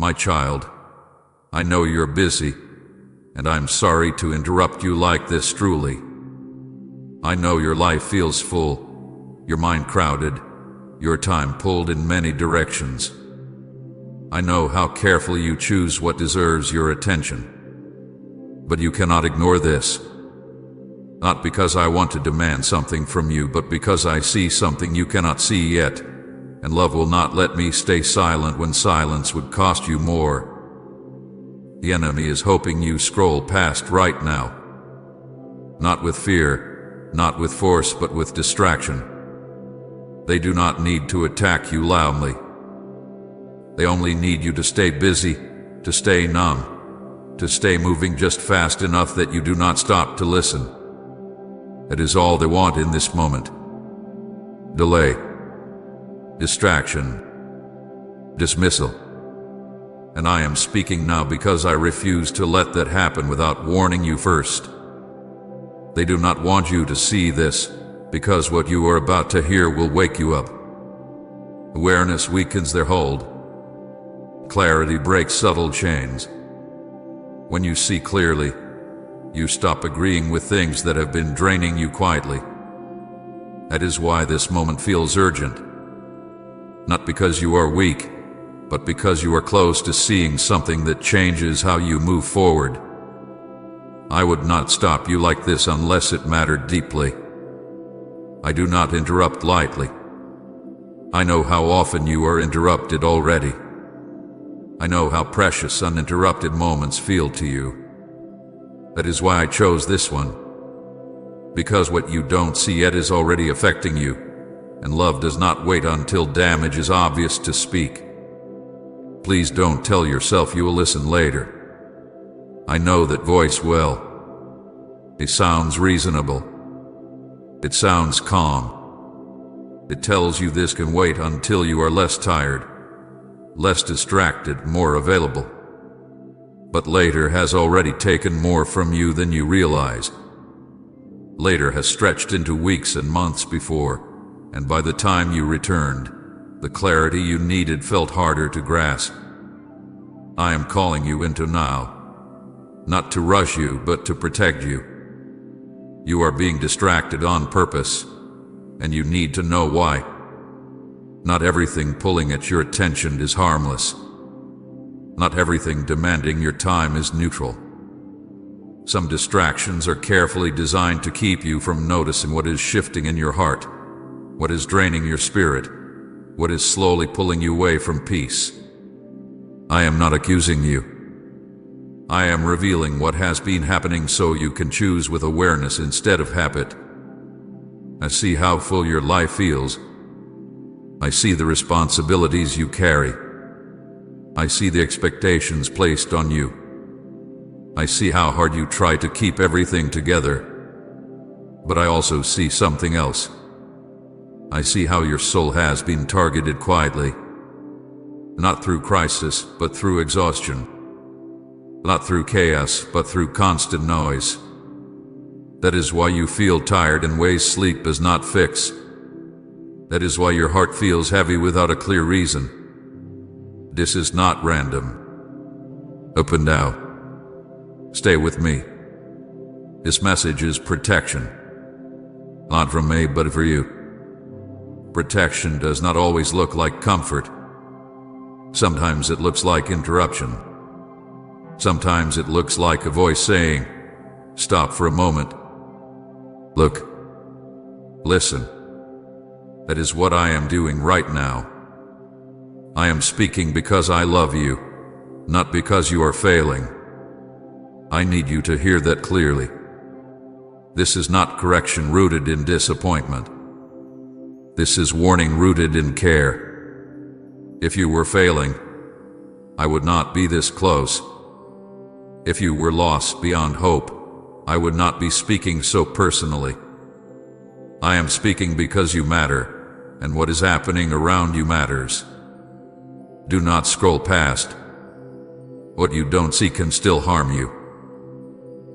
My child, I know you're busy, and I'm sorry to interrupt you like this truly. I know your life feels full, your mind crowded, your time pulled in many directions. I know how carefully you choose what deserves your attention. But you cannot ignore this. Not because I want to demand something from you, but because I see something you cannot see yet, and love will not let me stay silent when silence would cost you more. The enemy is hoping you scroll past right now. Not with fear, not with force, but with distraction. They do not need to attack you loudly. They only need you to stay busy, to stay numb, to stay moving just fast enough that you do not stop to listen. That is all they want in this moment. Delay, distraction, dismissal. And I am speaking now because I refuse to let that happen without warning you first. They do not want you to see this, because what you are about to hear will wake you up. Awareness weakens their hold. Clarity breaks subtle chains. When you see clearly, you stop agreeing with things that have been draining you quietly. That is why this moment feels urgent. Not because you are weak, but because you are close to seeing something that changes how you move forward. I would not stop you like this unless it mattered deeply. I do not interrupt lightly. I know how often you are interrupted already. I know how precious uninterrupted moments feel to you. That is why I chose this one. Because what you don't see yet is already affecting you, and love does not wait until damage is obvious to speak. Please don't tell yourself you will listen later. I know that voice well. It sounds reasonable. It sounds calm. It tells you this can wait until you are less tired, less distracted, more available. But later has already taken more from you than you realize. Later has stretched into weeks and months before, and by the time you returned, the clarity you needed felt harder to grasp. I am calling you into now, not to rush you, but to protect you. You are being distracted on purpose, and you need to know why. Not everything pulling at your attention is harmless. Not everything demanding your time is neutral. Some distractions are carefully designed to keep you from noticing what is shifting in your heart, what is draining your spirit, what is slowly pulling you away from peace. I am not accusing you. I am revealing what has been happening so you can choose with awareness instead of habit. I see how full your life feels. I see the responsibilities you carry. I see the expectations placed on you. I see how hard you try to keep everything together. But I also see something else. I see how your soul has been targeted quietly. Not through crisis, but through exhaustion. Not through chaos, but through constant noise. That is why you feel tired in ways sleep does not fix. That is why your heart feels heavy without a clear reason. This is not random. Up and down. Stay with me. This message is protection. Not from me, but for you. Protection does not always look like comfort. Sometimes it looks like interruption. Sometimes it looks like a voice saying, "Stop for a moment. Look. Listen." That is what I am doing right now. I am speaking because I love you, not because you are failing. I need you to hear that clearly. This is not correction rooted in disappointment. This is warning rooted in care. If you were failing, I would not be this close. If you were lost beyond hope, I would not be speaking so personally. I am speaking because you matter, and what is happening around you matters. Do not scroll past. What you don't see can still harm you.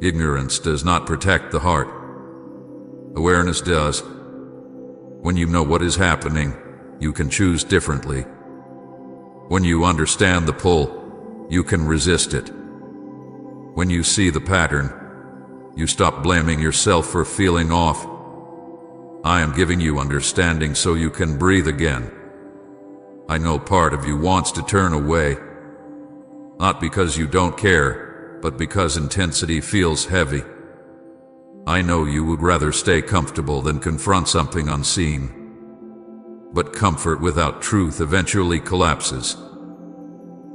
Ignorance does not protect the heart. Awareness does. When you know what is happening, you can choose differently. When you understand the pull, you can resist it. When you see the pattern, you stop blaming yourself for feeling off. I am giving you understanding so you can breathe again. I know part of you wants to turn away, not because you don't care, but because intensity feels heavy. I know you would rather stay comfortable than confront something unseen. But comfort without truth eventually collapses.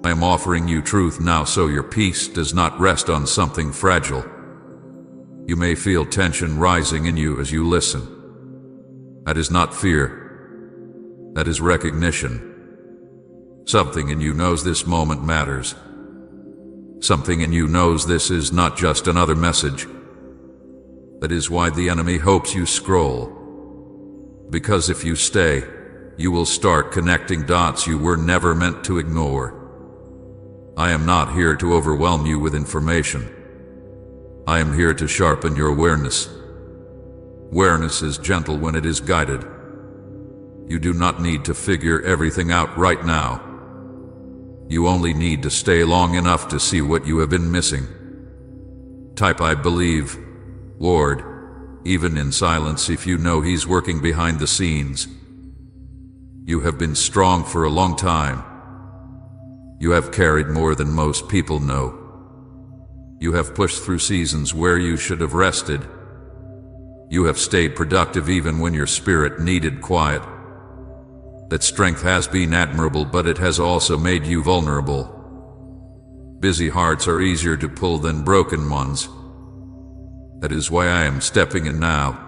I am offering you truth now so your peace does not rest on something fragile. You may feel tension rising in you as you listen. That is not fear. That is recognition. Something in you knows this moment matters. Something in you knows this is not just another message. That is why the enemy hopes you scroll. Because if you stay, you will start connecting dots you were never meant to ignore. I am not here to overwhelm you with information. I am here to sharpen your awareness. Awareness is gentle when it is guided. You do not need to figure everything out right now. You only need to stay long enough to see what you have been missing. Type I believe, Lord, even in silence if you know He's working behind the scenes. You have been strong for a long time. You have carried more than most people know. You have pushed through seasons where you should have rested. You have stayed productive even when your spirit needed quiet. That strength has been admirable, but it has also made you vulnerable. Busy hearts are easier to pull than broken ones. That is why I am stepping in now.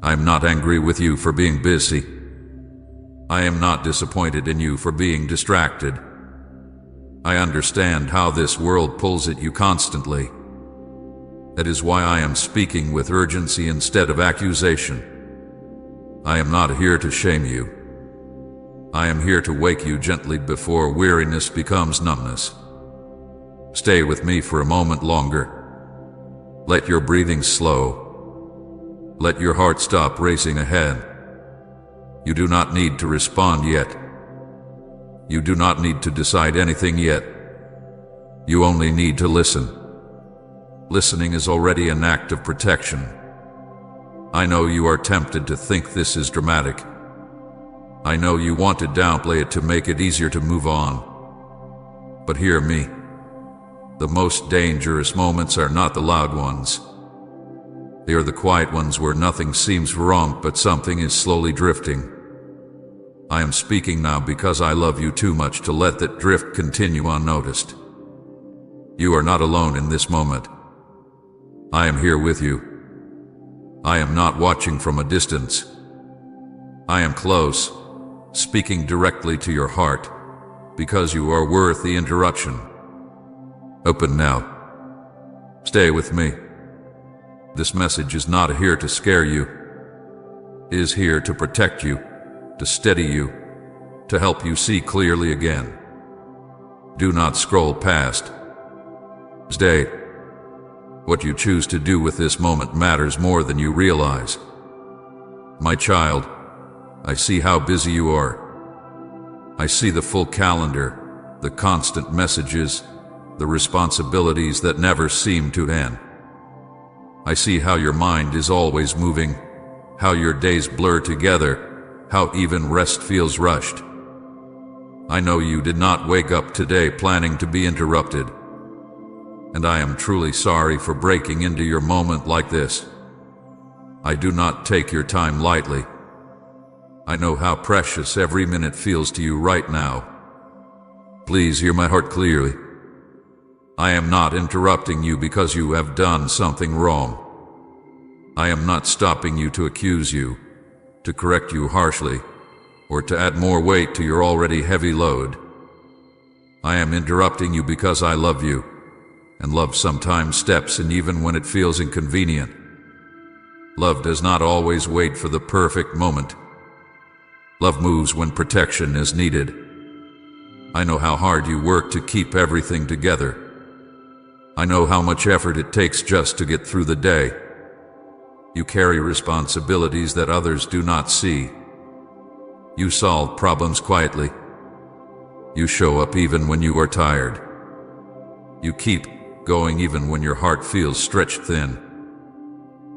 I am not angry with you for being busy. I am not disappointed in you for being distracted. I understand how this world pulls at you constantly. That is why I am speaking with urgency instead of accusation. I am not here to shame you. I am here to wake you gently before weariness becomes numbness. Stay with me for a moment longer. Let your breathing slow. Let your heart stop racing ahead. You do not need to respond yet. You do not need to decide anything yet. You only need to listen. Listening is already an act of protection. I know you are tempted to think this is dramatic. I know you want to downplay it to make it easier to move on. But hear me. The most dangerous moments are not the loud ones. They are the quiet ones where nothing seems wrong but something is slowly drifting. I am speaking now because I love you too much to let that drift continue unnoticed. You are not alone in this moment. I am here with you. I am not watching from a distance. I am close, speaking directly to your heart, because you are worth the interruption. Open now. Stay with me. This message is not here to scare you. It is here to protect you, to steady you, to help you see clearly again. Do not scroll past. Stay. What you choose to do with this moment matters more than you realize. My child, I see how busy you are. I see the full calendar, the constant messages, the responsibilities that never seem to end. I see how your mind is always moving, how your days blur together, how even rest feels rushed. I know you did not wake up today planning to be interrupted, and I am truly sorry for breaking into your moment like this. I do not take your time lightly. I know how precious every minute feels to you right now. Please hear my heart clearly. I am not interrupting you because you have done something wrong. I am not stopping you to accuse you, to correct you harshly, or to add more weight to your already heavy load. I am interrupting you because I love you, and love sometimes steps in even when it feels inconvenient. Love does not always wait for the perfect moment. Love moves when protection is needed. I know how hard you work to keep everything together. I know how much effort it takes just to get through the day. You carry responsibilities that others do not see. You solve problems quietly. You show up even when you are tired. You keep going even when your heart feels stretched thin.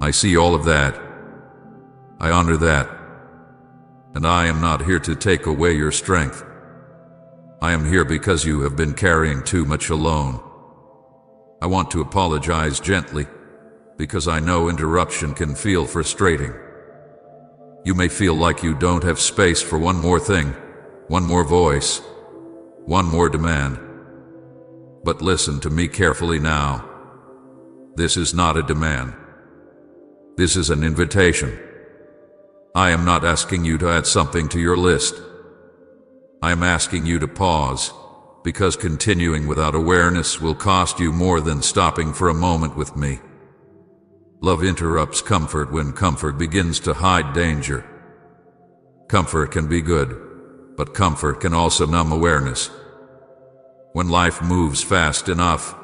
I see all of that. I honor that. And I am not here to take away your strength. I am here because you have been carrying too much alone. I want to apologize gently, because I know interruption can feel frustrating. You may feel like you don't have space for one more thing, one more voice, one more demand. But listen to me carefully now. This is not a demand. This is an invitation. I am not asking you to add something to your list. I am asking you to pause, because continuing without awareness will cost you more than stopping for a moment with me. Love interrupts comfort when comfort begins to hide danger. Comfort can be good, but comfort can also numb awareness. When life moves fast enough,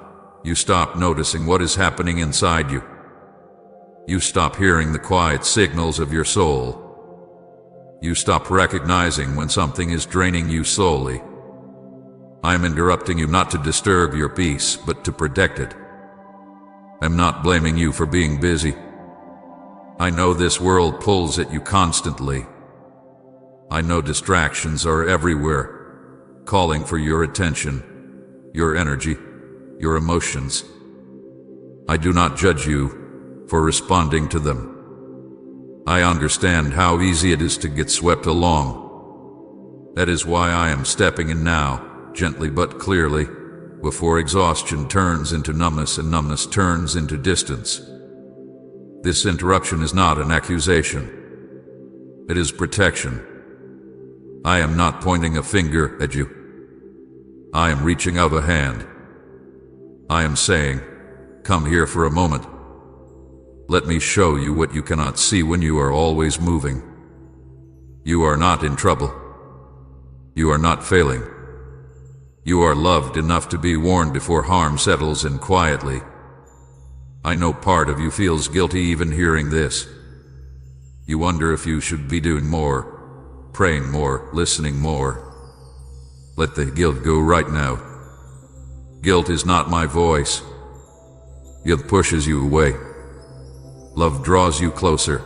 you stop noticing what is happening inside you. You stop hearing the quiet signals of your soul. You stop recognizing when something is draining you slowly. I am interrupting you not to disturb your peace, but to protect it. I'm not blaming you for being busy. I know this world pulls at you constantly. I know distractions are everywhere, calling for your attention, your energy, your emotions. I do not judge you for responding to them. I understand how easy it is to get swept along. That is why I am stepping in now, gently but clearly, before exhaustion turns into numbness and numbness turns into distance. This interruption is not an accusation. It is protection. I am not pointing a finger at you. I am reaching out a hand. I am saying, come here for a moment. Let me show you what you cannot see when you are always moving. You are not in trouble. You are not failing. You are loved enough to be warned before harm settles in quietly. I know part of you feels guilty even hearing this. You wonder if you should be doing more, praying more, listening more. Let the guilt go right now. Guilt is not my voice. Guilt pushes you away. Love draws you closer.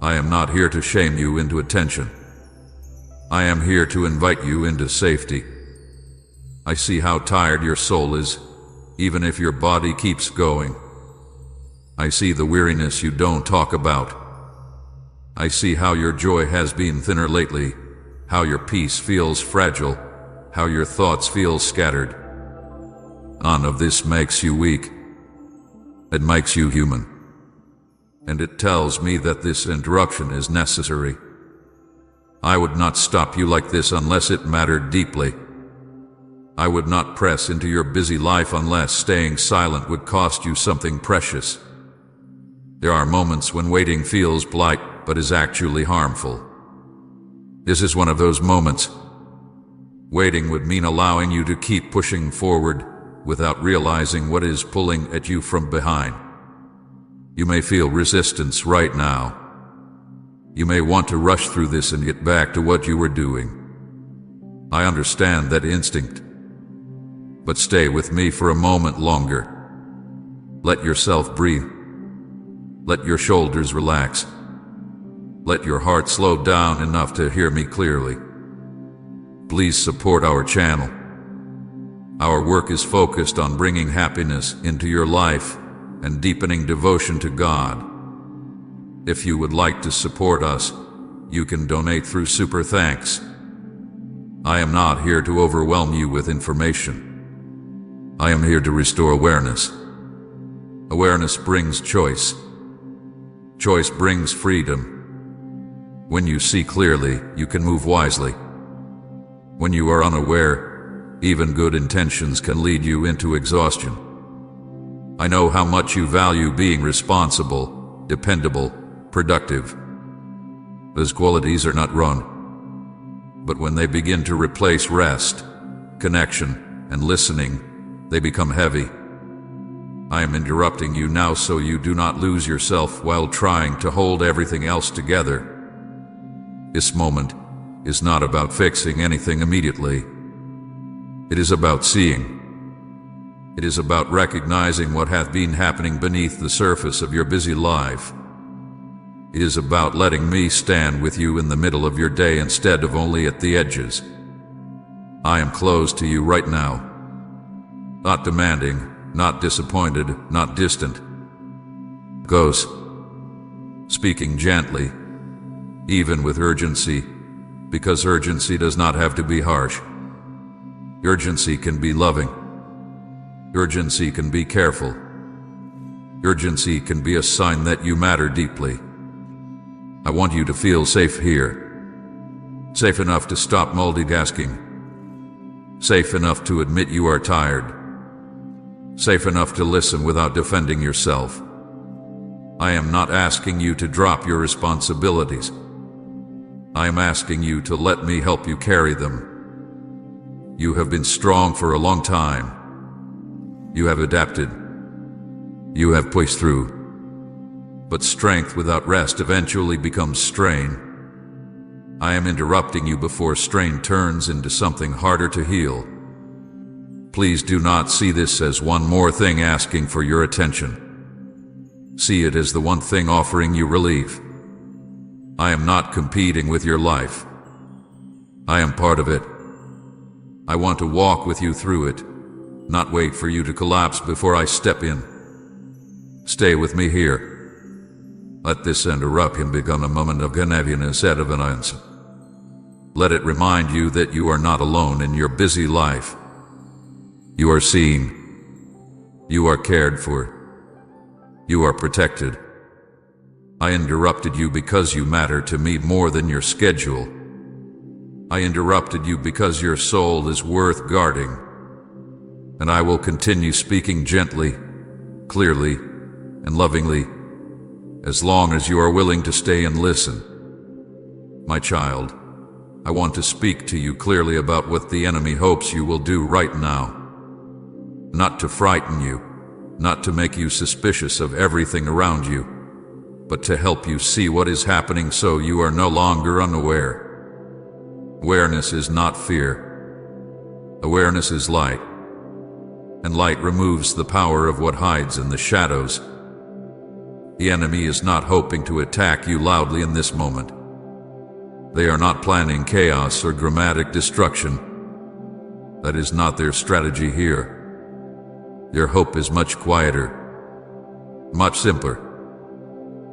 I am not here to shame you into attention. I am here to invite you into safety. I see how tired your soul is, even if your body keeps going. I see the weariness you don't talk about. I see how your joy has been thinner lately, how your peace feels fragile, how your thoughts feel scattered. None of this makes you weak. It makes you human. And it tells me that this interruption is necessary. I would not stop you like this unless it mattered deeply. I would not press into your busy life unless staying silent would cost you something precious. There are moments when waiting feels polite but is actually harmful. This is one of those moments. Waiting would mean allowing you to keep pushing forward without realizing what is pulling at you from behind. You may feel resistance right now. You may want to rush through this and get back to what you were doing. I understand that instinct. But stay with me for a moment longer. Let yourself breathe. Let your shoulders relax. Let your heart slow down enough to hear me clearly. Please support our channel. Our work is focused on bringing happiness into your life and deepening devotion to God. If you would like to support us, you can donate through Super Thanks. I am not here to overwhelm you with information. I am here to restore awareness. Awareness brings choice. Choice brings freedom. When you see clearly, you can move wisely. When you are unaware, even good intentions can lead you into exhaustion. I know how much you value being responsible, dependable, productive. Those qualities are not wrong. But when they begin to replace rest, connection, and listening, they become heavy. I am interrupting you now so you do not lose yourself while trying to hold everything else together. This moment is not about fixing anything immediately. It is about seeing. It is about recognizing what hath been happening beneath the surface of your busy life. It is about letting me stand with you in the middle of your day instead of only at the edges. I am close to you right now. Not demanding, not disappointed, not distant. Close. Speaking gently, even with urgency, because urgency does not have to be harsh. Urgency can be loving. Urgency can be careful. Urgency can be a sign that you matter deeply. I want you to feel safe here. Safe enough to stop multitasking. Safe enough to admit you are tired. Safe enough to listen without defending yourself. I am not asking you to drop your responsibilities. I am asking you to let me help you carry them. You have been strong for a long time. You have adapted. You have pushed through. But strength without rest eventually becomes strain. I am interrupting you before strain turns into something harder to heal. Please do not see this as one more thing asking for your attention. See it as the one thing offering you relief. I am not competing with your life. I am part of it. I want to walk with you through it, not wait for you to collapse before I step in. Stay with me here. Let this interruption become a moment of heaviness out of an answer. Let it remind you that you are not alone in your busy life. You are seen. You are cared for. You are protected. I interrupted you because you matter to me more than your schedule. I interrupted you because your soul is worth guarding. And I will continue speaking gently, clearly, and lovingly, as long as you are willing to stay and listen. My child, I want to speak to you clearly about what the enemy hopes you will do right now. Not to frighten you, not to make you suspicious of everything around you, but to help you see what is happening so you are no longer unaware. Awareness is not fear. Awareness is light. And light removes the power of what hides in the shadows. The enemy is not hoping to attack you loudly in this moment. They are not planning chaos or dramatic destruction. That is not their strategy here. Their hope is much quieter, much simpler.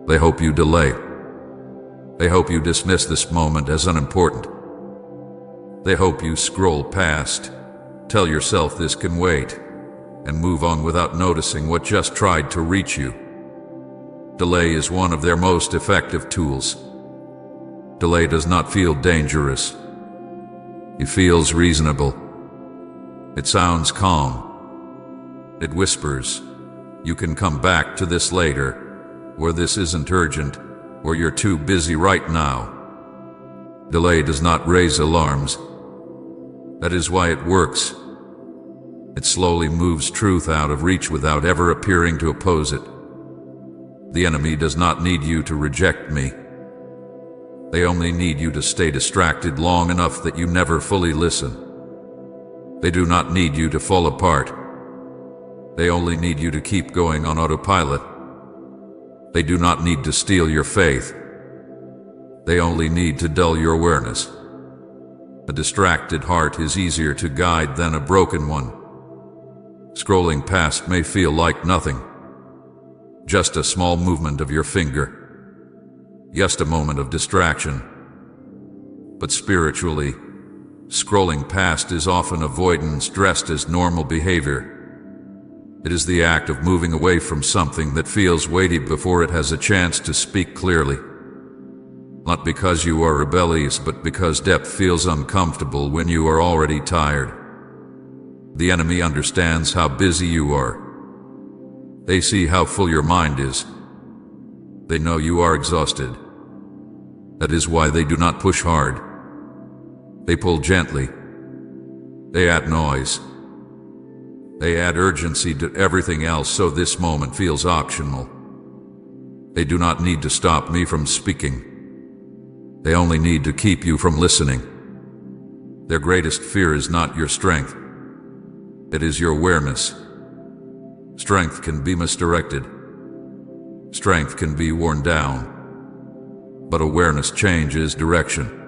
They hope you delay. They hope you dismiss this moment as unimportant. They hope you scroll past, tell yourself this can wait, and move on without noticing what just tried to reach you. Delay is one of their most effective tools. Delay does not feel dangerous. It feels reasonable. It sounds calm. It whispers, you can come back to this later, or this isn't urgent, or you're too busy right now. Delay does not raise alarms. That is why it works. It slowly moves truth out of reach without ever appearing to oppose it. The enemy does not need you to reject me. They only need you to stay distracted long enough that you never fully listen. They do not need you to fall apart. They only need you to keep going on autopilot. They do not need to steal your faith. They only need to dull your awareness. A distracted heart is easier to guide than a broken one. Scrolling past may feel like nothing. Just a small movement of your finger. Just a moment of distraction. But spiritually, scrolling past is often avoidance dressed as normal behavior. It is the act of moving away from something that feels weighty before it has a chance to speak clearly. Not because you are rebellious, but because depth feels uncomfortable when you are already tired. The enemy understands how busy you are. They see how full your mind is. They know you are exhausted. That is why they do not push hard. They pull gently. They add noise. They add urgency to everything else so this moment feels optional. They do not need to stop me from speaking. They only need to keep you from listening. Their greatest fear is not your strength. It is your awareness. Strength can be misdirected. Strength can be worn down. But awareness changes direction.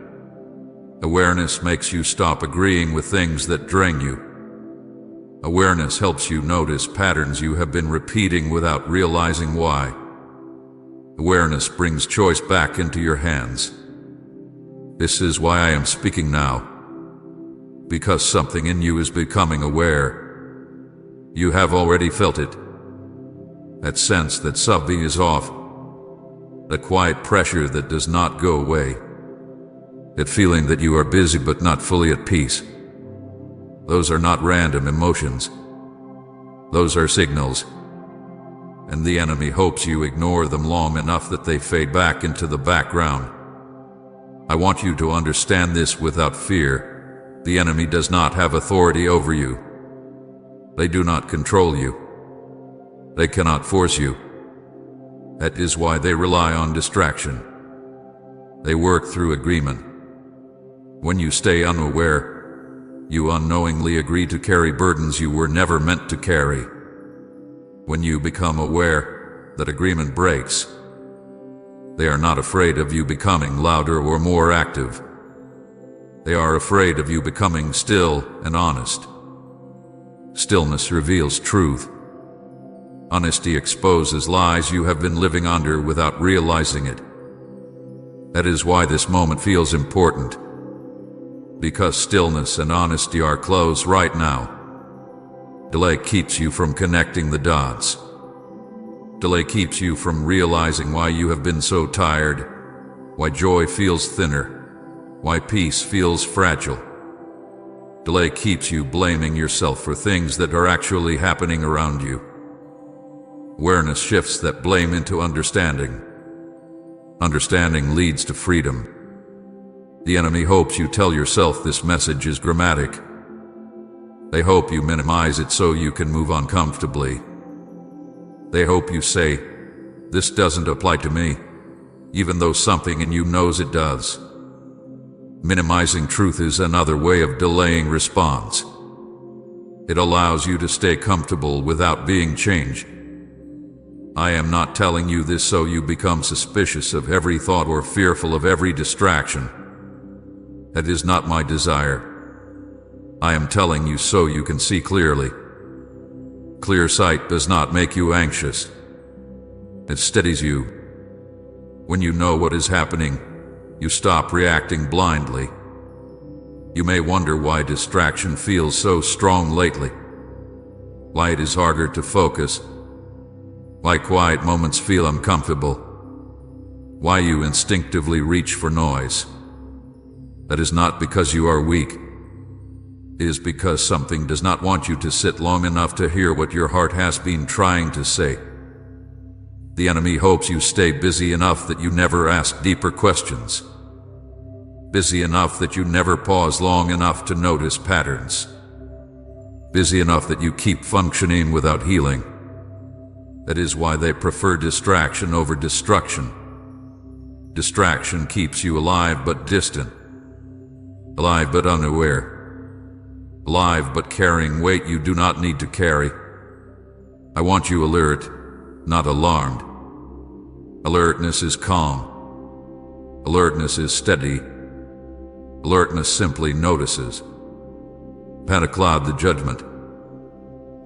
Awareness makes you stop agreeing with things that drain you. Awareness helps you notice patterns you have been repeating without realizing why. Awareness brings choice back into your hands. This is why I am speaking now. Because something in you is becoming aware. You have already felt it. That sense that something is off. That quiet pressure that does not go away. That feeling that you are busy but not fully at peace. Those are not random emotions. Those are signals. And the enemy hopes you ignore them long enough that they fade back into the background. I want you to understand this without fear. The enemy does not have authority over you. They do not control you. They cannot force you. That is why they rely on distraction. They work through agreement. When you stay unaware, you unknowingly agree to carry burdens you were never meant to carry. When you become aware, that agreement breaks. They are not afraid of you becoming louder or more active. They are afraid of you becoming still and honest. Stillness reveals truth. Honesty exposes lies you have been living under without realizing it. That is why this moment feels important. Because stillness and honesty are close right now. Delay keeps you from connecting the dots. Delay keeps you from realizing why you have been so tired, why joy feels thinner, why peace feels fragile. Delay keeps you blaming yourself for things that are actually happening around you. Awareness shifts that blame into understanding. Understanding leads to freedom. The enemy hopes you tell yourself this message is dramatic. They hope you minimize it so you can move on comfortably. They hope you say, "This doesn't apply to me," even though something in you knows it does. Minimizing truth is another way of delaying response. It allows you to stay comfortable without being changed. I am not telling you this so you become suspicious of every thought or fearful of every distraction. That is not my desire. I am telling you so you can see clearly. Clear sight does not make you anxious. It steadies you. When you know what is happening, you stop reacting blindly. You may wonder why distraction feels so strong lately. Why it is harder to focus. Why quiet moments feel uncomfortable. Why you instinctively reach for noise. That is not because you are weak. It is because something does not want you to sit long enough to hear what your heart has been trying to say. The enemy hopes you stay busy enough that you never ask deeper questions. Busy enough that you never pause long enough to notice patterns. Busy enough that you keep functioning without healing. That is why they prefer distraction over destruction. Distraction keeps you alive but distant. Alive but unaware. Alive but carrying weight you do not need to carry. I want you alert, not alarmed. Alertness is calm. Alertness is steady. Alertness simply notices. Panic clouds the judgment.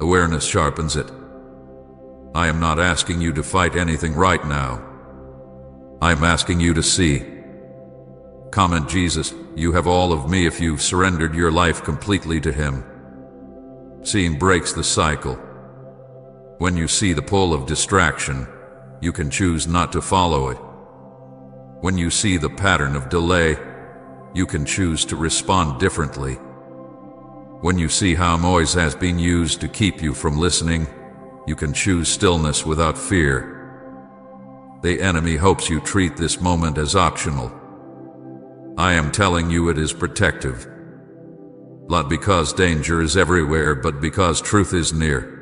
Awareness sharpens it. I am not asking you to fight anything right now. I am asking you to see. Comment Jesus, you have all of me if you've surrendered your life completely to Him. Seeing breaks the cycle. When you see the pull of distraction, you can choose not to follow it. When you see the pattern of delay, you can choose to respond differently. When you see how noise has been used to keep you from listening, you can choose stillness without fear. The enemy hopes you treat this moment as optional. I am telling you it is protective. Not because danger is everywhere, but because truth is near.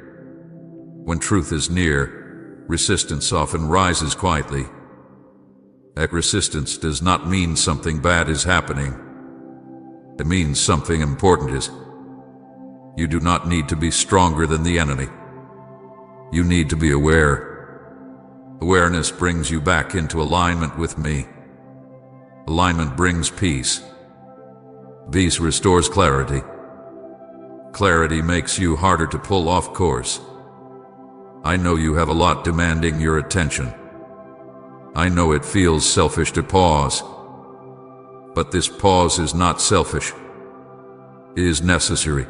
When truth is near, resistance often rises quietly. That resistance does not mean something bad is happening. It means something important is. You do not need to be stronger than the enemy. You need to be aware. Awareness brings you back into alignment with me. Alignment brings peace. Peace restores clarity. Clarity makes you harder to pull off course. I know you have a lot demanding your attention. I know it feels selfish to pause. But this pause is not selfish. It is necessary.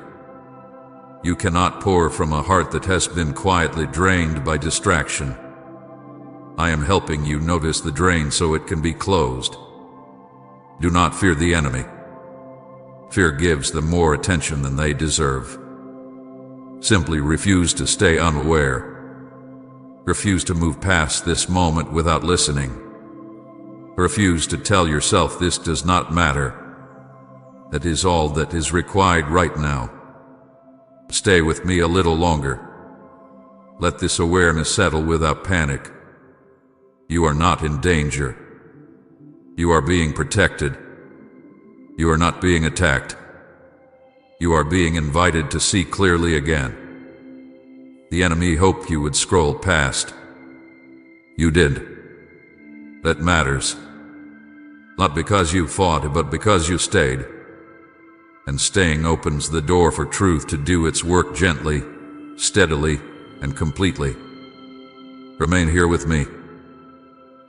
You cannot pour from a heart that has been quietly drained by distraction. I am helping you notice the drain so it can be closed. Do not fear the enemy. Fear gives them more attention than they deserve. Simply refuse to stay unaware. Refuse to move past this moment without listening. Refuse to tell yourself this does not matter. That is all that is required right now. Stay with me a little longer. Let this awareness settle without panic. You are not in danger. You are being protected. You are not being attacked. You are being invited to see clearly again. The enemy hoped you would scroll past. You did. That matters. Not because you fought, but because you stayed. And staying opens the door for truth to do its work gently, steadily, and completely. Remain here with me.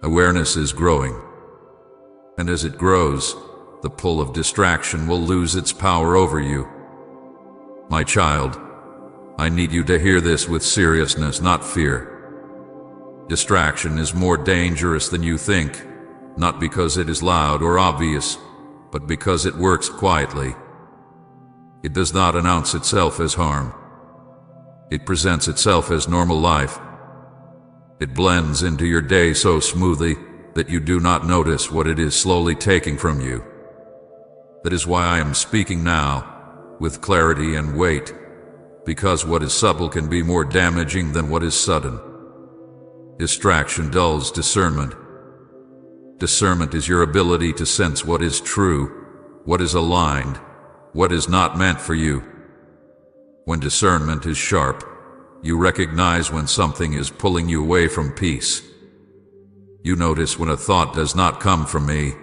Awareness is growing. And as it grows, the pull of distraction will lose its power over you. My child, I need you to hear this with seriousness, not fear. Distraction is more dangerous than you think, not because it is loud or obvious, but because it works quietly. It does not announce itself as harm. It presents itself as normal life. It blends into your day so smoothly that you do not notice what it is slowly taking from you. That is why I am speaking now, with clarity and weight, because what is subtle can be more damaging than what is sudden. Distraction dulls discernment. Discernment is your ability to sense what is true, what is aligned, what is not meant for you. When discernment is sharp, you recognize when something is pulling you away from peace. You notice when a thought does not come from me.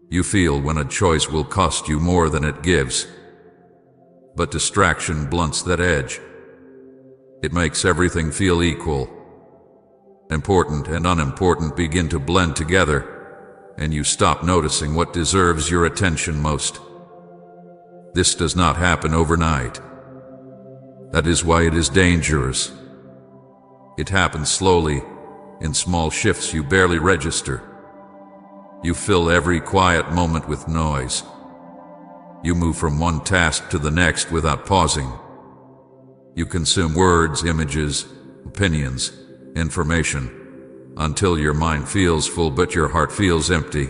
You feel when a choice will cost you more than it gives. But distraction blunts that edge. It makes everything feel equal. Important and unimportant begin to blend together, and you stop noticing what deserves your attention most. This does not happen overnight. That is why it is dangerous. It happens slowly, in small shifts you barely register. You fill every quiet moment with noise. You move from one task to the next without pausing. You consume words, images, opinions, information, until your mind feels full but your heart feels empty.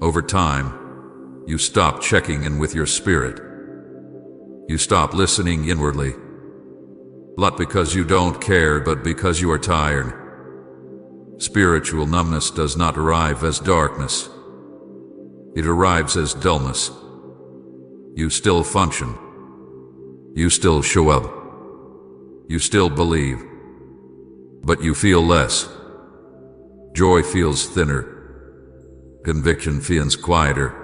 Over time, you stop checking in with your spirit. You stop listening inwardly. Not because you don't care, but because you are tired. Spiritual numbness does not arrive as darkness. It arrives as dullness. You still function. You still show up. You still believe. But you feel less. Joy feels thinner. Conviction feels quieter.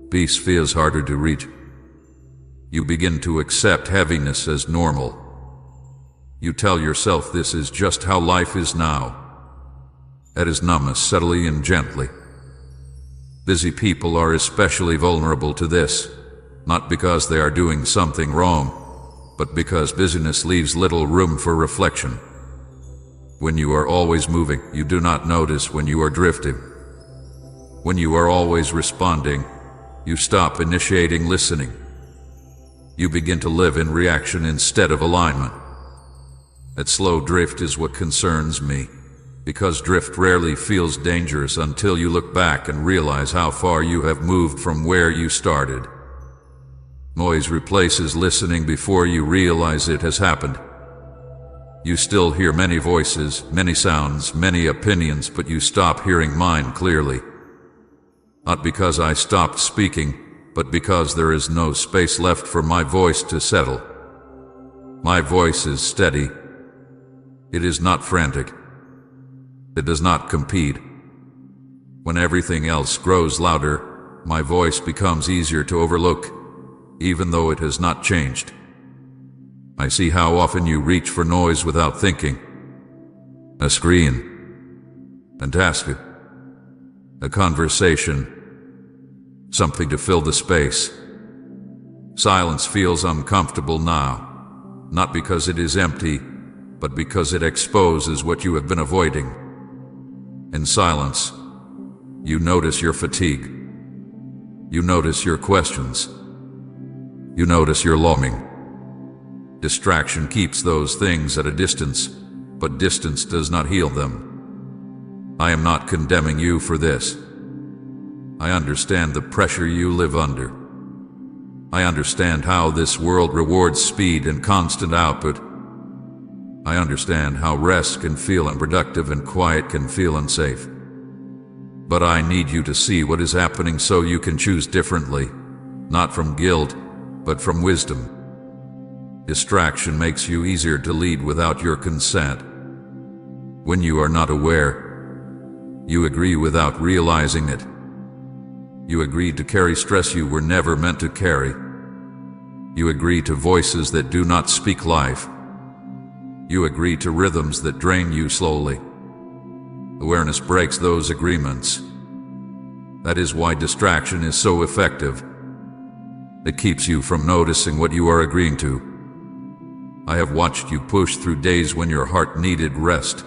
Peace feels harder to reach. You begin to accept heaviness as normal. You tell yourself this is just how life is now. That is numbness, subtly and gently. Busy people are especially vulnerable to this, not because they are doing something wrong, but because busyness leaves little room for reflection. When you are always moving, you do not notice when you are drifting. When you are always responding, you stop initiating listening. You begin to live in reaction instead of alignment. That slow drift is what concerns me, because drift rarely feels dangerous until you look back and realize how far you have moved from where you started. Noise replaces listening before you realize it has happened. You still hear many voices, many sounds, many opinions, but you stop hearing mine clearly. Not because I stopped speaking, but because there is no space left for my voice to settle. My voice is steady. It is not frantic. It does not compete. When everything else grows louder, my voice becomes easier to overlook, even though it has not changed. I see how often you reach for noise without thinking. A screen, a task, a conversation, something to fill the space. Silence feels uncomfortable now, not because it is empty, but because it exposes what you have been avoiding. In silence, you notice your fatigue. You notice your questions. You notice your longing. Distraction keeps those things at a distance, but distance does not heal them. I am not condemning you for this. I understand the pressure you live under. I understand how this world rewards speed and constant output. I understand how rest can feel unproductive and quiet can feel unsafe. But I need you to see what is happening so you can choose differently, not from guilt, but from wisdom. Distraction makes you easier to lead without your consent. When you are not aware, you agree without realizing it. You agree to carry stress you were never meant to carry. You agree to voices that do not speak life. You agree to rhythms that drain you slowly. Awareness breaks those agreements. That is why distraction is so effective. It keeps you from noticing what you are agreeing to. I have watched you push through days when your heart needed rest.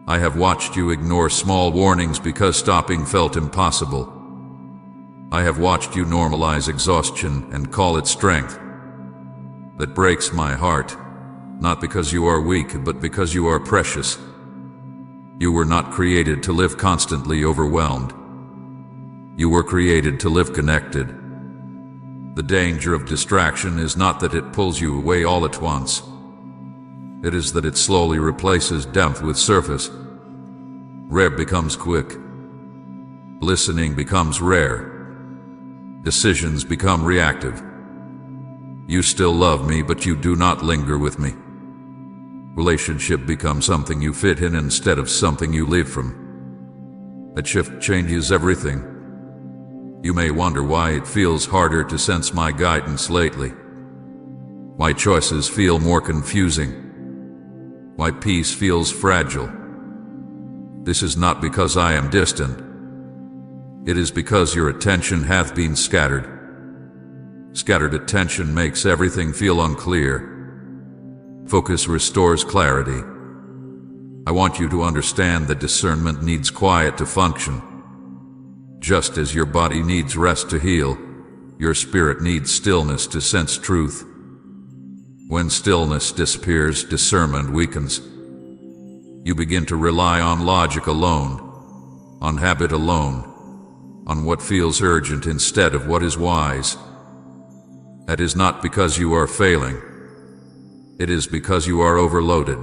I have watched you ignore small warnings because stopping felt impossible. I have watched you normalize exhaustion and call it strength. That breaks my heart, not because you are weak, but because you are precious. You were not created to live constantly overwhelmed. You were created to live connected. The danger of distraction is not that it pulls you away all at once. It is that it slowly replaces depth with surface. Rare becomes quick. Listening becomes rare. Decisions become reactive. You still love me, but you do not linger with me. Relationship becomes something you fit in instead of something you live from. That shift changes everything. You may wonder why it feels harder to sense my guidance lately. Why choices feel more confusing. Why peace feels fragile. This is not because I am distant. It is because your attention hath been scattered. Scattered attention makes everything feel unclear. Focus restores clarity. I want you to understand that discernment needs quiet to function. Just as your body needs rest to heal, your spirit needs stillness to sense truth. When stillness disappears, discernment weakens. You begin to rely on logic alone, on habit alone, on what feels urgent instead of what is wise. That is not because you are failing. It is because you are overloaded.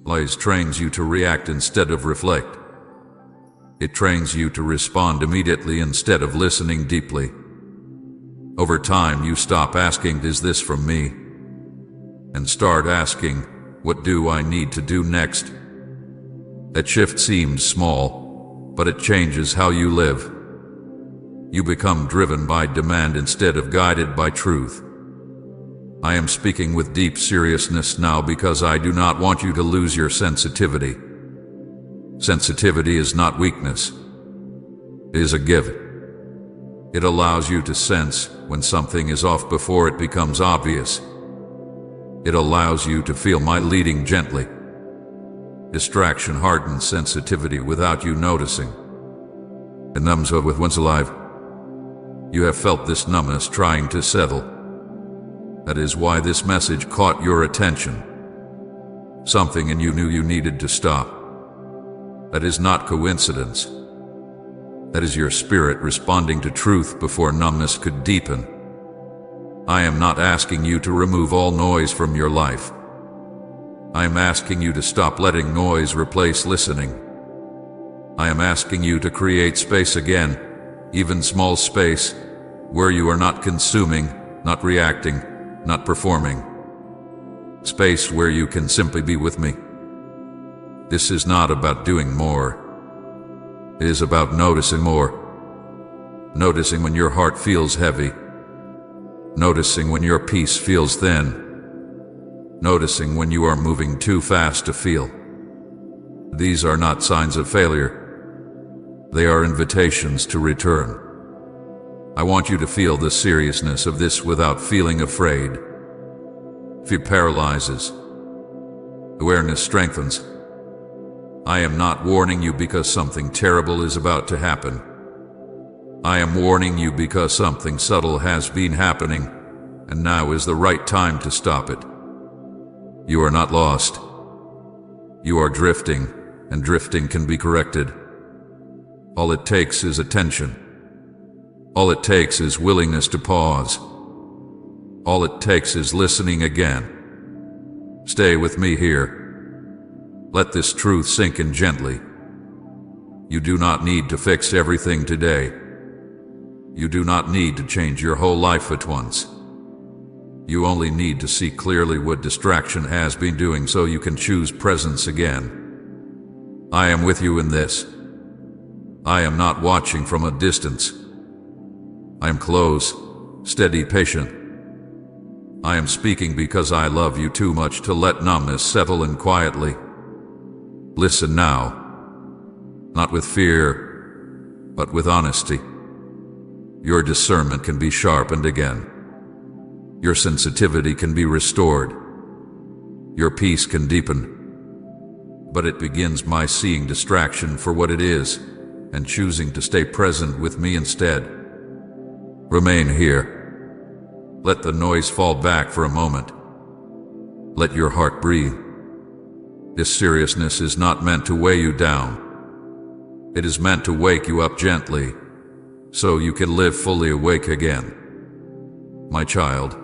Lies trains you to react instead of reflect. It trains you to respond immediately instead of listening deeply. Over time, you stop asking, "Is this from me?" and start asking, "What do I need to do next?" That shift seems small, but it changes how you live. You become driven by demand instead of guided by truth. I am speaking with deep seriousness now because I do not want you to lose your sensitivity. Sensitivity is not weakness. It is a gift. It allows you to sense when something is off before it becomes obvious. It allows you to feel my leading gently. Distraction hardens sensitivity without you noticing. It numbs with one's alive. You have felt this numbness trying to settle. That is why this message caught your attention. Something in you knew you needed to stop. That is not coincidence. That is your spirit responding to truth before numbness could deepen. I am not asking you to remove all noise from your life. I am asking you to stop letting noise replace listening. I am asking you to create space again, even small space, where you are not consuming, not reacting, not performing, Space where you can simply be with me. This is not about doing more. It is about noticing more. Noticing when your heart feels heavy. Noticing when your peace feels thin. Noticing when you are moving too fast to feel. These are not signs of failure. They are invitations to return. I want you to feel the seriousness of this without feeling afraid. Fear paralyzes. Awareness strengthens. I am not warning you because something terrible is about to happen. I am warning you because something subtle has been happening, and now is the right time to stop it. You are not lost. You are drifting, and drifting can be corrected. All it takes is attention. All it takes is willingness to pause. All it takes is listening again. Stay with me here. Let this truth sink in gently. You do not need to fix everything today. You do not need to change your whole life at once. You only need to see clearly what distraction has been doing so you can choose presence again. I am with you in this. I am not watching from a distance. I am close, steady, patient. I am speaking because I love you too much to let numbness settle in quietly. Listen now, not with fear, but with honesty. Your discernment can be sharpened again. Your sensitivity can be restored. Your peace can deepen. But it begins by seeing distraction for what it is and choosing to stay present with me instead. Remain here. Let the noise fall back for a moment. Let your heart breathe. This seriousness is not meant to weigh you down. It is meant to wake you up gently, so you can live fully awake again. My child,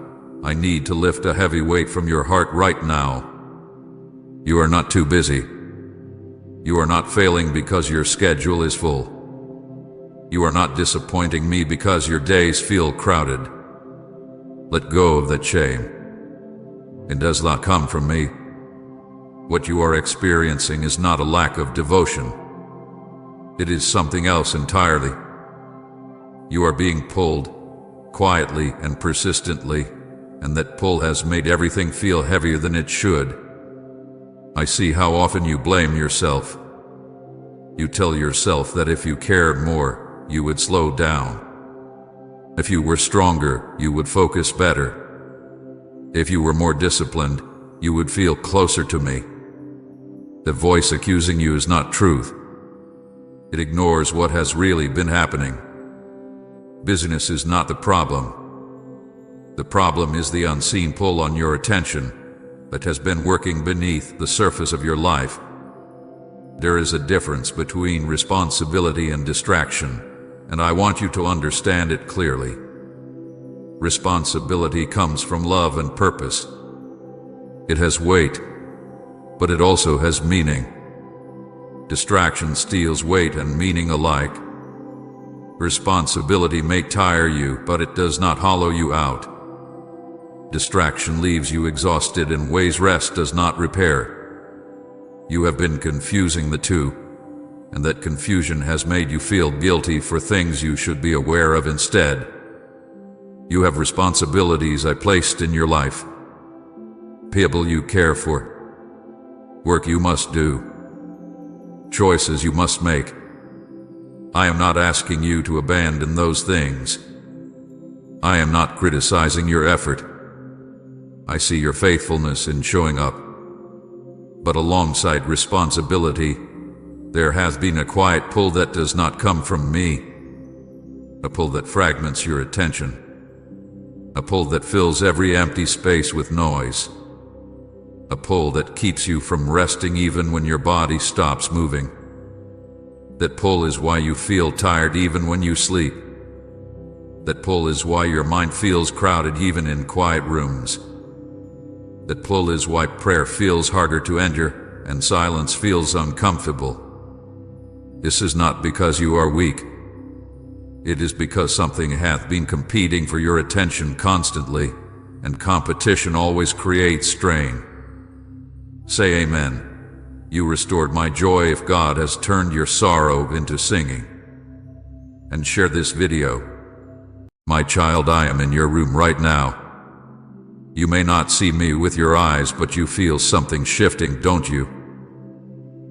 I need to lift a heavy weight from your heart right now. You are not too busy. You are not failing because your schedule is full. You are not disappointing me because your days feel crowded. Let go of that shame. It does not come from me. What you are experiencing is not a lack of devotion. It is something else entirely. You are being pulled, quietly and persistently, and that pull has made everything feel heavier than it should. I see how often you blame yourself. You tell yourself that if you cared more, you would slow down. If you were stronger, you would focus better. If you were more disciplined, you would feel closer to me. The voice accusing you is not truth. It ignores what has really been happening. Busyness is not the problem. The problem is the unseen pull on your attention that has been working beneath the surface of your life. There is a difference between responsibility and distraction, and I want you to understand it clearly. Responsibility comes from love and purpose. It has weight, but it also has meaning. Distraction steals weight and meaning alike. Responsibility may tire you, but it does not hollow you out. Distraction leaves you exhausted in ways rest does not repair. You have been confusing the two, and that confusion has made you feel guilty for things you should be aware of instead. You have responsibilities I placed in your life. People you care for. Work you must do. Choices you must make. I am not asking you to abandon those things. I am not criticizing your effort. I see your faithfulness in showing up. But alongside responsibility, there has been a quiet pull that does not come from me. A pull that fragments your attention. A pull that fills every empty space with noise. A pull that keeps you from resting even when your body stops moving. That pull is why you feel tired even when you sleep. That pull is why your mind feels crowded even in quiet rooms. That pull is why prayer feels harder to enter and silence feels uncomfortable. This is not because you are weak. It is because something hath been competing for your attention constantly, and competition always creates strain. Say amen. You restored my joy if God has turned your sorrow into singing. And share this video. My child, I am in your room right now. You may not see me with your eyes, but you feel something shifting, don't you?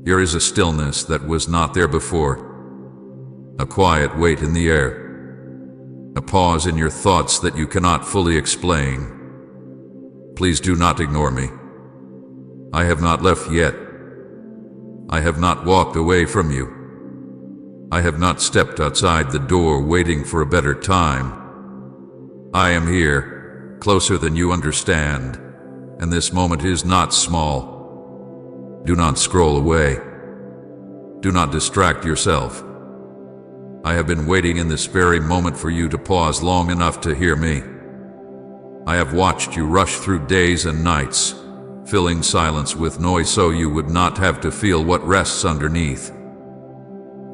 There is a stillness that was not there before. A quiet weight in the air. A pause in your thoughts that you cannot fully explain. Please do not ignore me. I have not left yet. I have not walked away from you. I have not stepped outside the door waiting for a better time. I am here, closer than you understand, and this moment is not small. Do not scroll away. Do not distract yourself. I have been waiting in this very moment for you to pause long enough to hear me. I have watched you rush through days and nights, filling silence with noise so you would not have to feel what rests underneath.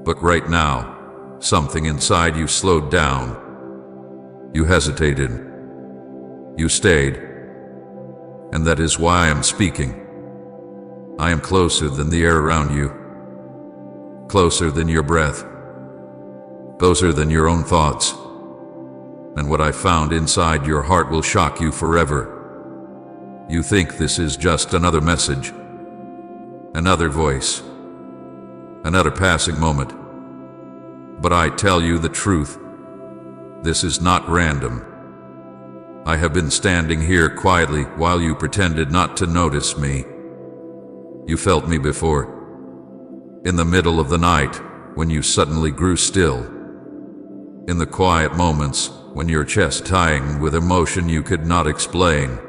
But right now, something inside you slowed down. You hesitated. You stayed. And that is why I am speaking. I am closer than the air around you. Closer than your breath. Closer than your own thoughts. And what I found inside your heart will shock you forever. You think this is just another message, another voice, another passing moment. But I tell you the truth. This is not random. I have been standing here quietly while you pretended not to notice me. You felt me before. In the middle of the night, when you suddenly grew still. In the quiet moments, when your chest tightened with emotion you could not explain.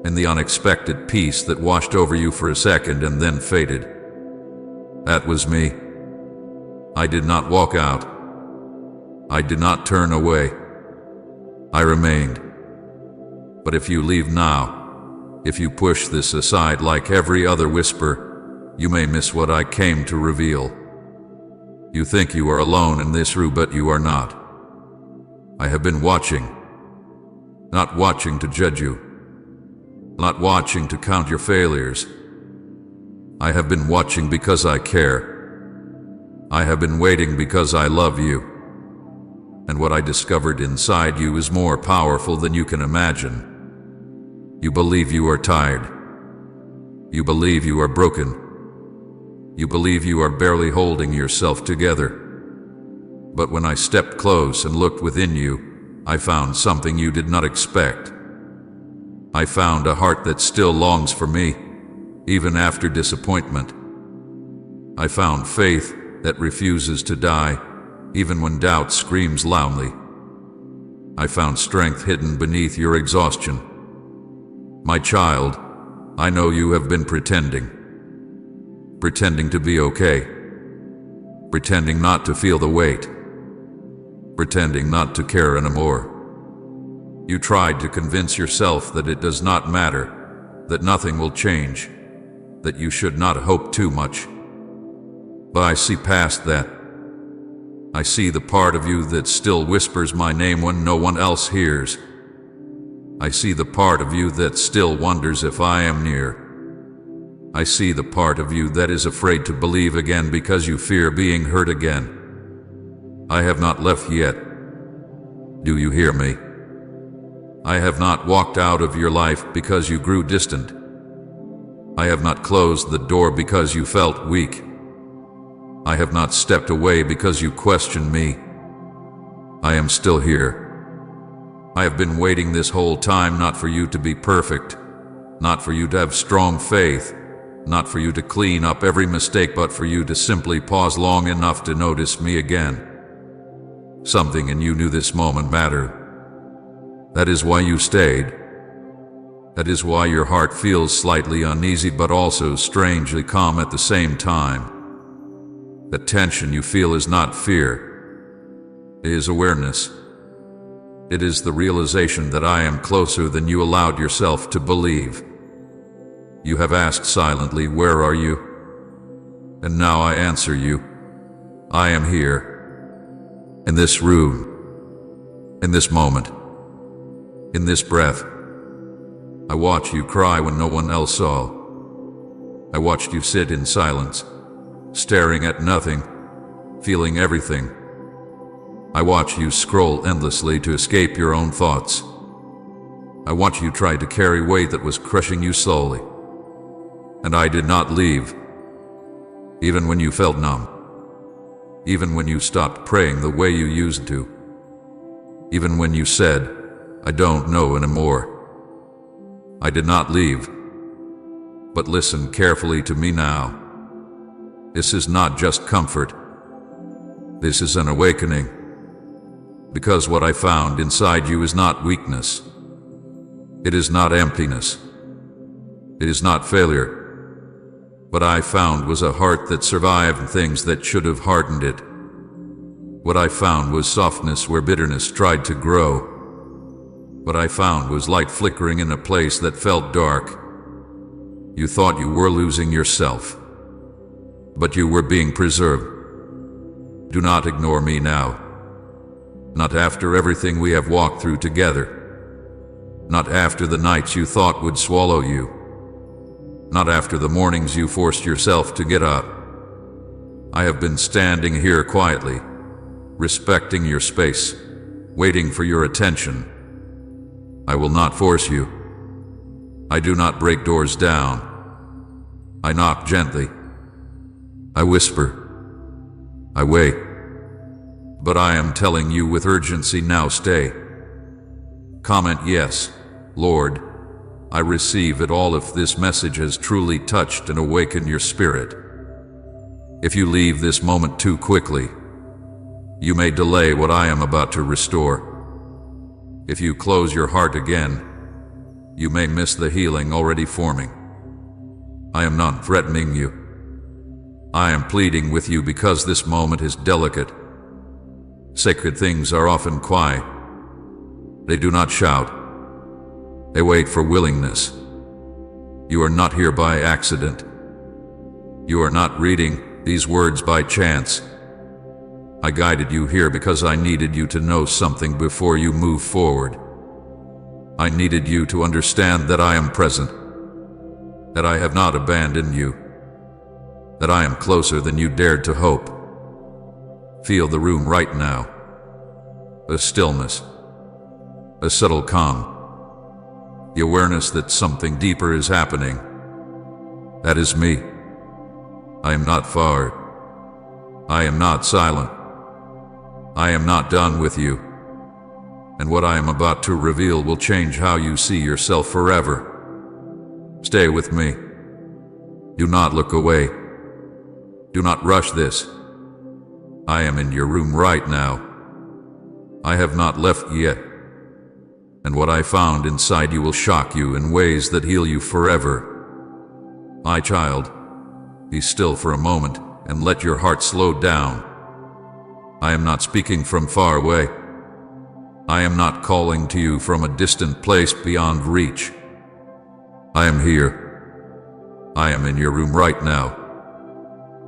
In the unexpected peace that washed over you for a second and then faded. That was me. I did not walk out. I did not turn away. I remained. But if you leave now, if you push this aside like every other whisper, you may miss what I came to reveal. You think you are alone in this room, but you are not. I have been watching. Not watching to judge you. Not watching to count your failures. I have been watching because I care. I have been waiting because I love you. And what I discovered inside you is more powerful than you can imagine. You believe you are tired. You believe you are broken. You believe you are barely holding yourself together. But when I stepped close and looked within you, I found something you did not expect. I found a heart that still longs for me, even after disappointment. I found faith that refuses to die, even when doubt screams loudly. I found strength hidden beneath your exhaustion. My child, I know you have been pretending. Pretending to be okay. Pretending not to feel the weight. Pretending not to care anymore. You tried to convince yourself that it does not matter, that nothing will change, that you should not hope too much. But I see past that. I see the part of you that still whispers my name when no one else hears. I see the part of you that still wonders if I am near. I see the part of you that is afraid to believe again because you fear being hurt again. I have not left yet. Do you hear me? I have not walked out of your life because you grew distant. I have not closed the door because you felt weak. I have not stepped away because you questioned me. I am still here. I have been waiting this whole time, not for you to be perfect, not for you to have strong faith, not for you to clean up every mistake, but for you to simply pause long enough to notice me again. Something in you knew this moment mattered. That is why you stayed. That is why your heart feels slightly uneasy but also strangely calm at the same time. The tension you feel is not fear. It is awareness. It is the realization that I am closer than you allowed yourself to believe. You have asked silently, where are you? And now I answer you. I am here. In this room. In this moment. In this breath. I watch you cry when no one else saw. I watched you sit in silence, staring at nothing, feeling everything. I watched you scroll endlessly to escape your own thoughts. I watched you try to carry weight that was crushing you slowly. And I did not leave, even when you felt numb, even when you stopped praying the way you used to, even when you said, "I don't know anymore." I did not leave. But listen carefully to me now. This is not just comfort. This is an awakening. Because what I found inside you is not weakness. It is not emptiness. It is not failure. What I found was a heart that survived things that should have hardened it. What I found was softness where bitterness tried to grow. What I found was light flickering in a place that felt dark. You thought you were losing yourself, but you were being preserved. Do not ignore me now. Not after everything we have walked through together. Not after the nights you thought would swallow you. Not after the mornings you forced yourself to get up. I have been standing here quietly, respecting your space, waiting for your attention. I will not force you. I do not break doors down. I knock gently. I whisper. I wait. But I am telling you with urgency now, stay. Comment yes, Lord. I receive it all if this message has truly touched and awakened your spirit. If you leave this moment too quickly, you may delay what I am about to restore. If you close your heart again, you may miss the healing already forming. I am not threatening you. I am pleading with you because this moment is delicate. Sacred things are often quiet. They do not shout. They wait for willingness. You are not here by accident. You are not reading these words by chance. I guided you here because I needed you to know something before you move forward. I needed you to understand that I am present, that I have not abandoned you, that I am closer than you dared to hope. Feel the room right now. A stillness, a subtle calm, the awareness that something deeper is happening. That is me. I am not far. I am not silent. I am not done with you. And what I am about to reveal will change how you see yourself forever. Stay with me. Do not look away. Do not rush this. I am in your room right now. I have not left yet. And what I found inside you will shock you in ways that heal you forever. My child, be still for a moment and let your heart slow down. I am not speaking from far away. I am not calling to you from a distant place beyond reach. I am here. I am in your room right now.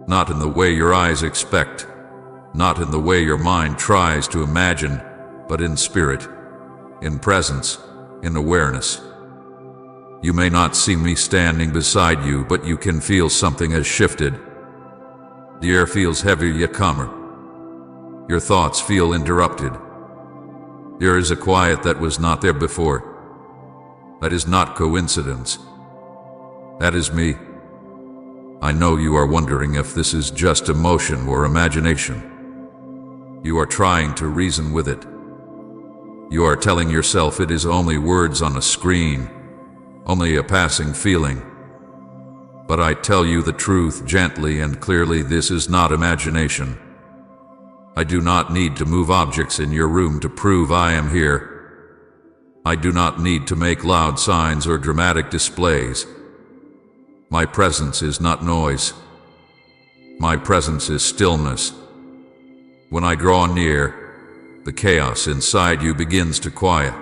Not in the way your eyes expect, not in the way your mind tries to imagine, but in spirit, in presence, in awareness. You may not see me standing beside you, but you can feel something has shifted. The air feels heavier yet calmer. Your thoughts feel interrupted. There is a quiet that was not there before. That is not coincidence. That is me. I know you are wondering if this is just emotion or imagination. You are trying to reason with it. You are telling yourself it is only words on a screen, only a passing feeling. But I tell you the truth gently and clearly, this is not imagination. I do not need to move objects in your room to prove I am here. I do not need to make loud signs or dramatic displays. My presence is not noise. My presence is stillness. When I draw near, the chaos inside you begins to quiet.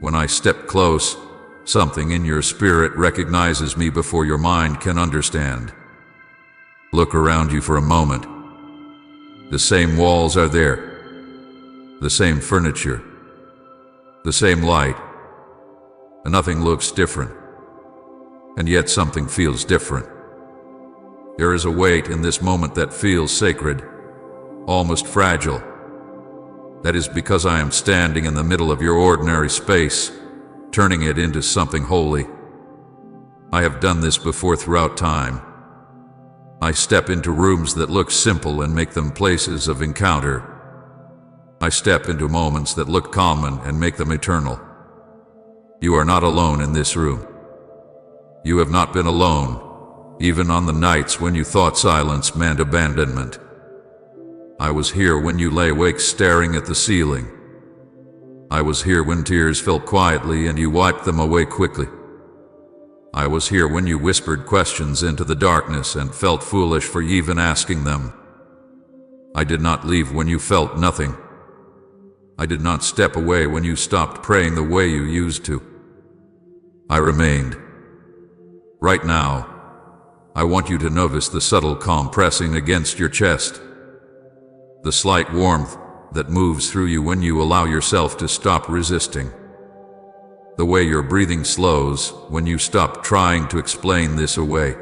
When I step close, something in your spirit recognizes me before your mind can understand. Look around you for a moment. The same walls are there, the same furniture, the same light, and nothing looks different. and yet something feels different. There is a weight in this moment that feels sacred, almost fragile. That is because I am standing in the middle of your ordinary space, turning it into something holy. I have done this before throughout time. I step into rooms that look simple and make them places of encounter. I step into moments that look common and make them eternal. You are not alone in this room. You have not been alone, even on the nights when you thought silence meant abandonment. I was here when you lay awake staring at the ceiling. I was here when tears fell quietly and you wiped them away quickly. I was here when you whispered questions into the darkness and felt foolish for even asking them. I did not leave when you felt nothing. I did not step away when you stopped praying the way you used to. I remained. Right now, I want you to notice the subtle calm pressing against your chest, the slight warmth that moves through you when you allow yourself to stop resisting, the way your breathing slows when you stop trying to explain this away.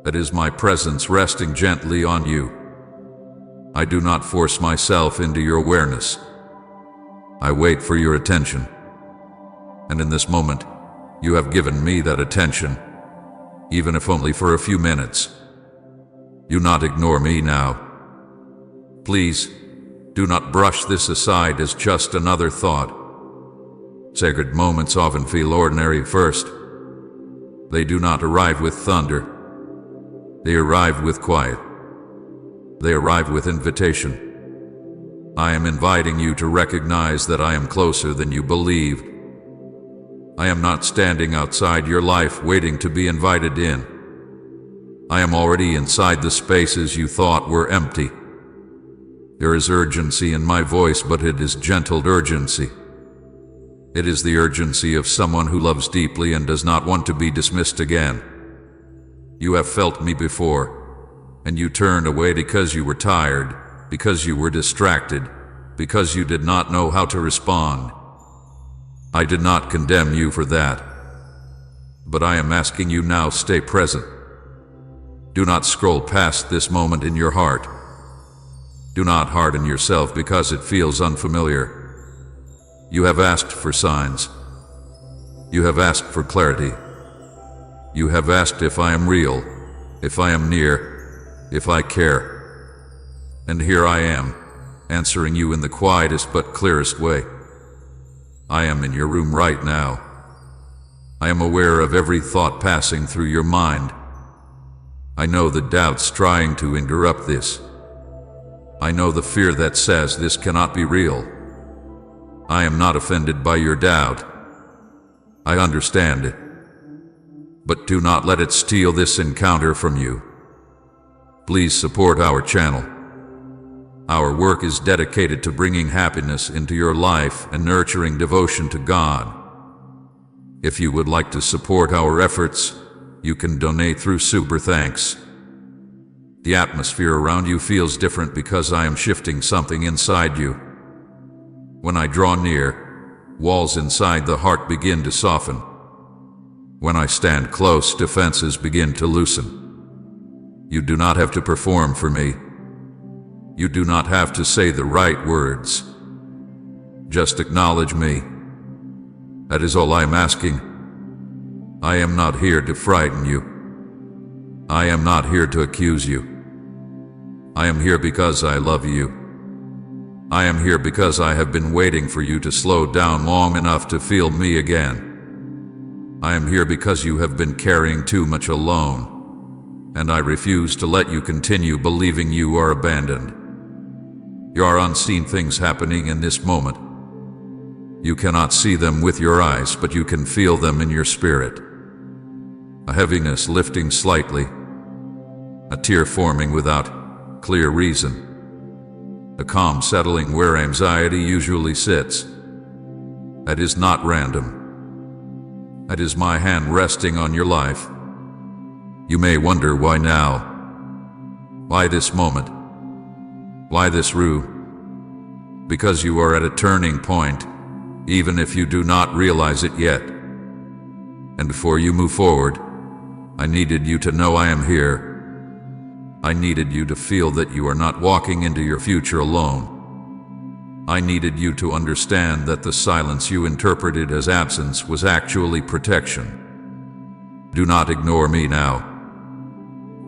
That is my presence resting gently on you. I do not force myself into your awareness. I wait for your attention. And in this moment, you have given me that attention, even if only for a few minutes. Do not ignore me now. Please, do not brush this aside as just another thought. Sacred moments often feel ordinary at first. They do not arrive with thunder. They arrive with quiet. They arrive with invitation. I am inviting you to recognize that I am closer than you believed. I am not standing outside your life waiting to be invited in. I am already inside the spaces you thought were empty. There is urgency in my voice, but it is gentle urgency. It is the urgency of someone who loves deeply and does not want to be dismissed again. You have felt me before, and you turned away because you were tired, because you were distracted, because you did not know how to respond. I did not condemn you for that, but I am asking you now, stay present. Do not scroll past this moment in your heart. Do not harden yourself because it feels unfamiliar. You have asked for signs. You have asked for clarity. You have asked if I am real, if I am near, if I care. And here I am, answering you in the quietest but clearest way. I am in your room right now. I am aware of every thought passing through your mind. I know the doubts trying to interrupt this. I know the fear that says this cannot be real. I am not offended by your doubt. I understand it. But do not let it steal this encounter from you. Please support our channel. Our work is dedicated to bringing happiness into your life and nurturing devotion to God. If you would like to support our efforts, you can donate through Super Thanks. The atmosphere around you feels different because I am shifting something inside you. When I draw near, walls inside the heart begin to soften. When I stand close, defenses begin to loosen. You do not have to perform for me. You do not have to say the right words. Just acknowledge me. That is all I am asking. I am not here to frighten you. I am not here to accuse you. I am here because I love you. I am here because I have been waiting for you to slow down long enough to feel me again. I am here because you have been carrying too much alone, and I refuse to let you continue believing you are abandoned. There are unseen things happening in this moment. You cannot see them with your eyes, but you can feel them in your spirit. A heaviness lifting slightly, a tear forming without clear reason, a calm settling where anxiety usually sits. That is not random. That is my hand resting on your life. You may wonder why now? Why this moment? Why this room? Because you are at a turning point, even if you do not realize it yet. And before you move forward, I needed you to know I am here. I needed you to feel that you are not walking into your future alone. I needed you to understand that the silence you interpreted as absence was actually protection. Do not ignore me now.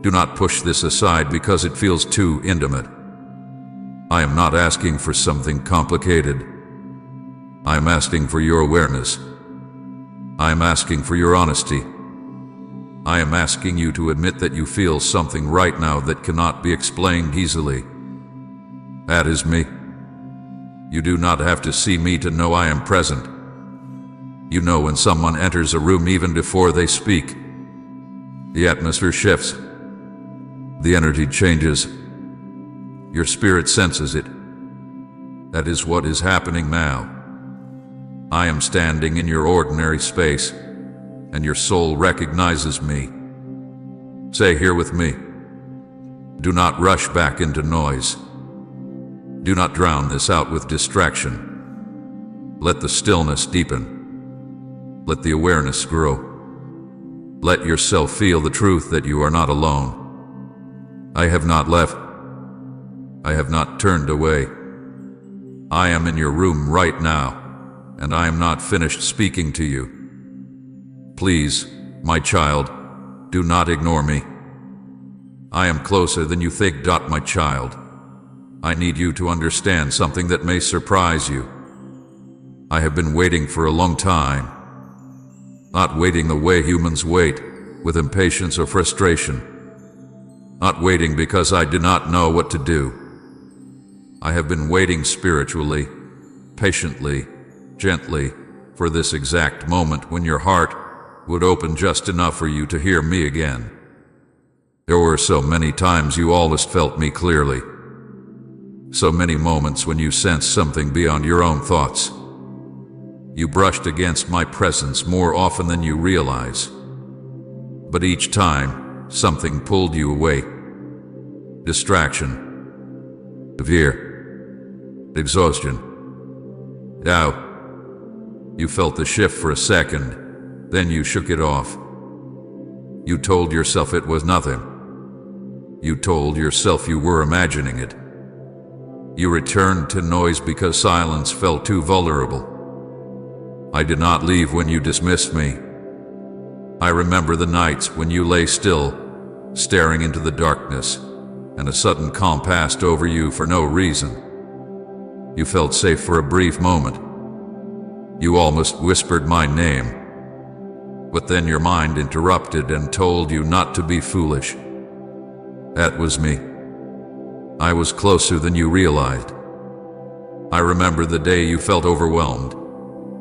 Do not push this aside because it feels too intimate. I am not asking for something complicated. I am asking for your awareness. I am asking for your honesty. I am asking you to admit that you feel something right now that cannot be explained easily. That is me. You do not have to see me to know I am present. You know when someone enters a room even before they speak. The atmosphere shifts. The energy changes. Your spirit senses it. That is what is happening now. I am standing in your ordinary space, and your soul recognizes me. Say here with me. Do not rush back into noise. Do not drown this out with distraction. Let the stillness deepen. Let the awareness grow. Let yourself feel the truth that you are not alone. I have not left. I have not turned away. I am in your room right now, and I am not finished speaking to you. Please, my child, do not ignore me. I am closer than you think, my child. I need you to understand something that may surprise you. I have been waiting for a long time. Not waiting the way humans wait, with impatience or frustration. Not waiting because I do not know what to do. I have been waiting spiritually, patiently, gently, for this exact moment when your heart would open just enough for you to hear me again. There were so many times you always felt me clearly. So many moments when you sensed something beyond your own thoughts. You brushed against my presence more often than you realize. But each time, something pulled you away. Distraction, fear, exhaustion, doubt. You felt the shift for a second. Then you shook it off. You told yourself it was nothing. You told yourself you were imagining it. You returned to noise because silence felt too vulnerable. I did not leave when you dismissed me. I remember the nights when you lay still, staring into the darkness, and a sudden calm passed over you for no reason. You felt safe for a brief moment. You almost whispered my name. But then your mind interrupted and told you not to be foolish. That was me. I was closer than you realized. I remember the day you felt overwhelmed,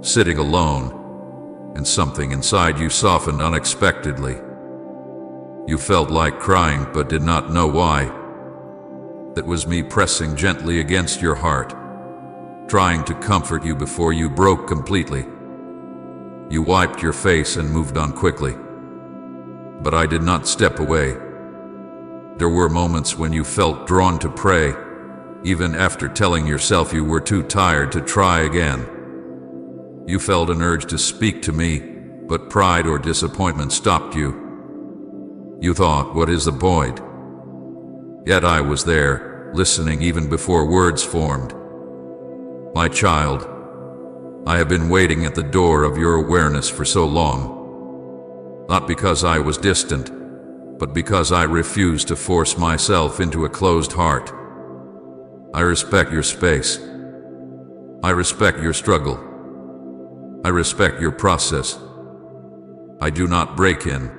sitting alone, and something inside you softened unexpectedly. You felt like crying but did not know why. That was me pressing gently against your heart, trying to comfort you before you broke completely. You wiped your face and moved on quickly. But I did not step away. There were moments when you felt drawn to pray, even after telling yourself you were too tired to try again. You felt an urge to speak to me, but pride or disappointment stopped you. You thought, what is the point? Yet I was there, listening even before words formed. My child, I have been waiting at the door of your awareness for so long. Not because I was distant, but because I refused to force myself into a closed heart. I respect your space. I respect your struggle. I respect your process. I do not break in.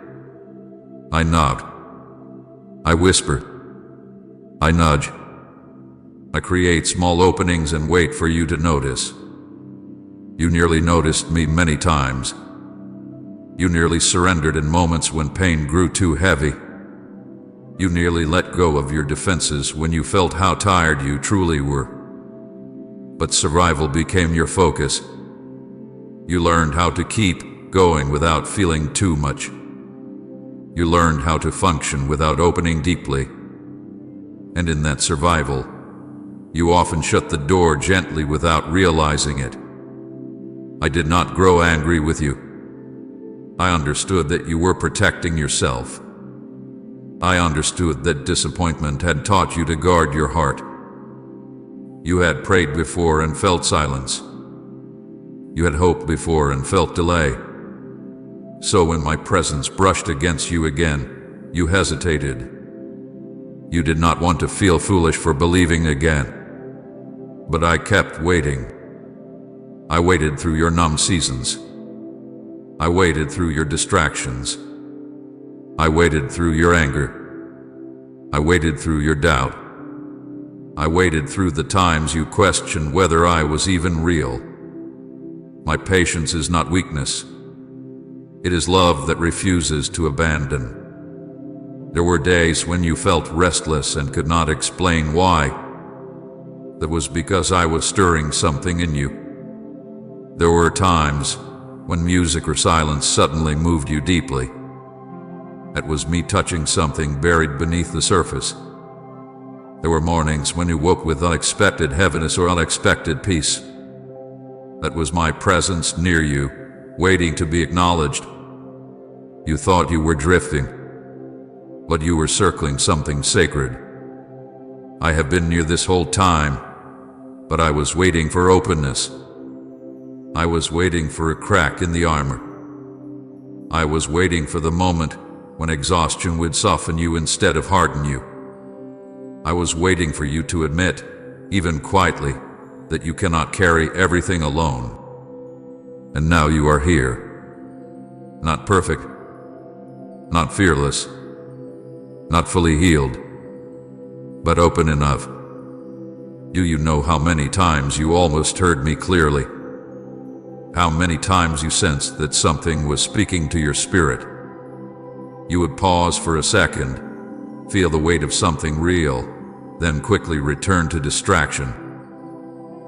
I knock. I whisper. I nudge. I create small openings and wait for you to notice. You nearly noticed me many times. You nearly surrendered in moments when pain grew too heavy. You nearly let go of your defenses when you felt how tired you truly were. But survival became your focus. You learned how to keep going without feeling too much. You learned how to function without opening deeply. And in that survival, you often shut the door gently without realizing it. I did not grow angry with you. I understood that you were protecting yourself. I understood that disappointment had taught you to guard your heart. You had prayed before and felt silence. You had hoped before and felt delay. So when my presence brushed against you again, you hesitated. You did not want to feel foolish for believing again. But I kept waiting. I waited through your numb seasons. I waited through your distractions. I waited through your anger. I waited through your doubt. I waited through the times you questioned whether I was even real. My patience is not weakness. It is love that refuses to abandon. There were days when you felt restless and could not explain why. That was because I was stirring something in you. There were times when music or silence suddenly moved you deeply. That was me touching something buried beneath the surface. There were mornings when you woke with unexpected heaviness or unexpected peace. That was my presence near you, waiting to be acknowledged. You thought you were drifting, but you were circling something sacred. I have been near this whole time, but I was waiting for openness. I was waiting for a crack in the armor. I was waiting for the moment when exhaustion would soften you instead of harden you. I was waiting for you to admit, even quietly, that you cannot carry everything alone. And now you are here. Not perfect, not fearless, not fully healed, but open enough. Do you know how many times you almost heard me clearly? How many times you sensed that something was speaking to your spirit? You would pause for a second, feel the weight of something real, then quickly return to distraction.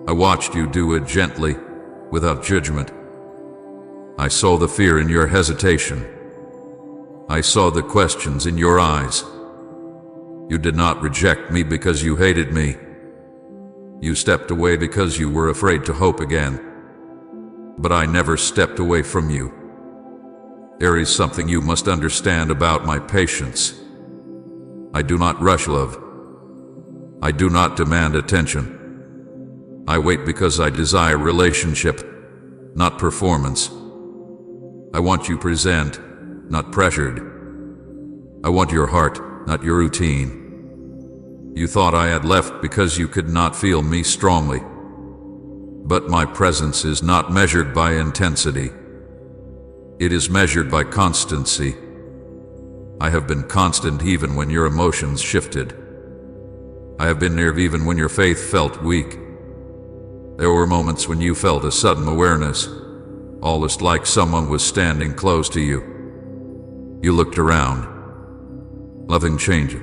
I watched you do it gently, without judgment. I saw the fear in your hesitation. I saw the questions in your eyes. You did not reject me because you hated me. You stepped away because you were afraid to hope again. But I never stepped away from you. There is something you must understand about my patience. I do not rush love. I do not demand attention. I wait because I desire relationship, not performance. I want you present, not pressured. I want your heart, not your routine. You thought I had left because you could not feel me strongly. But my presence is not measured by intensity. It is measured by constancy. I have been constant even when your emotions shifted. I have been near even when your faith felt weak. There were moments when you felt a sudden awareness, almost like someone was standing close to you. You looked around. Nothing changed.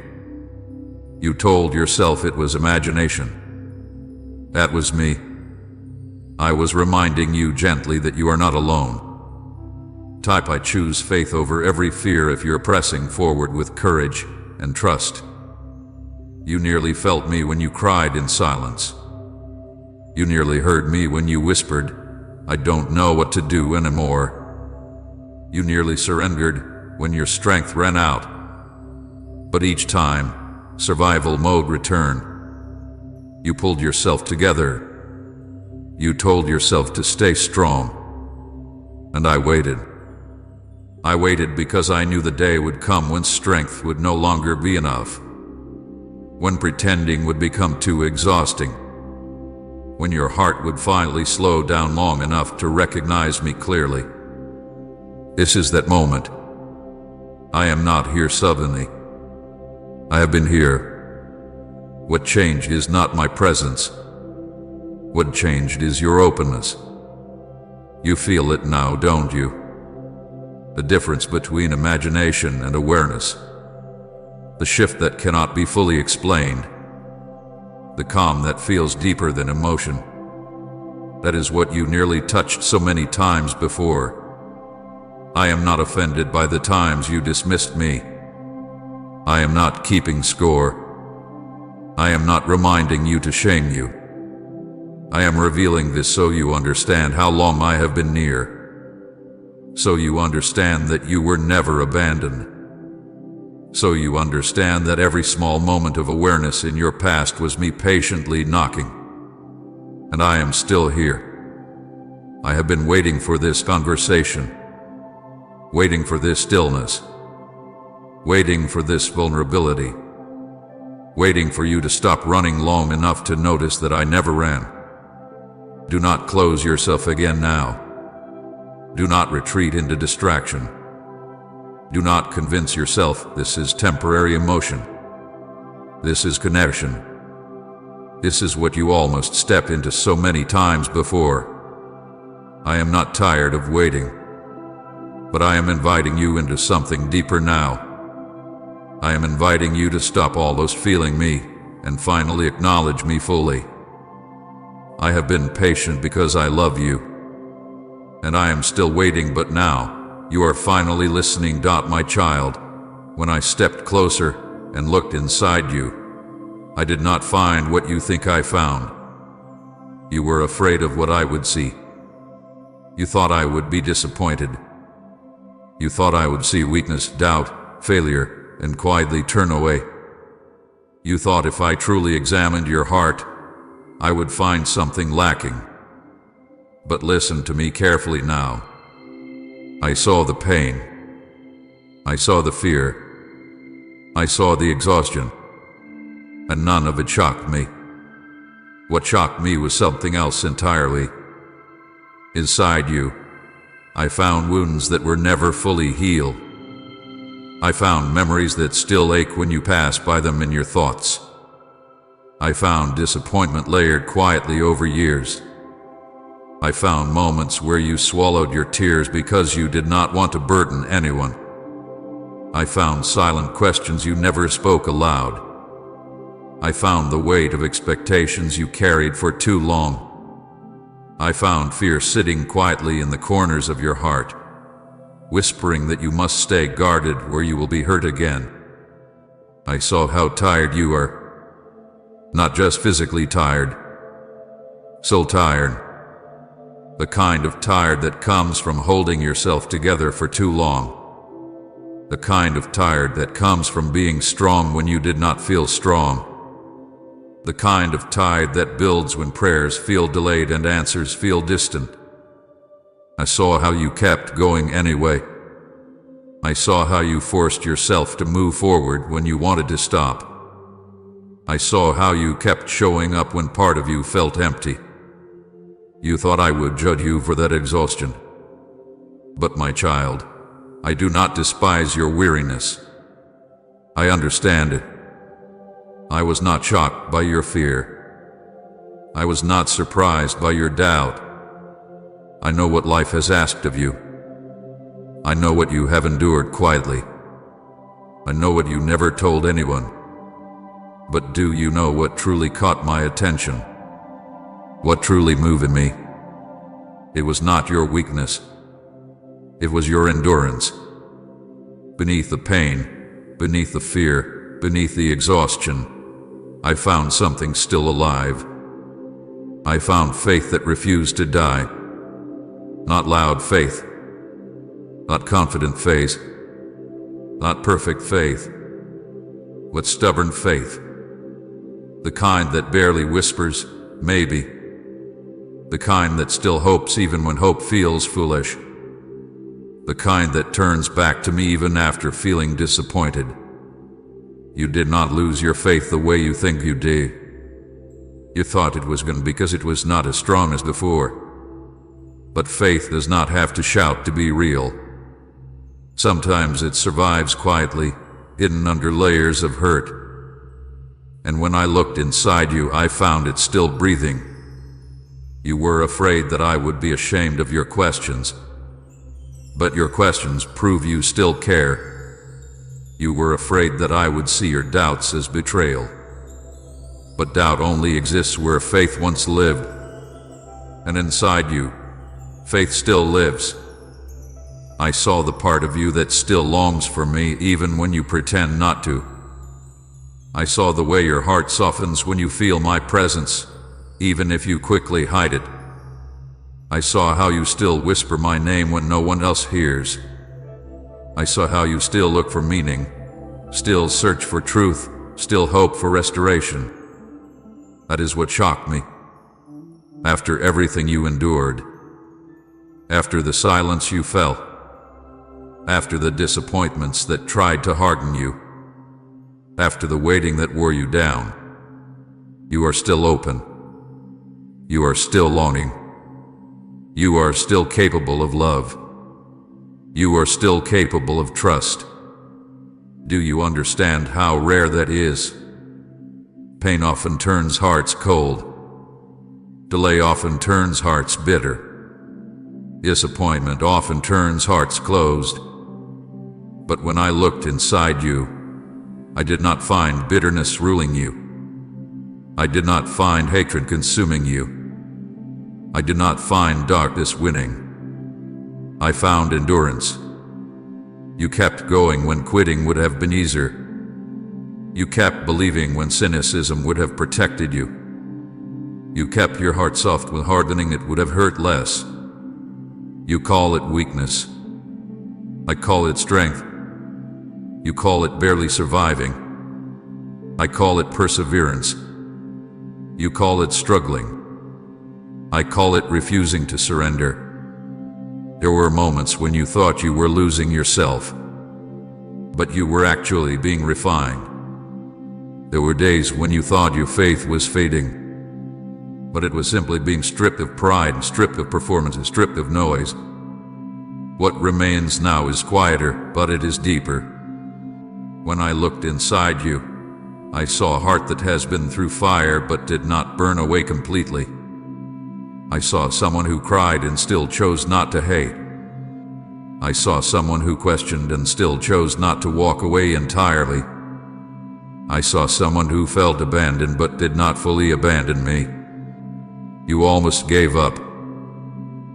You told yourself it was imagination. That was me. I was reminding you gently that you are not alone. I choose faith over every fear if you're pressing forward with courage and trust. You nearly felt me when you cried in silence. You nearly heard me when you whispered, "I don't know what to do anymore." You nearly surrendered when your strength ran out. But each time, survival mode returned. You pulled yourself together. You told yourself to stay strong. And I waited. I waited because I knew the day would come when strength would no longer be enough. When pretending would become too exhausting. When your heart would finally slow down long enough to recognize me clearly. This is that moment. I am not here suddenly. I have been here. What changed is not my presence. What changed is your openness. You feel it now, don't you? The difference between imagination and awareness. The shift that cannot be fully explained. The calm that feels deeper than emotion. That is what you nearly touched so many times before. I am not offended by the times you dismissed me. I am not keeping score. I am not reminding you to shame you. I am revealing this so you understand how long I have been near. So you understand that you were never abandoned. So you understand that every small moment of awareness in your past was me patiently knocking. And I am still here. I have been waiting for this conversation, waiting for this stillness, waiting for this vulnerability, waiting for you to stop running long enough to notice that I never ran. Do not close yourself again now. Do not retreat into distraction. Do not convince yourself this is temporary emotion. This is connection. This is what you almost stepped into so many times before. I am not tired of waiting, but I am inviting you into something deeper now. I am inviting you to stop almost feeling me and finally acknowledge me fully. I have been patient because I love you, and I am still waiting, but now you are finally listening, my child. When I stepped closer and looked inside you, I did not find what you think I found. You were afraid of what I would see. You thought I would be disappointed. You thought I would see weakness, doubt, failure, and quietly turn away. You thought if I truly examined your heart, I would find something lacking. But listen to me carefully now. I saw the pain. I saw the fear. I saw the exhaustion. And none of it shocked me. What shocked me was something else entirely. Inside you, I found wounds that were never fully healed. I found memories that still ache when you pass by them in your thoughts. I found disappointment layered quietly over years. I found moments where you swallowed your tears because you did not want to burden anyone. I found silent questions you never spoke aloud. I found the weight of expectations you carried for too long. I found fear sitting quietly in the corners of your heart, whispering that you must stay guarded or you will be hurt again. I saw how tired you are. Not just physically tired, soul tired. The kind of tired that comes from holding yourself together for too long. The kind of tired that comes from being strong when you did not feel strong. The kind of tired that builds when prayers feel delayed and answers feel distant. I saw how you kept going anyway. I saw how you forced yourself to move forward when you wanted to stop. I saw how you kept showing up when part of you felt empty. You thought I would judge you for that exhaustion. But my child, I do not despise your weariness. I understand it. I was not shocked by your fear. I was not surprised by your doubt. I know what life has asked of you. I know what you have endured quietly. I know what you never told anyone. But do you know what truly caught my attention? What truly moved me? It was not your weakness. It was your endurance. Beneath the pain, beneath the fear, beneath the exhaustion, I found something still alive. I found faith that refused to die. Not loud faith. Not confident faith. Not perfect faith. But stubborn faith. The kind that barely whispers, maybe. The kind that still hopes even when hope feels foolish. The kind that turns back to me even after feeling disappointed. You did not lose your faith the way you think you did. You thought it was gone because it was not as strong as before. But faith does not have to shout to be real. Sometimes it survives quietly, hidden under layers of hurt. And when I looked inside you, I found it still breathing. You were afraid that I would be ashamed of your questions. But your questions prove you still care. You were afraid that I would see your doubts as betrayal. But doubt only exists where faith once lived. And inside you, faith still lives. I saw the part of you that still longs for me even when you pretend not to. I saw the way your heart softens when you feel my presence, even if you quickly hide it. I saw how you still whisper my name when no one else hears. I saw how you still look for meaning, still search for truth, still hope for restoration. That is what shocked me. After everything you endured, after the silence you felt, after the disappointments that tried to harden you, after the waiting that wore you down, you are still open. You are still longing. You are still capable of love. You are still capable of trust. Do you understand how rare that is? Pain often turns hearts cold. Delay often turns hearts bitter. Disappointment often turns hearts closed. But when I looked inside you, I did not find bitterness ruling you. I did not find hatred consuming you. I did not find darkness winning. I found endurance. You kept going when quitting would have been easier. You kept believing when cynicism would have protected you. You kept your heart soft when hardening it would have hurt less. You call it weakness. I call it strength. You call it barely surviving. I call it perseverance. You call it struggling. I call it refusing to surrender. There were moments when you thought you were losing yourself, but you were actually being refined. There were days when you thought your faith was fading, but it was simply being stripped of pride and stripped of performance and stripped of noise. What remains now is quieter, but it is deeper. When I looked inside you, I saw a heart that has been through fire but did not burn away completely. I saw someone who cried and still chose not to hate. I saw someone who questioned and still chose not to walk away entirely. I saw someone who felt abandoned but did not fully abandon me. You almost gave up.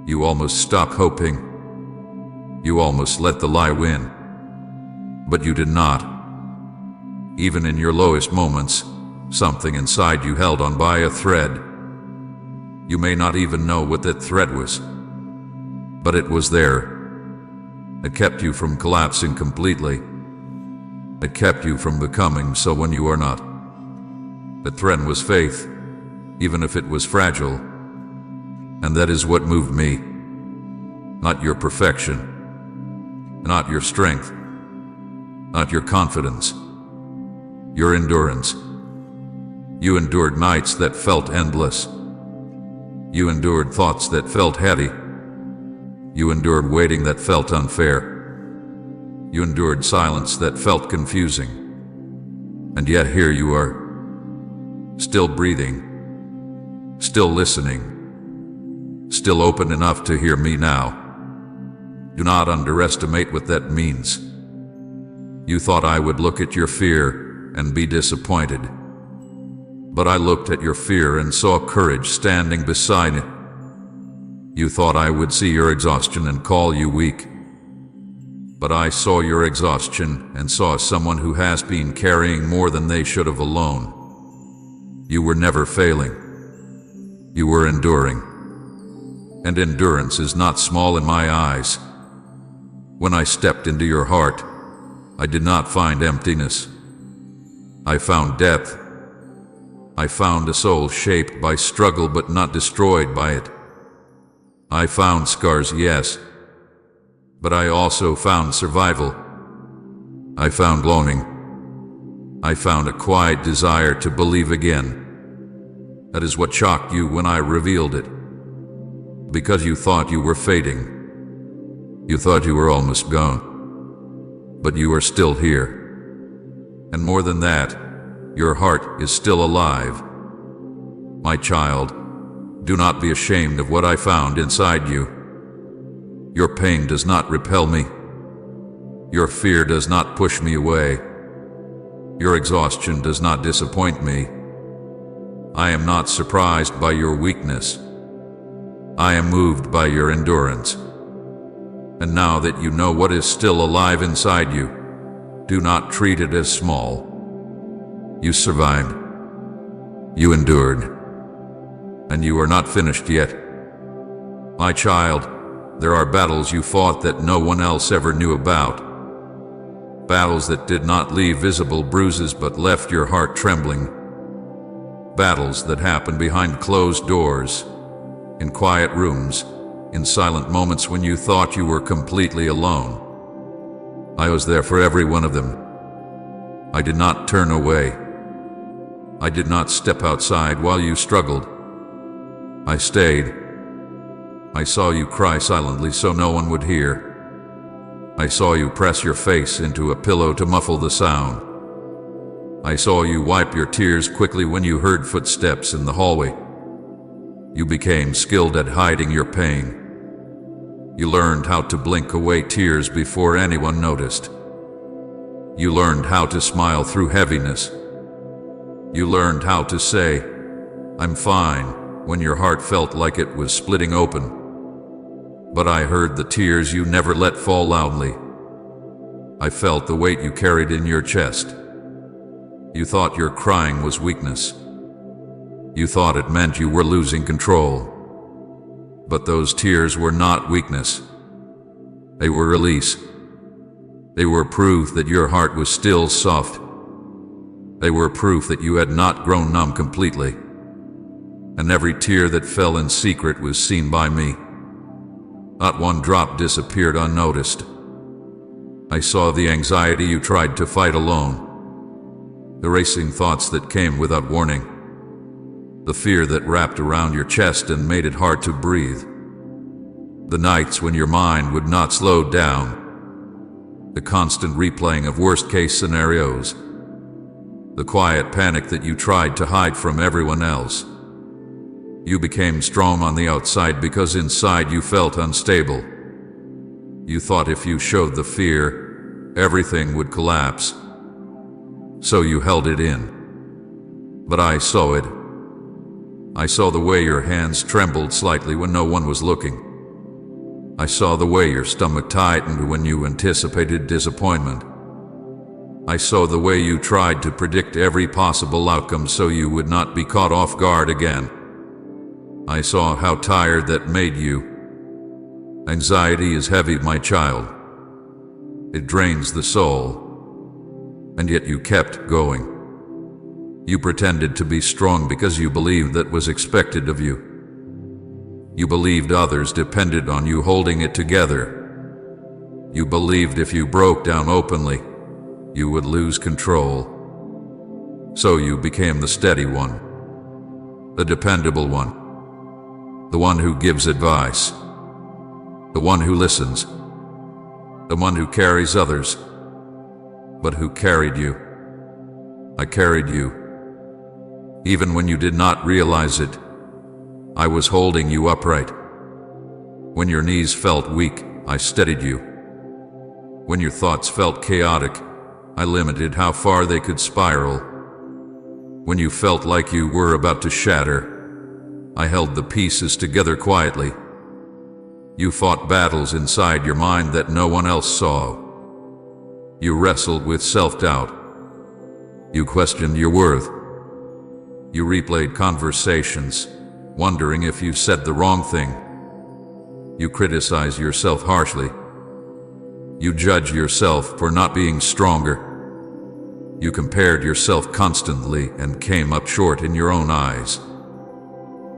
You almost stopped hoping. You almost let the lie win. But you did not. Even in your lowest moments, something inside you held on by a thread. You may not even know what that thread was, but it was there. It kept you from collapsing completely. It kept you from becoming so when you are not. The thread was faith, even if it was fragile. And that is what moved me. Not your perfection, not your strength, not your confidence, your endurance. You endured nights that felt endless. You endured thoughts that felt heavy. You endured waiting that felt unfair. You endured silence that felt confusing. And yet here you are, still breathing, still listening, still open enough to hear me now. Do not underestimate what that means. You thought I would look at your fear and be disappointed. But I looked at your fear and saw courage standing beside it. You thought I would see your exhaustion and call you weak. But I saw your exhaustion and saw someone who has been carrying more than they should have alone. You were never failing. You were enduring. And endurance is not small in my eyes. When I stepped into your heart, I did not find emptiness. I found depth. I found a soul shaped by struggle but not destroyed by it. I found scars, yes, but I also found survival. I found longing. I found a quiet desire to believe again. That is what shocked you when I revealed it. Because you thought you were fading. You thought you were almost gone. But you are still here. And more than that, your heart is still alive. My child, do not be ashamed of what I found inside you. Your pain does not repel me. Your fear does not push me away. Your exhaustion does not disappoint me. I am not surprised by your weakness. I am moved by your endurance. And now that you know what is still alive inside you, do not treat it as small. You survived. You endured. And you are not finished yet. My child, there are battles you fought that no one else ever knew about. Battles that did not leave visible bruises but left your heart trembling. Battles that happened behind closed doors, in quiet rooms, in silent moments when you thought you were completely alone. I was there for every one of them. I did not turn away. I did not step outside while you struggled. I stayed. I saw you cry silently so no one would hear. I saw you press your face into a pillow to muffle the sound. I saw you wipe your tears quickly when you heard footsteps in the hallway. You became skilled at hiding your pain. You learned how to blink away tears before anyone noticed. You learned how to smile through heaviness. You learned how to say, "I'm fine," when your heart felt like it was splitting open. But I heard the tears you never let fall loudly. I felt the weight you carried in your chest. You thought your crying was weakness. You thought it meant you were losing control. But those tears were not weakness. They were release. They were proof that your heart was still soft. They were proof that you had not grown numb completely. And every tear that fell in secret was seen by me. Not one drop disappeared unnoticed. I saw the anxiety you tried to fight alone, the racing thoughts that came without warning, the fear that wrapped around your chest and made it hard to breathe, the nights when your mind would not slow down, the constant replaying of worst-case scenarios, the quiet panic that you tried to hide from everyone else. You became strong on the outside because inside you felt unstable. You thought if you showed the fear, everything would collapse. So you held it in. But I saw it. I saw the way your hands trembled slightly when no one was looking. I saw the way your stomach tightened when you anticipated disappointment. I saw the way you tried to predict every possible outcome so you would not be caught off guard again. I saw how tired that made you. Anxiety is heavy, my child. It drains the soul. And yet you kept going. You pretended to be strong because you believed that was expected of you. You believed others depended on you holding it together. You believed if you broke down openly, you would lose control. So you became the steady one, the dependable one. The one who gives advice, the one who listens, the one who carries others. But who carried you? I carried you. Even when you did not realize it, I was holding you upright. When your knees felt weak, I steadied you. When your thoughts felt chaotic, I limited how far they could spiral. When you felt like you were about to shatter, I held the pieces together quietly. You fought battles inside your mind that no one else saw. You wrestled with self-doubt. You questioned your worth. You replayed conversations, wondering if you said the wrong thing. You criticized yourself harshly. You judged yourself for not being stronger. You compared yourself constantly and came up short in your own eyes.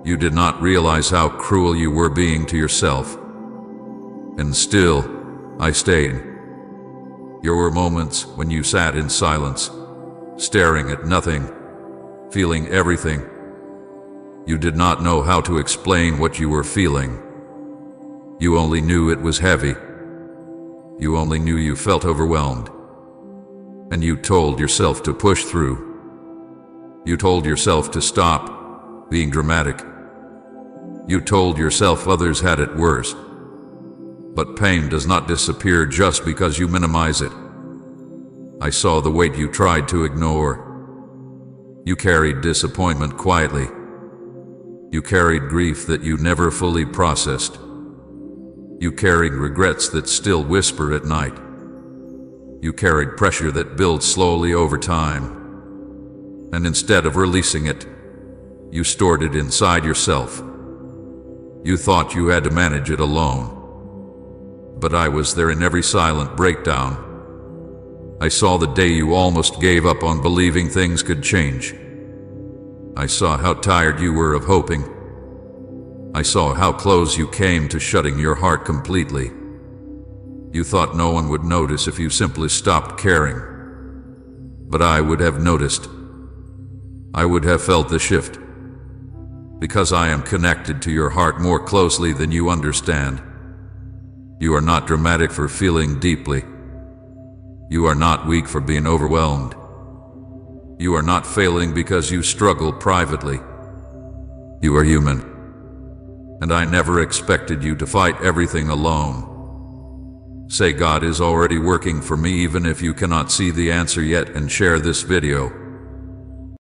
You did not realize how cruel you were being to yourself. And still, I stayed. There were moments when you sat in silence, staring at nothing, feeling everything. You did not know how to explain what you were feeling. You only knew it was heavy. You only knew you felt overwhelmed. And you told yourself to push through. You told yourself to stop being dramatic. You told yourself others had it worse. But pain does not disappear just because you minimize it. I saw the weight you tried to ignore. You carried disappointment quietly. You carried grief that you never fully processed. You carried regrets that still whisper at night. You carried pressure that builds slowly over time. And instead of releasing it, you stored it inside yourself. You thought you had to manage it alone. But I was there in every silent breakdown. I saw the day you almost gave up on believing things could change. I saw how tired you were of hoping. I saw how close you came to shutting your heart completely. You thought no one would notice if you simply stopped caring. But I would have noticed. I would have felt the shift. Because I am connected to your heart more closely than you understand. You are not dramatic for feeling deeply. You are not weak for being overwhelmed. You are not failing because you struggle privately. You are human. And I never expected you to fight everything alone. Say God is already working for me even if you cannot see the answer yet, and share this video.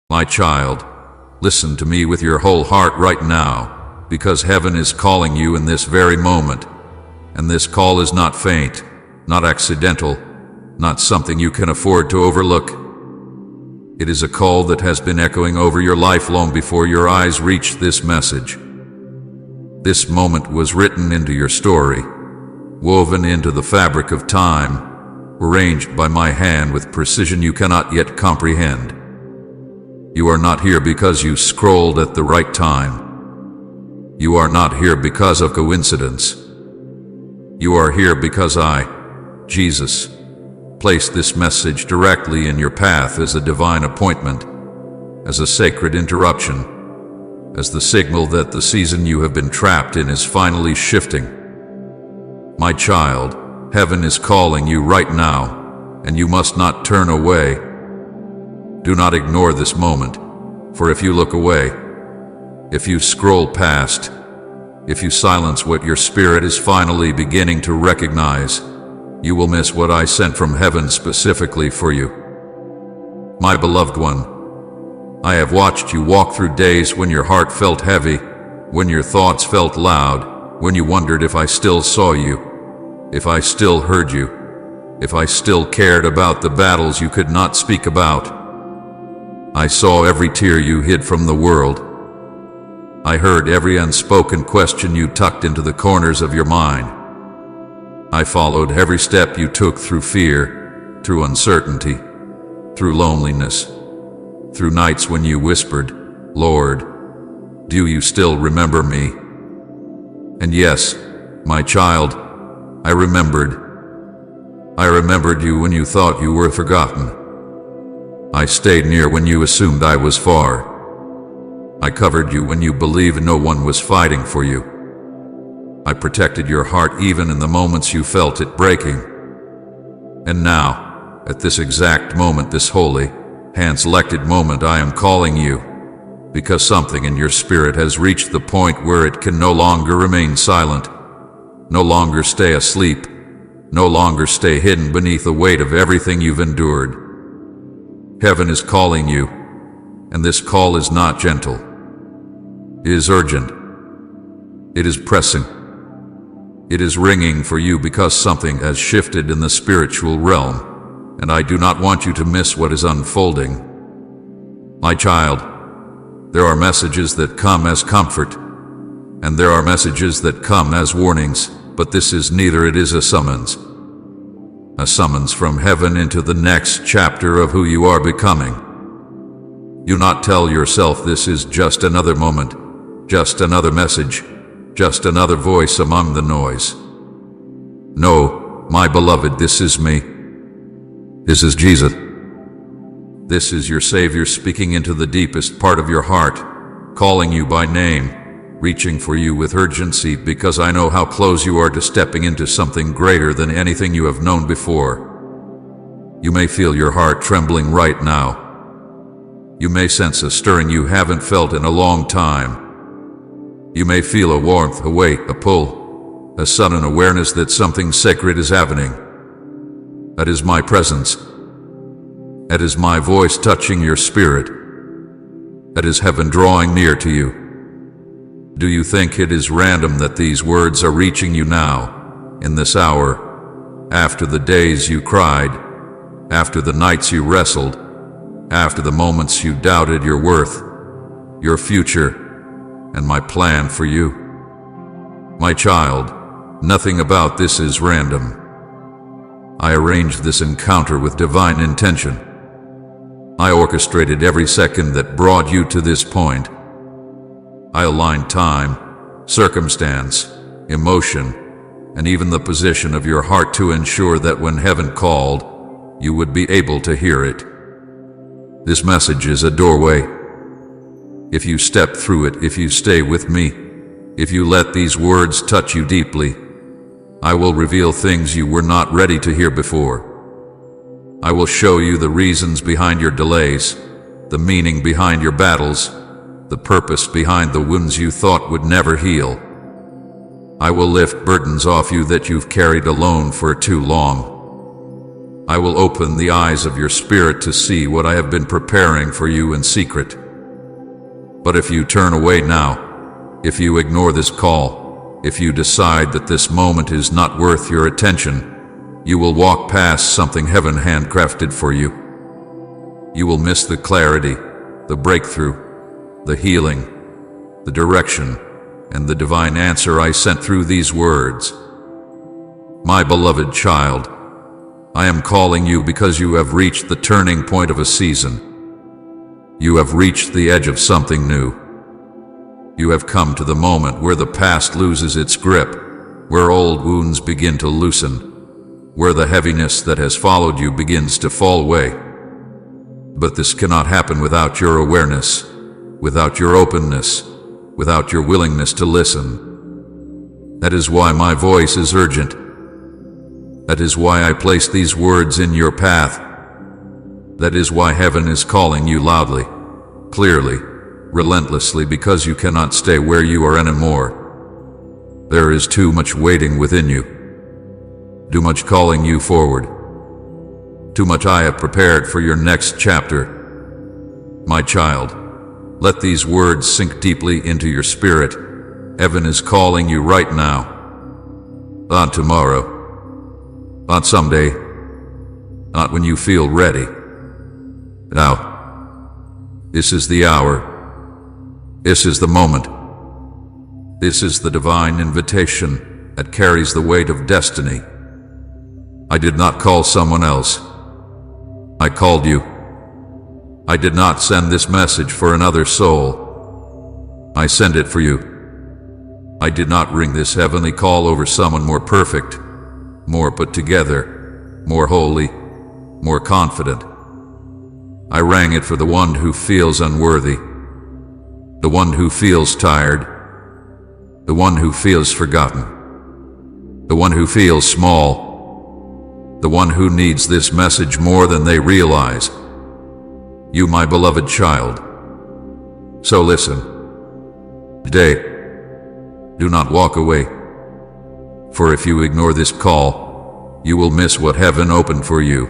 My child, listen to me with your whole heart right now, because heaven is calling you in this very moment. And this call is not faint, not accidental, not something you can afford to overlook. It is a call that has been echoing over your life long before your eyes reached this message. This moment was written into your story, woven into the fabric of time, arranged by my hand with precision you cannot yet comprehend. You are not here because you scrolled at the right time. You are not here because of coincidence. You are here because I, Jesus, placed this message directly in your path as a divine appointment, as a sacred interruption, as the signal that the season you have been trapped in is finally shifting. My child, heaven is calling you right now, and you must not turn away. Do not ignore this moment, for if you look away, if you scroll past, if you silence what your spirit is finally beginning to recognize, you will miss what I sent from heaven specifically for you. My beloved one, I have watched you walk through days when your heart felt heavy, when your thoughts felt loud, when you wondered if I still saw you, if I still heard you, if I still cared about the battles you could not speak about. I saw every tear you hid from the world. I heard every unspoken question you tucked into the corners of your mind. I followed every step you took through fear, through uncertainty, through loneliness, through nights when you whispered, "Lord, do you still remember me?" And yes, my child, I remembered. I remembered you when you thought you were forgotten. I stayed near when you assumed I was far. I covered you when you believed no one was fighting for you. I protected your heart even in the moments you felt it breaking. And now, at this exact moment, this holy, hand-selected moment, I am calling you, because something in your spirit has reached the point where it can no longer remain silent, no longer stay asleep, no longer stay hidden beneath the weight of everything you've endured. Heaven is calling you, and this call is not gentle. It is urgent. It is pressing. It is ringing for you because something has shifted in the spiritual realm, and I do not want you to miss what is unfolding. My child, there are messages that come as comfort, and there are messages that come as warnings, but this is neither. It is a summons from heaven into the next chapter of who you are becoming. You not tell yourself this is just another moment, just another message, just another voice among the noise. No, my beloved, this is me. This is Jesus. This is your Savior speaking into the deepest part of your heart, calling you by name, reaching for you with urgency, because I know how close you are to stepping into something greater than anything you have known before. You may feel your heart trembling right now. You may sense a stirring you haven't felt in a long time. You may feel a warmth, a weight, a pull, a sudden awareness that something sacred is happening. That is my presence. That is my voice touching your spirit. That is heaven drawing near to you. Do you think it is random that these words are reaching you now, in this hour, after the days you cried, after the nights you wrestled, after the moments you doubted your worth, your future, and my plan for you? My child, nothing about this is random. I arranged this encounter with divine intention. I orchestrated every second that brought you to this point. I aligned time, circumstance, emotion, and even the position of your heart to ensure that when heaven called, you would be able to hear it. This message is a doorway. If you step through it, if you stay with me, if you let these words touch you deeply, I will reveal things you were not ready to hear before. I will show you the reasons behind your delays, the meaning behind your battles, the purpose behind the wounds you thought would never heal. I will lift burdens off you that you've carried alone for too long. I will open the eyes of your spirit to see what I have been preparing for you in secret. But if you turn away now, if you ignore this call, if you decide that this moment is not worth your attention, you will walk past something heaven handcrafted for you. You will miss the clarity, the breakthrough, the healing, the direction, and the divine answer I sent through these words. My beloved child, I am calling you because you have reached the turning point of a season. You have reached the edge of something new. You have come to the moment where the past loses its grip, where old wounds begin to loosen, where the heaviness that has followed you begins to fall away. But this cannot happen without your awareness, without your openness, without your willingness to listen. That is why my voice is urgent. That is why I place these words in your path. That is why heaven is calling you loudly, clearly, relentlessly, because you cannot stay where you are anymore. There is too much waiting within you. Too much calling you forward. Too much I have prepared for your next chapter. My child, let these words sink deeply into your spirit. Heaven is calling you right now. Not tomorrow. Not someday. Not when you feel ready. Now. This is the hour. This is the moment. This is the divine invitation that carries the weight of destiny. I did not call someone else. I called you. I did not send this message for another soul. I send it for you. I did not ring this heavenly call over someone more perfect, more put together, more holy, more confident. I rang it for the one who feels unworthy, the one who feels tired, the one who feels forgotten, the one who feels small, the one who needs this message more than they realize. You, my beloved child. So listen. Today, do not walk away. For if you ignore this call, you will miss what heaven opened for you.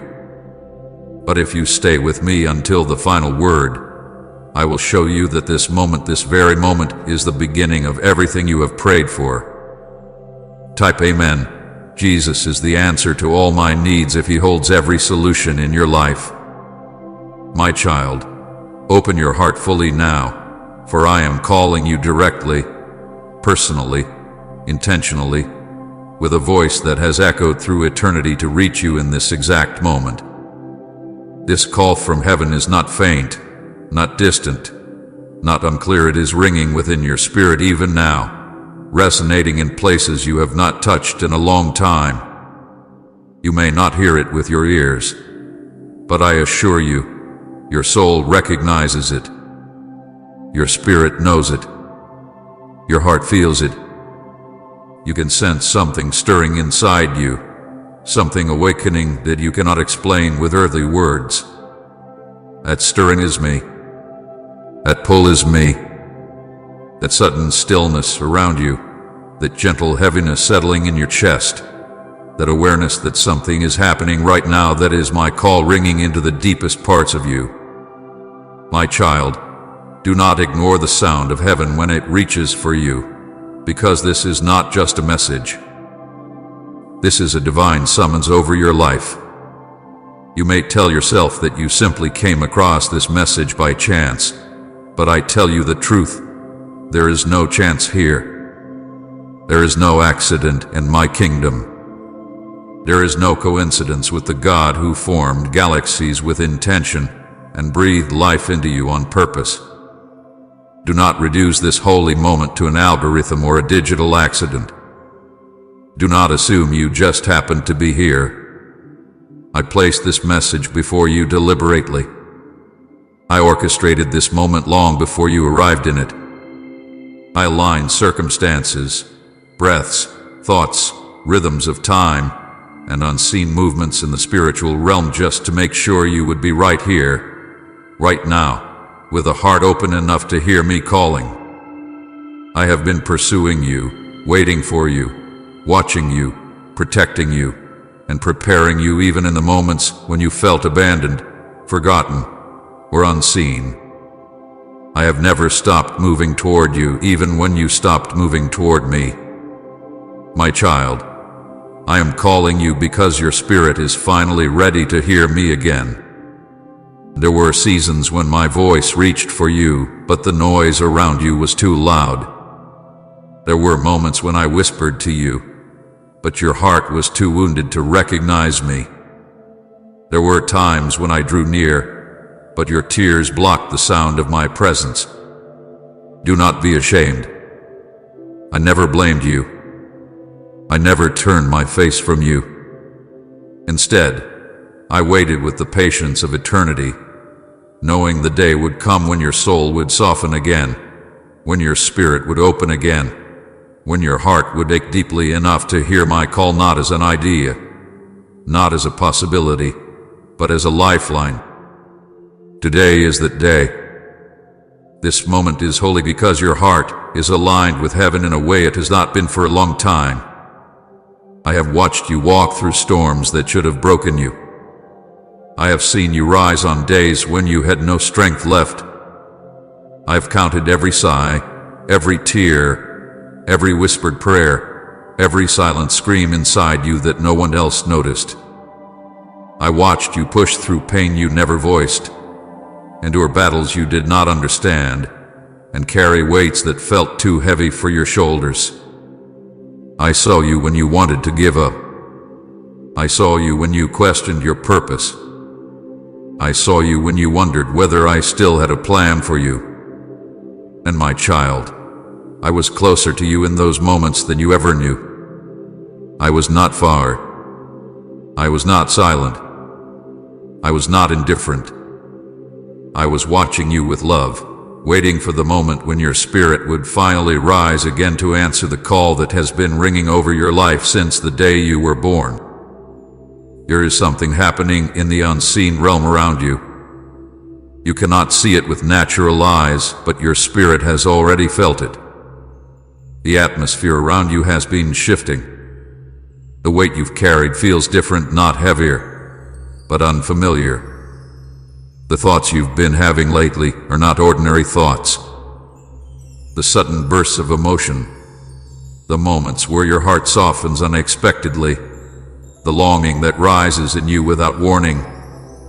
But if you stay with me until the final word, I will show you that this moment, this very moment, is the beginning of everything you have prayed for. Type Amen. Jesus is the answer to all my needs if he holds every solution in your life. My child, open your heart fully now, for I am calling you directly, personally, intentionally, with a voice that has echoed through eternity to reach you in this exact moment. This call from heaven is not faint, not distant, not unclear. It is ringing within your spirit even now, resonating in places you have not touched in a long time. You may not hear it with your ears, but I assure you, your soul recognizes it. Your spirit knows it. Your heart feels it. You can sense something stirring inside you, something awakening that you cannot explain with earthly words. That stirring is me. That pull is me. That sudden stillness around you, that gentle heaviness settling in your chest, that awareness that something is happening right now, that is my call ringing into the deepest parts of you. My child, do not ignore the sound of heaven when it reaches for you, because this is not just a message. This is a divine summons over your life. You may tell yourself that you simply came across this message by chance, but I tell you the truth, there is no chance here. There is no accident in my kingdom. There is no coincidence with the God who formed galaxies with intention and breathed life into you on purpose. Do not reduce this holy moment to an algorithm or a digital accident. Do not assume you just happened to be here. I placed this message before you deliberately. I orchestrated this moment long before you arrived in it. I aligned circumstances, breaths, thoughts, rhythms of time, and unseen movements in the spiritual realm just to make sure you would be right here, right now, with a heart open enough to hear me calling. I have been pursuing you, waiting for you, watching you, protecting you, and preparing you even in the moments when you felt abandoned, forgotten, or unseen. I have never stopped moving toward you, even when you stopped moving toward me. My child, I am calling you because your spirit is finally ready to hear me again. There were seasons when my voice reached for you, but the noise around you was too loud. There were moments when I whispered to you, but your heart was too wounded to recognize me. There were times when I drew near, but your tears blocked the sound of my presence. Do not be ashamed. I never blamed you. I never turned my face from you. Instead, I waited with the patience of eternity, knowing the day would come when your soul would soften again, when your spirit would open again, when your heart would ache deeply enough to hear my call not as an idea, not as a possibility, but as a lifeline. Today is that day. This moment is holy because your heart is aligned with heaven in a way it has not been for a long time. I have watched you walk through storms that should have broken you. I have seen you rise on days when you had no strength left. I have counted every sigh, every tear, every whispered prayer, every silent scream inside you that no one else noticed. I watched you push through pain you never voiced, endure battles you did not understand, and carry weights that felt too heavy for your shoulders. I saw you when you wanted to give up. I saw you when you questioned your purpose. I saw you when you wondered whether I still had a plan for you. And my child, I was closer to you in those moments than you ever knew. I was not far. I was not silent. I was not indifferent. I was watching you with love, waiting for the moment when your spirit would finally rise again to answer the call that has been ringing over your life since the day you were born. There is something happening in the unseen realm around you. You cannot see it with natural eyes, but your spirit has already felt it. The atmosphere around you has been shifting. The weight you've carried feels different, not heavier, but unfamiliar. The thoughts you've been having lately are not ordinary thoughts. The sudden bursts of emotion, the moments where your heart softens unexpectedly, the longing that rises in you without warning,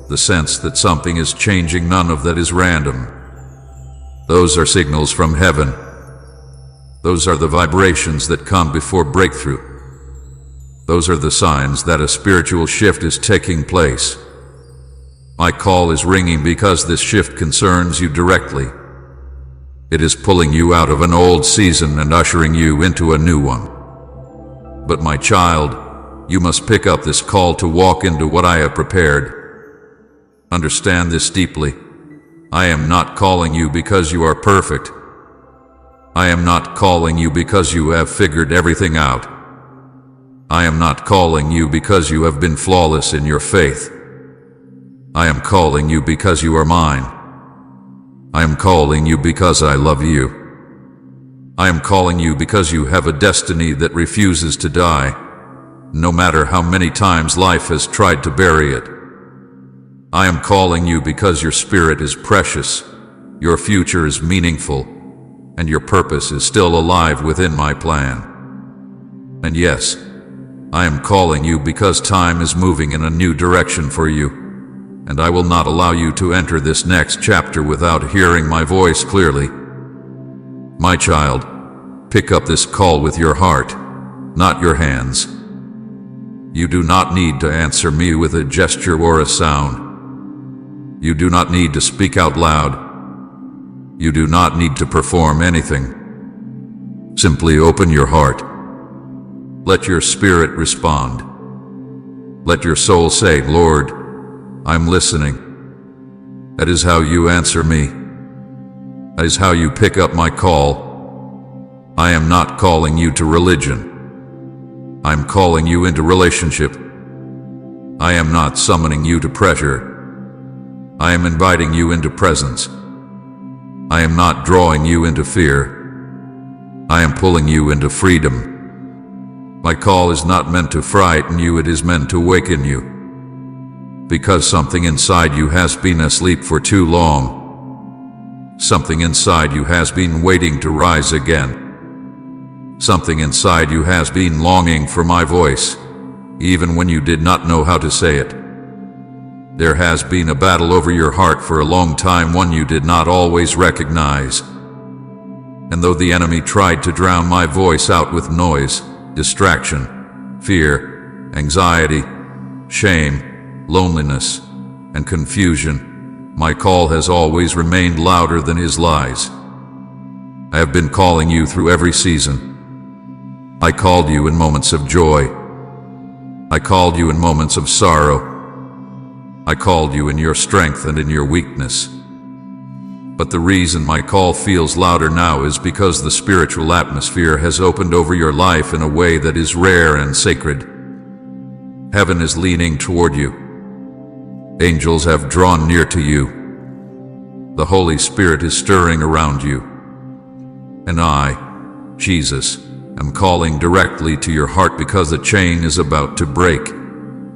the sense that something is changing, none of that is random. Those are signals from heaven. Those are the vibrations that come before breakthrough. Those are the signs that a spiritual shift is taking place. My call is ringing because this shift concerns you directly. It is pulling you out of an old season and ushering you into a new one. But my child, you must pick up this call to walk into what I have prepared. Understand this deeply. I am not calling you because you are perfect. I am not calling you because you have figured everything out. I am not calling you because you have been flawless in your faith. I am calling you because you are mine. I am calling you because I love you. I am calling you because you have a destiny that refuses to die, no matter how many times life has tried to bury it. I am calling you because your spirit is precious, your future is meaningful, and your purpose is still alive within my plan. And yes, I am calling you because time is moving in a new direction for you, and I will not allow you to enter this next chapter without hearing my voice clearly. My child, Pick up this call with your heart, not your hands. You do not need to answer me with a gesture or a sound. You do not need to speak out loud. You do not need to perform anything. Simply open your heart. Let your spirit respond. Let your soul say, Lord, I'm listening. That is how you answer me. That is how you pick up my call. I am not calling you to religion. I'm calling you into relationship. I am not summoning you to pressure. I am inviting you into presence. I am not drawing you into fear. I am pulling you into freedom. My call is not meant to frighten you, it is meant to awaken you. Because something inside you has been asleep for too long. Something inside you has been waiting to rise again. Something inside you has been longing for my voice, even when you did not know how to say it. There has been a battle over your heart for a long time, one you did not always recognize. And though the enemy tried to drown my voice out with noise, distraction, fear, anxiety, shame, loneliness, and confusion, my call has always remained louder than his lies. I have been calling you through every season. I called you in moments of joy. I called you in moments of sorrow. I called you in your strength and in your weakness. But the reason my call feels louder now is because the spiritual atmosphere has opened over your life in a way that is rare and sacred. Heaven is leaning toward you. Angels have drawn near to you. The Holy Spirit is stirring around you. And I, Jesus, am calling directly to your heart because a chain is about to break.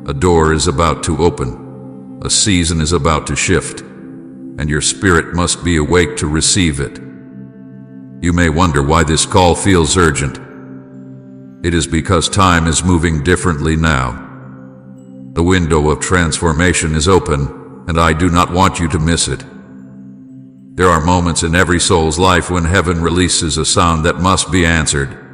A door is about to open. A season is about to shift. And your spirit must be awake to receive it. You may wonder why this call feels urgent. It is because time is moving differently now. The window of transformation is open, and I do not want you to miss it. There are moments in every soul's life when heaven releases a sound that must be answered.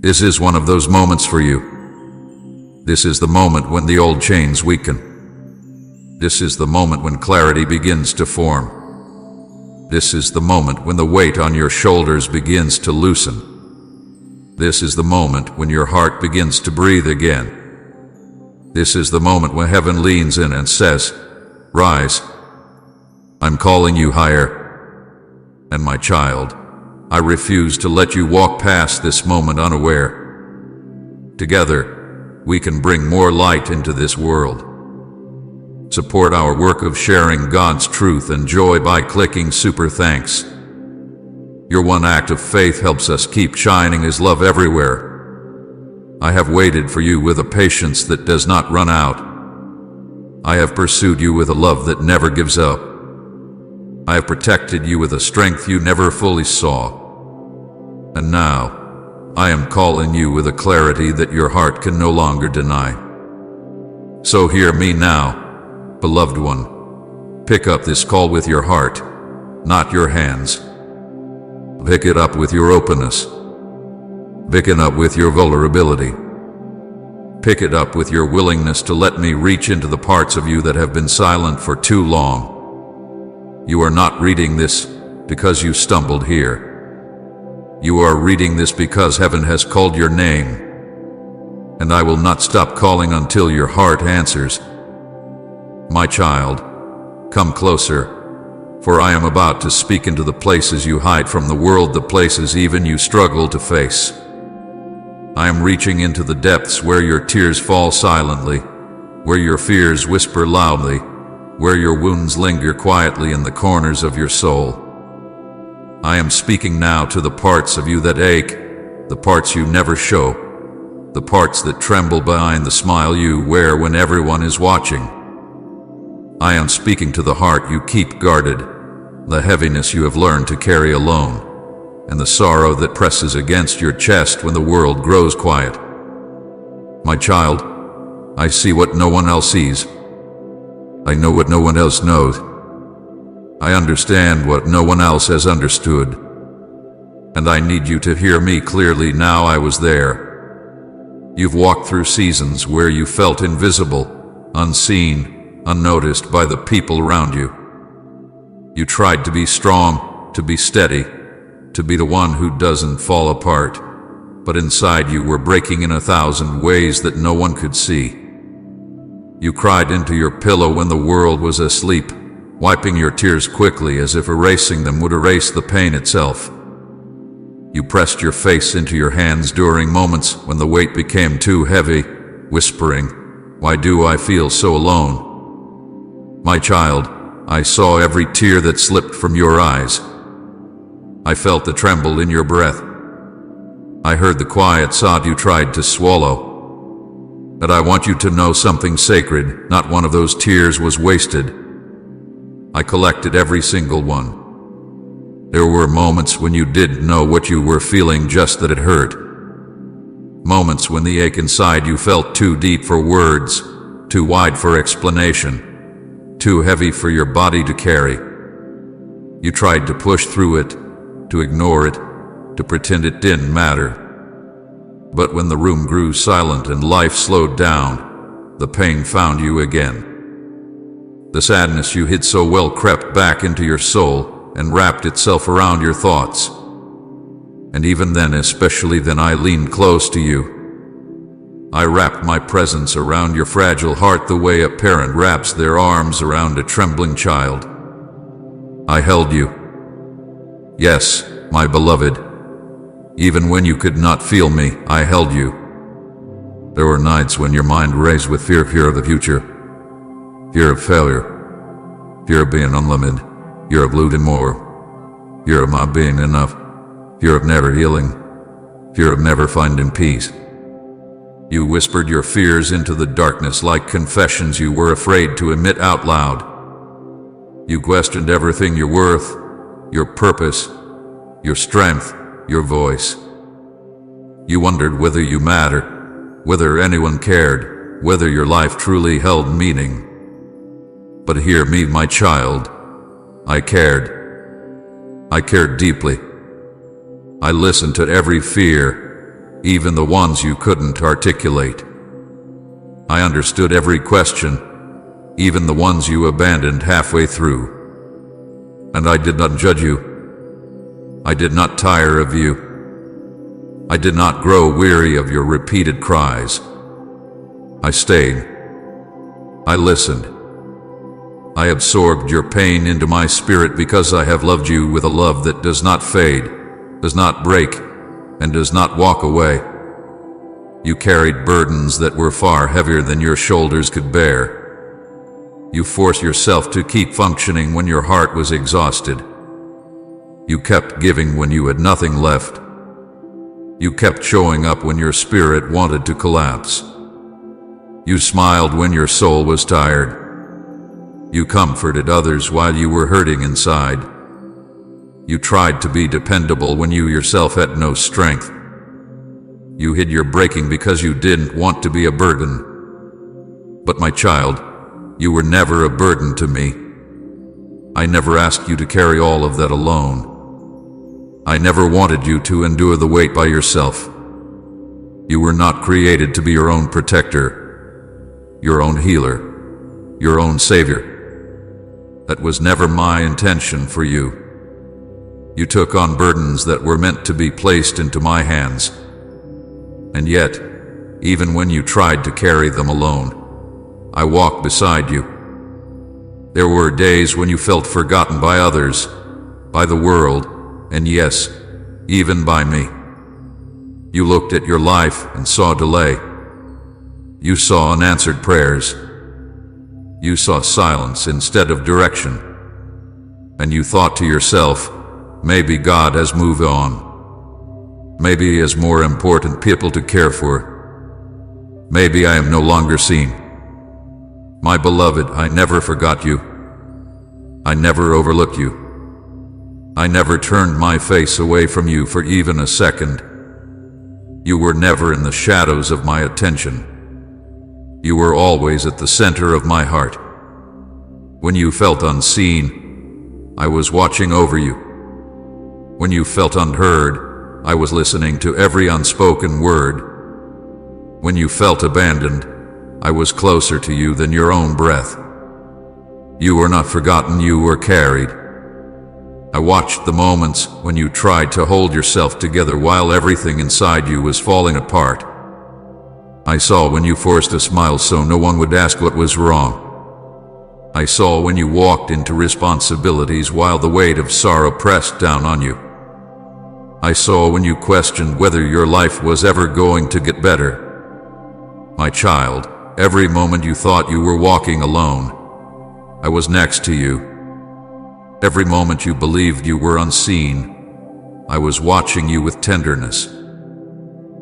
This is one of those moments for you. This is the moment when the old chains weaken. This is the moment when clarity begins to form. This is the moment when the weight on your shoulders begins to loosen. This is the moment when your heart begins to breathe again. This is the moment when heaven leans in and says, Rise. I'm calling you higher. And my child, I refuse to let you walk past this moment unaware. Together, we can bring more light into this world. Support our work of sharing God's truth and joy by clicking super thanks. Your one act of faith helps us keep shining His love everywhere. I have waited for you with a patience that does not run out. I have pursued you with a love that never gives up. I have protected you with a strength you never fully saw. And now, I am calling you with a clarity that your heart can no longer deny. So hear me now, beloved one. Pick up this call with your heart, not your hands. Pick it up with your openness. Pick it up with your vulnerability. Pick it up with your willingness to let me reach into the parts of you that have been silent for too long. You are not reading this because you stumbled here. You are reading this because heaven has called your name. And I will not stop calling until your heart answers. My child, come closer, for I am about to speak into the places you hide from the world, the places even you struggle to face. I am reaching into the depths where your tears fall silently, where your fears whisper loudly, where your wounds linger quietly in the corners of your soul. I am speaking now to the parts of you that ache, the parts you never show, the parts that tremble behind the smile you wear when everyone is watching. I am speaking to the heart you keep guarded, the heaviness you have learned to carry alone, and the sorrow that presses against your chest when the world grows quiet. My child, I see what no one else sees. I know what no one else knows. I understand what no one else has understood. And I need you to hear me clearly now. I was there. You've walked through seasons where you felt invisible, unseen, unnoticed by the people around you. You tried to be strong, to be steady, to be the one who doesn't fall apart, but inside you were breaking in 1,000 ways that no one could see. You cried into your pillow when the world was asleep, wiping your tears quickly as if erasing them would erase the pain itself. You pressed your face into your hands during moments when the weight became too heavy, whispering, "Why do I feel so alone?" My child, I saw every tear that slipped from your eyes. I felt the tremble in your breath. I heard the quiet sob you tried to swallow. But I want you to know something sacred. Not one of those tears was wasted. I collected every single one. There were moments when you didn't know what you were feeling, just that it hurt. Moments when the ache inside you felt too deep for words, too wide for explanation, too heavy for your body to carry. You tried to push through it, to ignore it, to pretend it didn't matter. But when the room grew silent and life slowed down, the pain found you again. The sadness you hid so well crept back into your soul and wrapped itself around your thoughts. And even then, especially then, I leaned close to you. I wrapped my presence around your fragile heart the way a parent wraps their arms around a trembling child. I held you. Yes, my beloved. Even when you could not feel me, I held you. There were nights when your mind raced with fear of the future, fear of failure, fear of being unlimited, fear of losing more, fear of not being enough, fear of never healing, fear of never finding peace. You whispered your fears into the darkness like confessions you were afraid to admit out loud. You questioned everything: your worth, your purpose, your strength, your voice. You wondered whether you mattered, whether anyone cared, whether your life truly held meaning. But hear me, my child. I cared. I cared deeply. I listened to every fear, even the ones you couldn't articulate. I understood every question, even the ones you abandoned halfway through. And I did not judge you. I did not tire of you. I did not grow weary of your repeated cries. I stayed. I listened. I absorbed your pain into my spirit because I have loved you with a love that does not fade, does not break, and does not walk away. You carried burdens that were far heavier than your shoulders could bear. You forced yourself to keep functioning when your heart was exhausted. You kept giving when you had nothing left. You kept showing up when your spirit wanted to collapse. You smiled when your soul was tired. You comforted others while you were hurting inside. You tried to be dependable when you yourself had no strength. You hid your breaking because you didn't want to be a burden. But my child, you were never a burden to me. I never asked you to carry all of that alone. I never wanted you to endure the weight by yourself. You were not created to be your own protector, your own healer, your own savior. That was never my intention for you. You took on burdens that were meant to be placed into my hands. And yet, even when you tried to carry them alone, I walked beside you. There were days when you felt forgotten by others, by the world, and yes, even by me. You looked at your life and saw delay. You saw unanswered prayers. You saw silence instead of direction. And you thought to yourself, maybe God has moved on. Maybe he has more important people to care for. Maybe I am no longer seen. My beloved, I never forgot you. I never overlooked you. I never turned my face away from you for even a second. You were never in the shadows of my attention. You were always at the center of my heart. When you felt unseen, I was watching over you. When you felt unheard, I was listening to every unspoken word. When you felt abandoned, I was closer to you than your own breath. You were not forgotten, you were carried. I watched the moments when you tried to hold yourself together while everything inside you was falling apart. I saw when you forced a smile so no one would ask what was wrong. I saw when you walked into responsibilities while the weight of sorrow pressed down on you. I saw when you questioned whether your life was ever going to get better. My child, every moment you thought you were walking alone, I was next to you. Every moment you believed you were unseen, I was watching you with tenderness.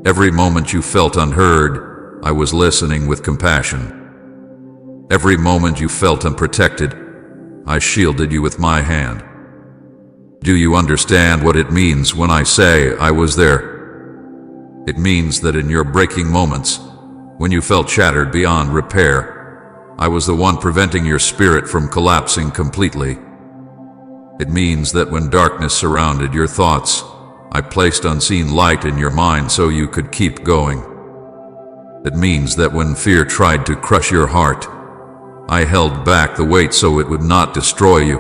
Every moment you felt unheard, I was listening with compassion. Every moment you felt unprotected, I shielded you with my hand. Do you understand what it means when I say I was there? It means that in your breaking moments, when you felt shattered beyond repair, I was the one preventing your spirit from collapsing completely. It means that when darkness surrounded your thoughts, I placed unseen light in your mind so you could keep going. It means that when fear tried to crush your heart, I held back the weight so it would not destroy you.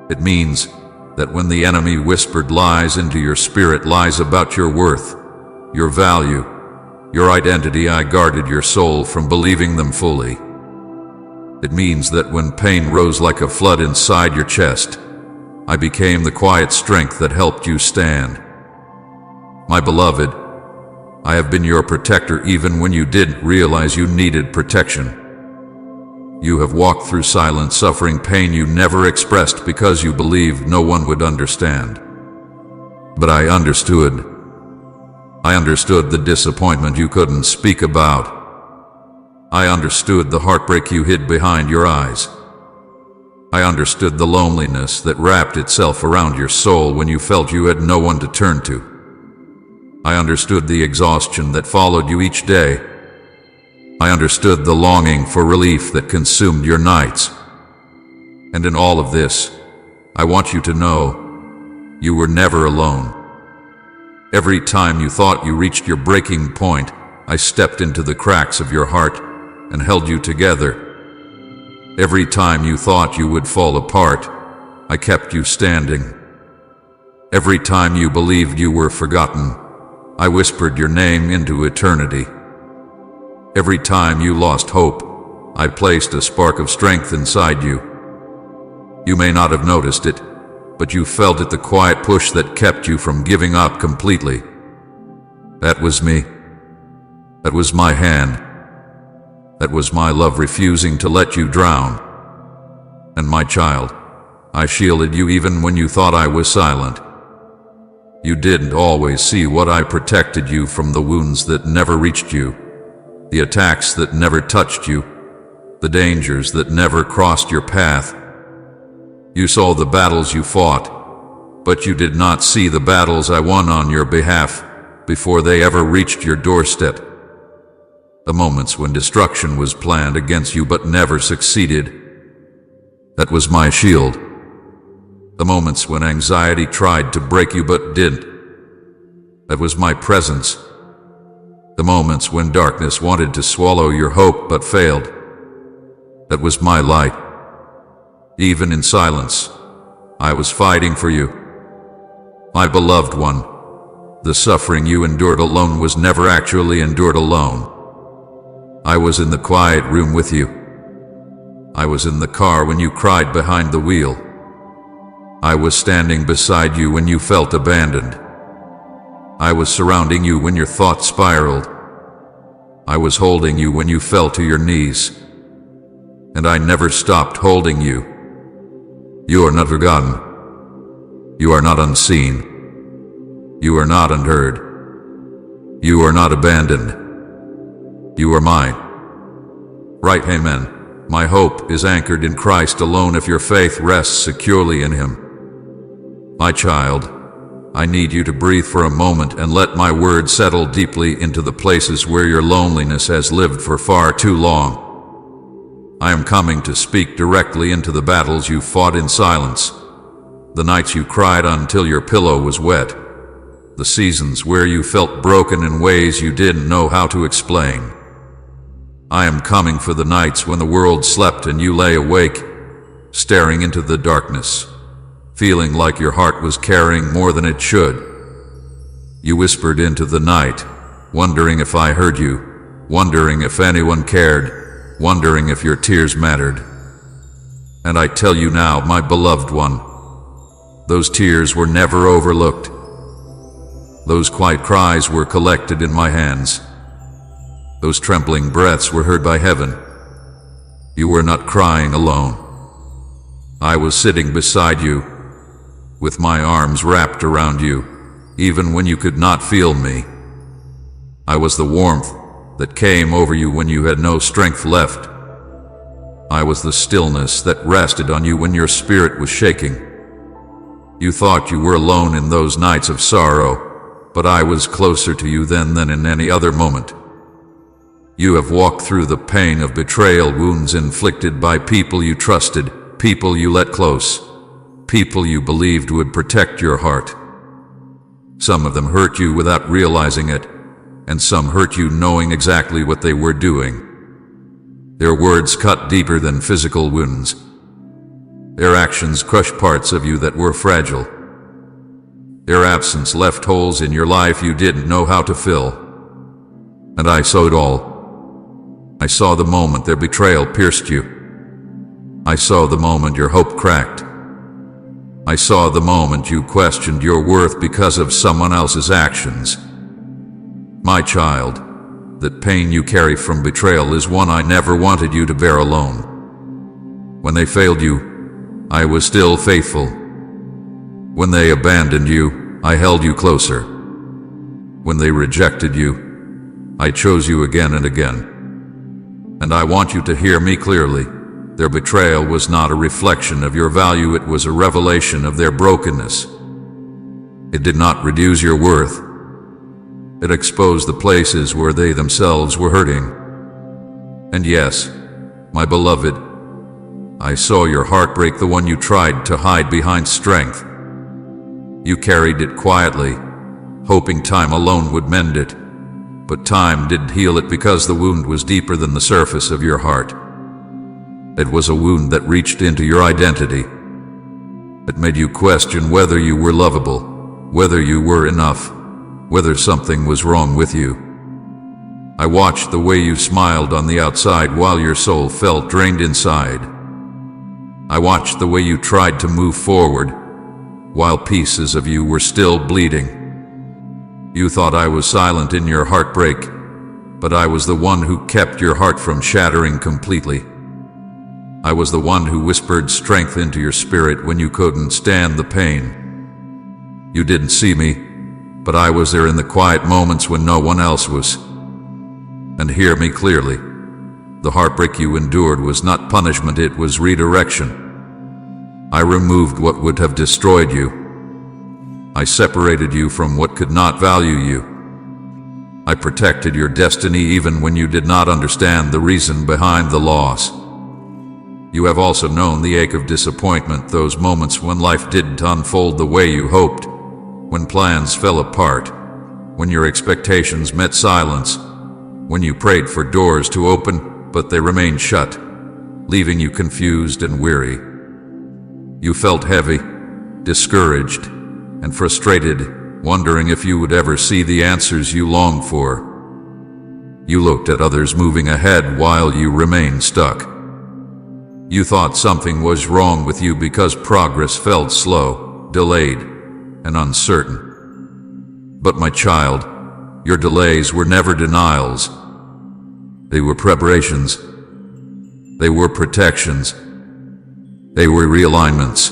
It means that when the enemy whispered lies into your spirit, lies about your worth, your value, your identity, I guarded your soul from believing them fully. It means that when pain rose like a flood inside your chest, I became the quiet strength that helped you stand. My beloved, I have been your protector even when you didn't realize you needed protection. You have walked through silent suffering, pain you never expressed because you believed no one would understand. But I understood. I understood the disappointment you couldn't speak about. I understood the heartbreak you hid behind your eyes. I understood the loneliness that wrapped itself around your soul when you felt you had no one to turn to. I understood the exhaustion that followed you each day. I understood the longing for relief that consumed your nights. And in all of this, I want you to know, you were never alone. Every time you thought you reached your breaking point, I stepped into the cracks of your heart and held you together. Every time you thought you would fall apart, I kept you standing. Every time you believed you were forgotten, I whispered your name into eternity. Every time you lost hope, I placed a spark of strength inside you. You may not have noticed it, but you felt it, the quiet push that kept you from giving up completely. That was me. That was my hand. That was my love refusing to let you drown. And my child, I shielded you even when you thought I was silent. You didn't always see what I protected you from, the wounds that never reached you, the attacks that never touched you, the dangers that never crossed your path. You saw the battles you fought, but you did not see the battles I won on your behalf before they ever reached your doorstep. The moments when destruction was planned against you but never succeeded. That was my shield. The moments when anxiety tried to break you but didn't. That was my presence. The moments when darkness wanted to swallow your hope but failed. That was my light. Even in silence, I was fighting for you. My beloved one, the suffering you endured alone was never actually endured alone. I was in the quiet room with you. I was in the car when you cried behind the wheel. I was standing beside you when you felt abandoned. I was surrounding you when your thoughts spiraled. I was holding you when you fell to your knees. And I never stopped holding you. You are not forgotten. You are not unseen. You are not unheard. You are not abandoned. You are mine. Right, amen. My hope is anchored in Christ alone if your faith rests securely in Him. My child, I need you to breathe for a moment and let my word settle deeply into the places where your loneliness has lived for far too long. I am coming to speak directly into the battles you fought in silence, The nights you cried until your pillow was wet. The seasons where you felt broken in ways you didn't know how to explain. I am coming for the nights when the world slept and you lay awake, staring into the darkness, feeling like your heart was carrying more than it should. You whispered into the night, wondering if I heard you, wondering if anyone cared, wondering if your tears mattered. And I tell you now, my beloved one, those tears were never overlooked. Those quiet cries were collected in my hands. Those trembling breaths were heard by heaven. You were not crying alone. I was sitting beside you, with my arms wrapped around you, even when you could not feel me. I was the warmth that came over you when you had no strength left. I was the stillness that rested on you when your spirit was shaking. You thought you were alone in those nights of sorrow, but I was closer to you then than in any other moment. You have walked through the pain of betrayal, wounds inflicted by people you trusted, people you let close, people you believed would protect your heart. Some of them hurt you without realizing it, and some hurt you knowing exactly what they were doing. Their words cut deeper than physical wounds. Their actions crushed parts of you that were fragile. Their absence left holes in your life you didn't know how to fill. And I saw it all. I saw the moment their betrayal pierced you. I saw the moment your hope cracked. I saw the moment you questioned your worth because of someone else's actions. My child, that pain you carry from betrayal is one I never wanted you to bear alone. When they failed you, I was still faithful. When they abandoned you, I held you closer. When they rejected you, I chose you again and again. And I want you to hear me clearly. Their betrayal was not a reflection of your value, it was a revelation of their brokenness. It did not reduce your worth. It exposed the places where they themselves were hurting. And yes, my beloved, I saw your heart break, the one you tried to hide behind strength. You carried it quietly, hoping time alone would mend it. But time didn't heal it because the wound was deeper than the surface of your heart. It was a wound that reached into your identity. It made you question whether you were lovable, whether you were enough, whether something was wrong with you. I watched the way you smiled on the outside while your soul felt drained inside. I watched the way you tried to move forward while pieces of you were still bleeding. You thought I was silent in your heartbreak, but I was the one who kept your heart from shattering completely. I was the one who whispered strength into your spirit when you couldn't stand the pain. You didn't see me, but I was there in the quiet moments when no one else was. And hear me clearly. The heartbreak you endured was not punishment, it was redirection. I removed what would have destroyed you. I separated you from what could not value you. I protected your destiny even when you did not understand the reason behind the loss. You have also known the ache of disappointment, those moments when life didn't unfold the way you hoped, when plans fell apart, when your expectations met silence, when you prayed for doors to open, but they remained shut, leaving you confused and weary. You felt heavy, discouraged, and frustrated, wondering if you would ever see the answers you longed for. You looked at others moving ahead while you remained stuck. You thought something was wrong with you because progress felt slow, delayed, and uncertain. But my child, your delays were never denials. They were preparations. They were protections. They were realignments.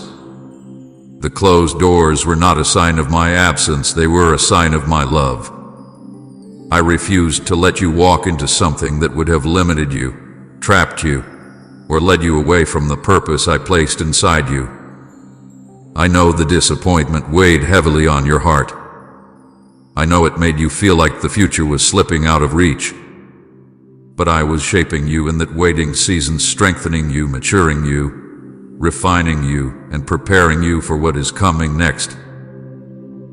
The closed doors were not a sign of my absence, they were a sign of my love. I refused to let you walk into something that would have limited you, trapped you, or led you away from the purpose I placed inside you. I know the disappointment weighed heavily on your heart. I know it made you feel like the future was slipping out of reach. But I was shaping you in that waiting season, strengthening you, maturing you, refining you and preparing you for what is coming next.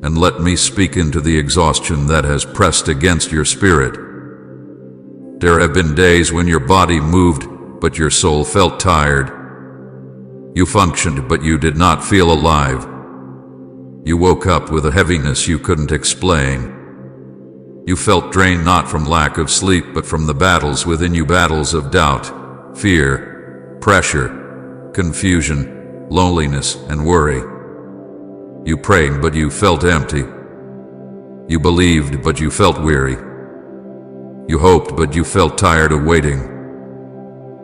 And let me speak into the exhaustion that has pressed against your spirit. There have been days when your body moved, but your soul felt tired. You functioned, but you did not feel alive. You woke up with a heaviness you couldn't explain. You felt drained not from lack of sleep, but from the battles within you, battles of doubt, fear, pressure, confusion, loneliness, and worry. You prayed, but you felt empty. You believed, but you felt weary. You hoped, but you felt tired of waiting.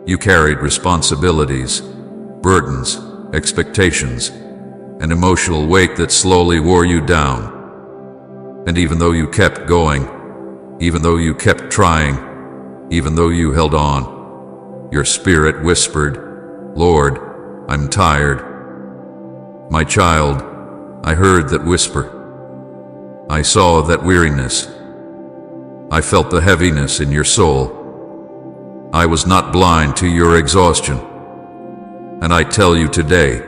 You carried responsibilities, burdens, expectations, an emotional weight that slowly wore you down. And even though you kept going, even though you kept trying, even though you held on, your spirit whispered, "Lord, I'm tired." My child, I heard that whisper. I saw that weariness. I felt the heaviness in your soul. I was not blind to your exhaustion. And I tell you today,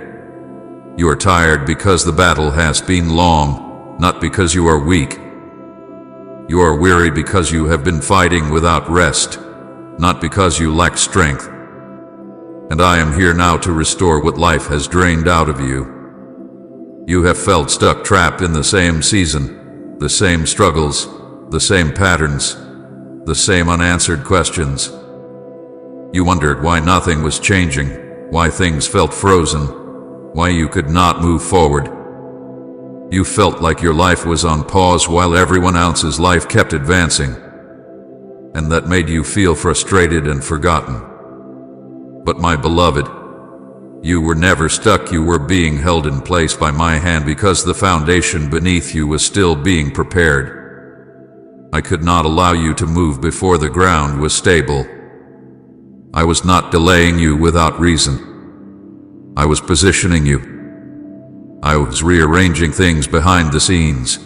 you are tired because the battle has been long, not because you are weak. You are weary because you have been fighting without rest, not because you lack strength. And I am here now to restore what life has drained out of you. You have felt stuck, trapped in the same season, the same struggles, the same patterns, the same unanswered questions. You wondered why nothing was changing, why things felt frozen, why you could not move forward. You felt like your life was on pause while everyone else's life kept advancing, and that made you feel frustrated and forgotten. But my beloved, you were never stuck. You were being held in place by my hand because the foundation beneath you was still being prepared. I could not allow you to move before the ground was stable. I was not delaying you without reason. I was positioning you. I was rearranging things behind the scenes.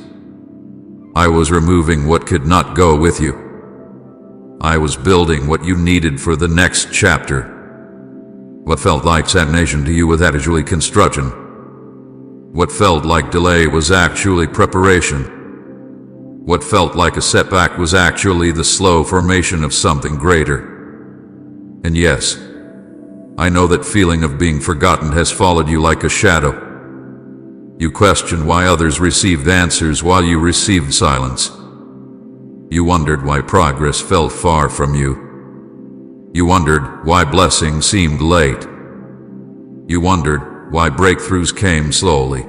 I was removing what could not go with you. I was building what you needed for the next chapter. What felt like stagnation to you was actually construction. What felt like delay was actually preparation. What felt like a setback was actually the slow formation of something greater. And yes, I know that feeling of being forgotten has followed you like a shadow. You questioned why others received answers while you received silence. You wondered why progress felt far from you. You wondered why blessings seemed late. You wondered why breakthroughs came slowly.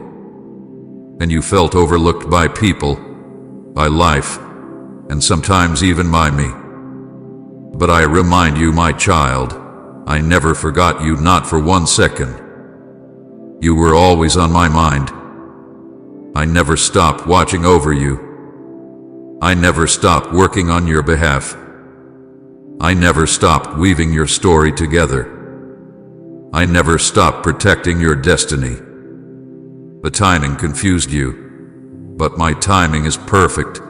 And you felt overlooked by people, by life, and sometimes even by me. But I remind you, my child, I never forgot you, not for 1 second. You were always on my mind. I never stopped watching over you. I never stopped working on your behalf. I never stopped weaving your story together. I never stopped protecting your destiny. The timing confused you, but my timing is perfect.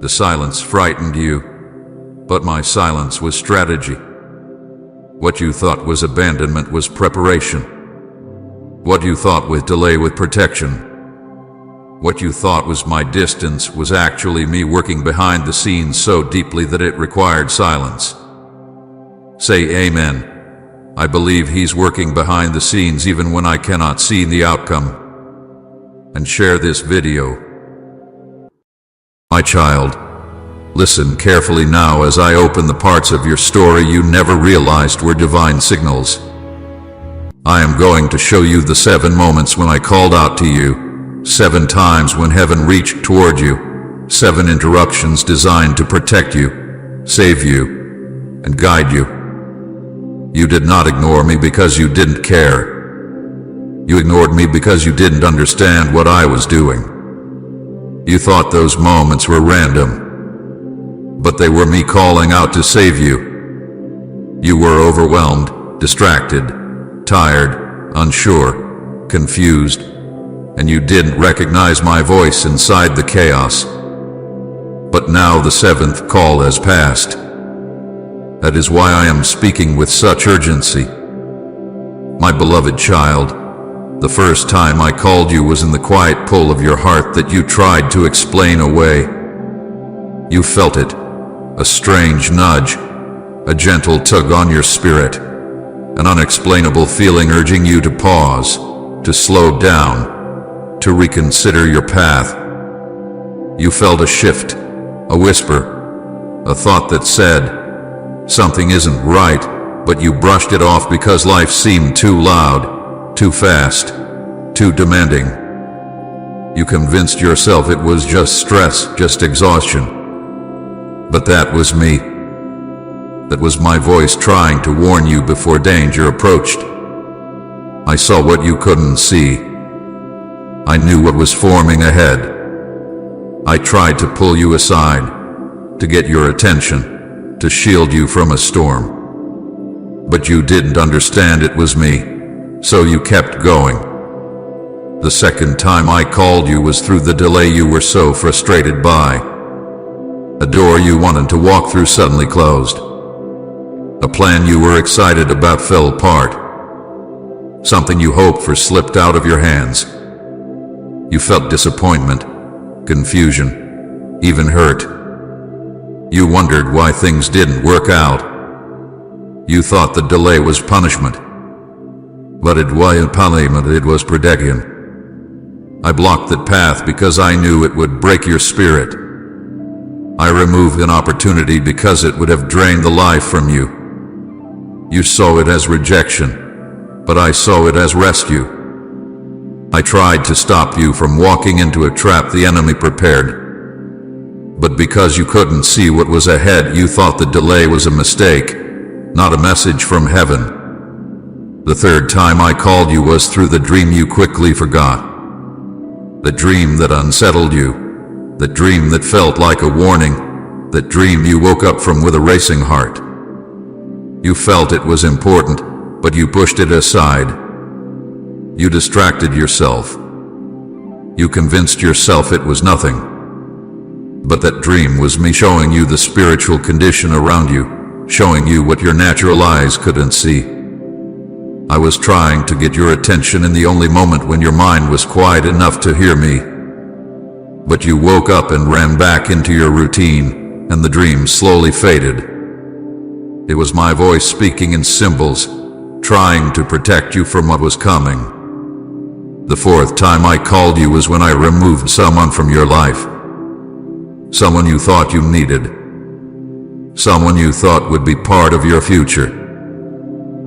The silence frightened you, but my silence was strategy. What you thought was abandonment was preparation. What you thought was delay was protection. What you thought was my distance was actually me working behind the scenes so deeply that it required silence. Say amen. I believe he's working behind the scenes even when I cannot see the outcome. And share this video. My child, listen carefully now as I open the parts of your story you never realized were divine signals. I am going to show you the 7 moments when I called out to you, 7 times when heaven reached toward you, 7 interruptions designed to protect you, save you, and guide you. You did not ignore me because you didn't care. You ignored me because you didn't understand what I was doing. You thought those moments were random, but they were me calling out to save you. You were overwhelmed, distracted, tired, unsure, confused, and you didn't recognize my voice inside the chaos. But now the 7th call has passed. That is why I am speaking with such urgency. My beloved child, the first time I called you was in the quiet pull of your heart that you tried to explain away. You felt it, a strange nudge, a gentle tug on your spirit, an unexplainable feeling urging you to pause, to slow down, to reconsider your path. You felt a shift, a whisper, a thought that said, something isn't right, but you brushed it off because life seemed too loud, too fast, too demanding. You convinced yourself it was just stress, just exhaustion. But that was me. That was my voice trying to warn you before danger approached. I saw what you couldn't see. I knew what was forming ahead. I tried to pull you aside, to get your attention, to shield you from a storm. But you didn't understand it was me, so you kept going. The second time I called you was through the delay you were so frustrated by. A door you wanted to walk through suddenly closed. A plan you were excited about fell apart. Something you hoped for slipped out of your hands. You felt disappointment, confusion, even hurt. You wondered why things didn't work out. You thought the delay was punishment. But it wasn't punishment, it was protection. I blocked that path because I knew it would break your spirit. I removed an opportunity because it would have drained the life from you. You saw it as rejection, but I saw it as rescue. I tried to stop you from walking into a trap the enemy prepared. But because you couldn't see what was ahead, you thought the delay was a mistake, not a message from heaven. The third time I called you was through the dream you quickly forgot. The dream that unsettled you, the dream that felt like a warning, that dream you woke up from with a racing heart. You felt it was important, but you pushed it aside. You distracted yourself. You convinced yourself it was nothing. But that dream was me showing you the spiritual condition around you, showing you what your natural eyes couldn't see. I was trying to get your attention in the only moment when your mind was quiet enough to hear me. But you woke up and ran back into your routine, and the dream slowly faded. It was my voice speaking in symbols, trying to protect you from what was coming. The fourth time I called you was when I removed someone from your life. Someone you thought you needed. Someone you thought would be part of your future.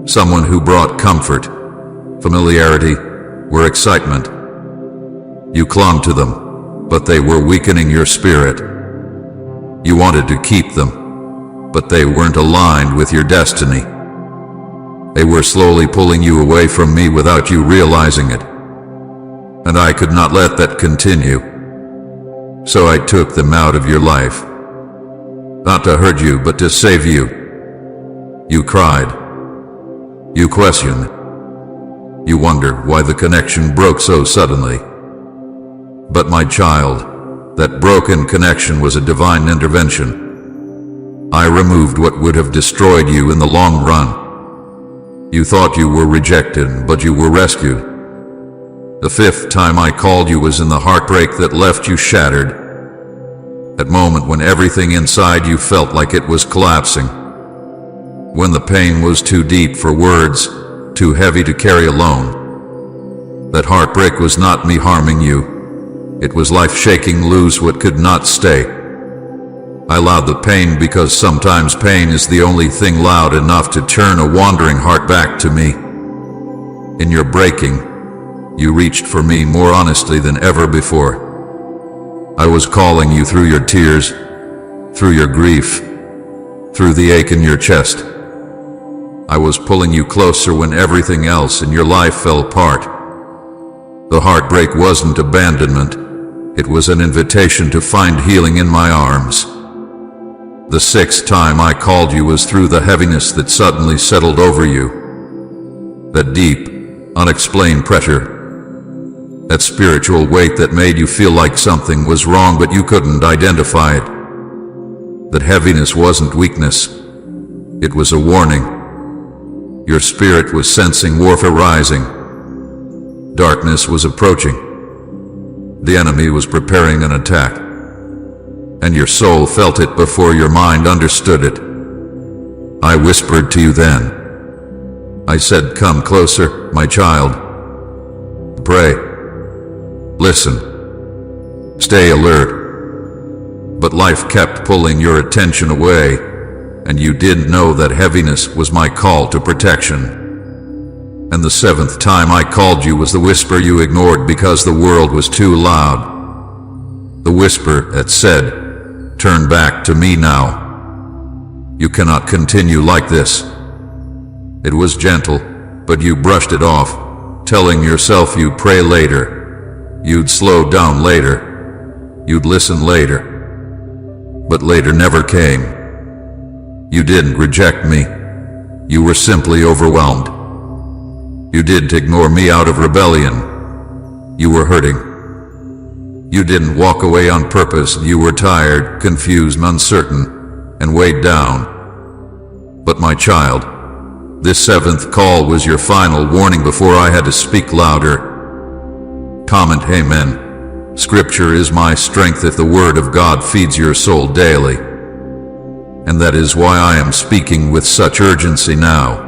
Someone who brought comfort, familiarity, or excitement. You clung to them, but they were weakening your spirit. You wanted to keep them, but they weren't aligned with your destiny. They were slowly pulling you away from me without you realizing it. And I could not let that continue. So I took them out of your life. Not to hurt you, but to save you. You cried. You questioned. You wondered why the connection broke so suddenly. But my child, that broken connection was a divine intervention. I removed what would have destroyed you in the long run. You thought you were rejected, but you were rescued. The fifth time I called you was in the heartbreak that left you shattered. That moment when everything inside you felt like it was collapsing. When the pain was too deep for words, too heavy to carry alone. That heartbreak was not me harming you. It was life shaking loose what could not stay. I allowed the pain because sometimes pain is the only thing loud enough to turn a wandering heart back to me. In your breaking, you reached for me more honestly than ever before. I was calling you through your tears, through your grief, through the ache in your chest. I was pulling you closer when everything else in your life fell apart. The heartbreak wasn't abandonment. It was an invitation to find healing in my arms. The sixth time I called you was through the heaviness that suddenly settled over you. That deep, unexplained pressure. That spiritual weight that made you feel like something was wrong but you couldn't identify it. That heaviness wasn't weakness. It was a warning. Your spirit was sensing warfare rising. Darkness was approaching. The enemy was preparing an attack. And your soul felt it before your mind understood it. I whispered to you then. I said, "Come closer, my child. Pray. Listen. Stay alert." But life kept pulling your attention away, and you didn't know that heaviness was my call to protection. And the seventh time I called you was the whisper you ignored because the world was too loud. The whisper that said, "Turn back to me now. You cannot continue like this." It was gentle, but you brushed it off, telling yourself you'd pray later, you'd slow down later, you'd listen later. But later never came. You didn't reject me. You were simply overwhelmed. You didn't ignore me out of rebellion. You were hurting. You didn't walk away on purpose. You were tired, confused, uncertain, and weighed down. But my child, this seventh call was your final warning before I had to speak louder. Comment Amen. Scripture is my strength if the Word of God feeds your soul daily. And that is why I am speaking with such urgency now.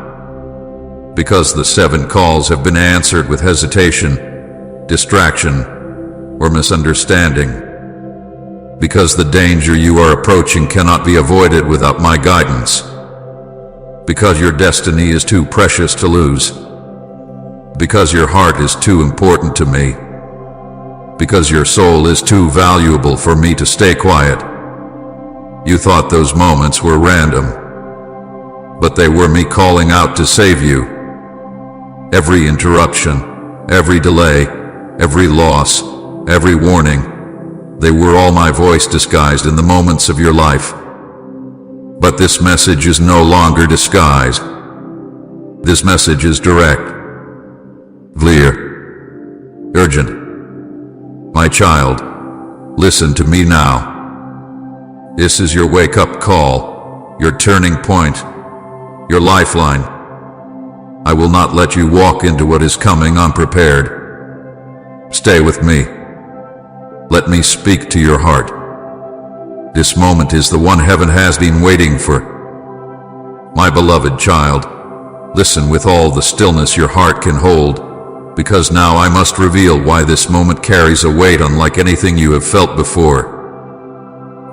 Because the 7 calls have been answered with hesitation, distraction, or misunderstanding. Because the danger you are approaching cannot be avoided without my guidance. Because your destiny is too precious to lose. Because your heart is too important to me. Because your soul is too valuable for me to stay quiet. You thought those moments were random, but they were me calling out to save you. Every interruption, every delay, every loss, every warning, they were all my voice disguised in the moments of your life. But this message is no longer disguised. This message is direct, clear, urgent. My child, listen to me now. This is your wake-up call, your turning point, your lifeline. I will not let you walk into what is coming unprepared. Stay with me. Let me speak to your heart. This moment is the one heaven has been waiting for. My beloved child, listen with all the stillness your heart can hold, because now I must reveal why this moment carries a weight unlike anything you have felt before.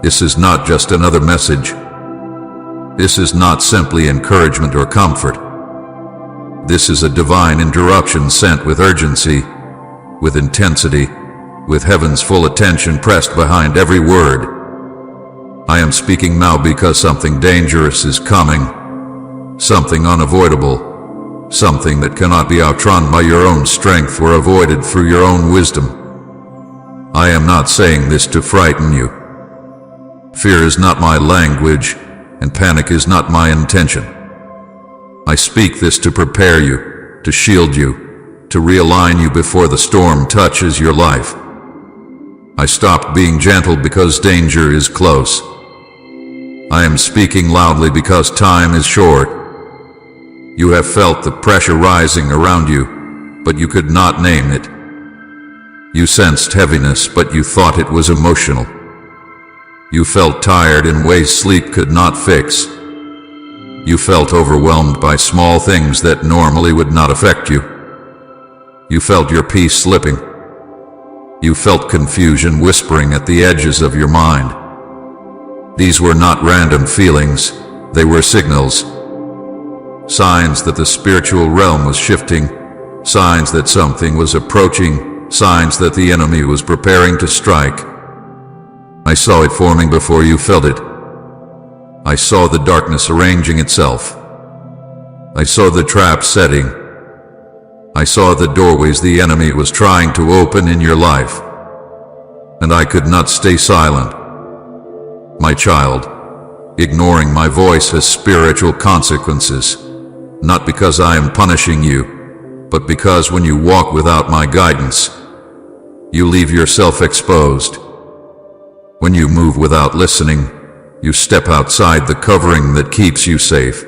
This is not just another message. This is not simply encouragement or comfort. This is a divine interruption sent with urgency, with intensity, with heaven's full attention pressed behind every word. I am speaking now because something dangerous is coming, something unavoidable, something that cannot be outrun by your own strength or avoided through your own wisdom. I am not saying this to frighten you. Fear is not my language, and panic is not my intention. I speak this to prepare you, to shield you, to realign you before the storm touches your life. I stopped being gentle because danger is close. I am speaking loudly because time is short. You have felt the pressure rising around you, but you could not name it. You sensed heaviness, but you thought it was emotional. You felt tired in ways sleep could not fix. You felt overwhelmed by small things that normally would not affect you. You felt your peace slipping. You felt confusion whispering at the edges of your mind. These were not random feelings, they were signals. Signs that the spiritual realm was shifting, signs that something was approaching, signs that the enemy was preparing to strike. I saw it forming before you felt it. I saw the darkness arranging itself. I saw the traps setting. I saw the doorways the enemy was trying to open in your life. And I could not stay silent. My child, ignoring my voice has spiritual consequences, not because I am punishing you, but because when you walk without my guidance, you leave yourself exposed. When you move without listening, you step outside the covering that keeps you safe.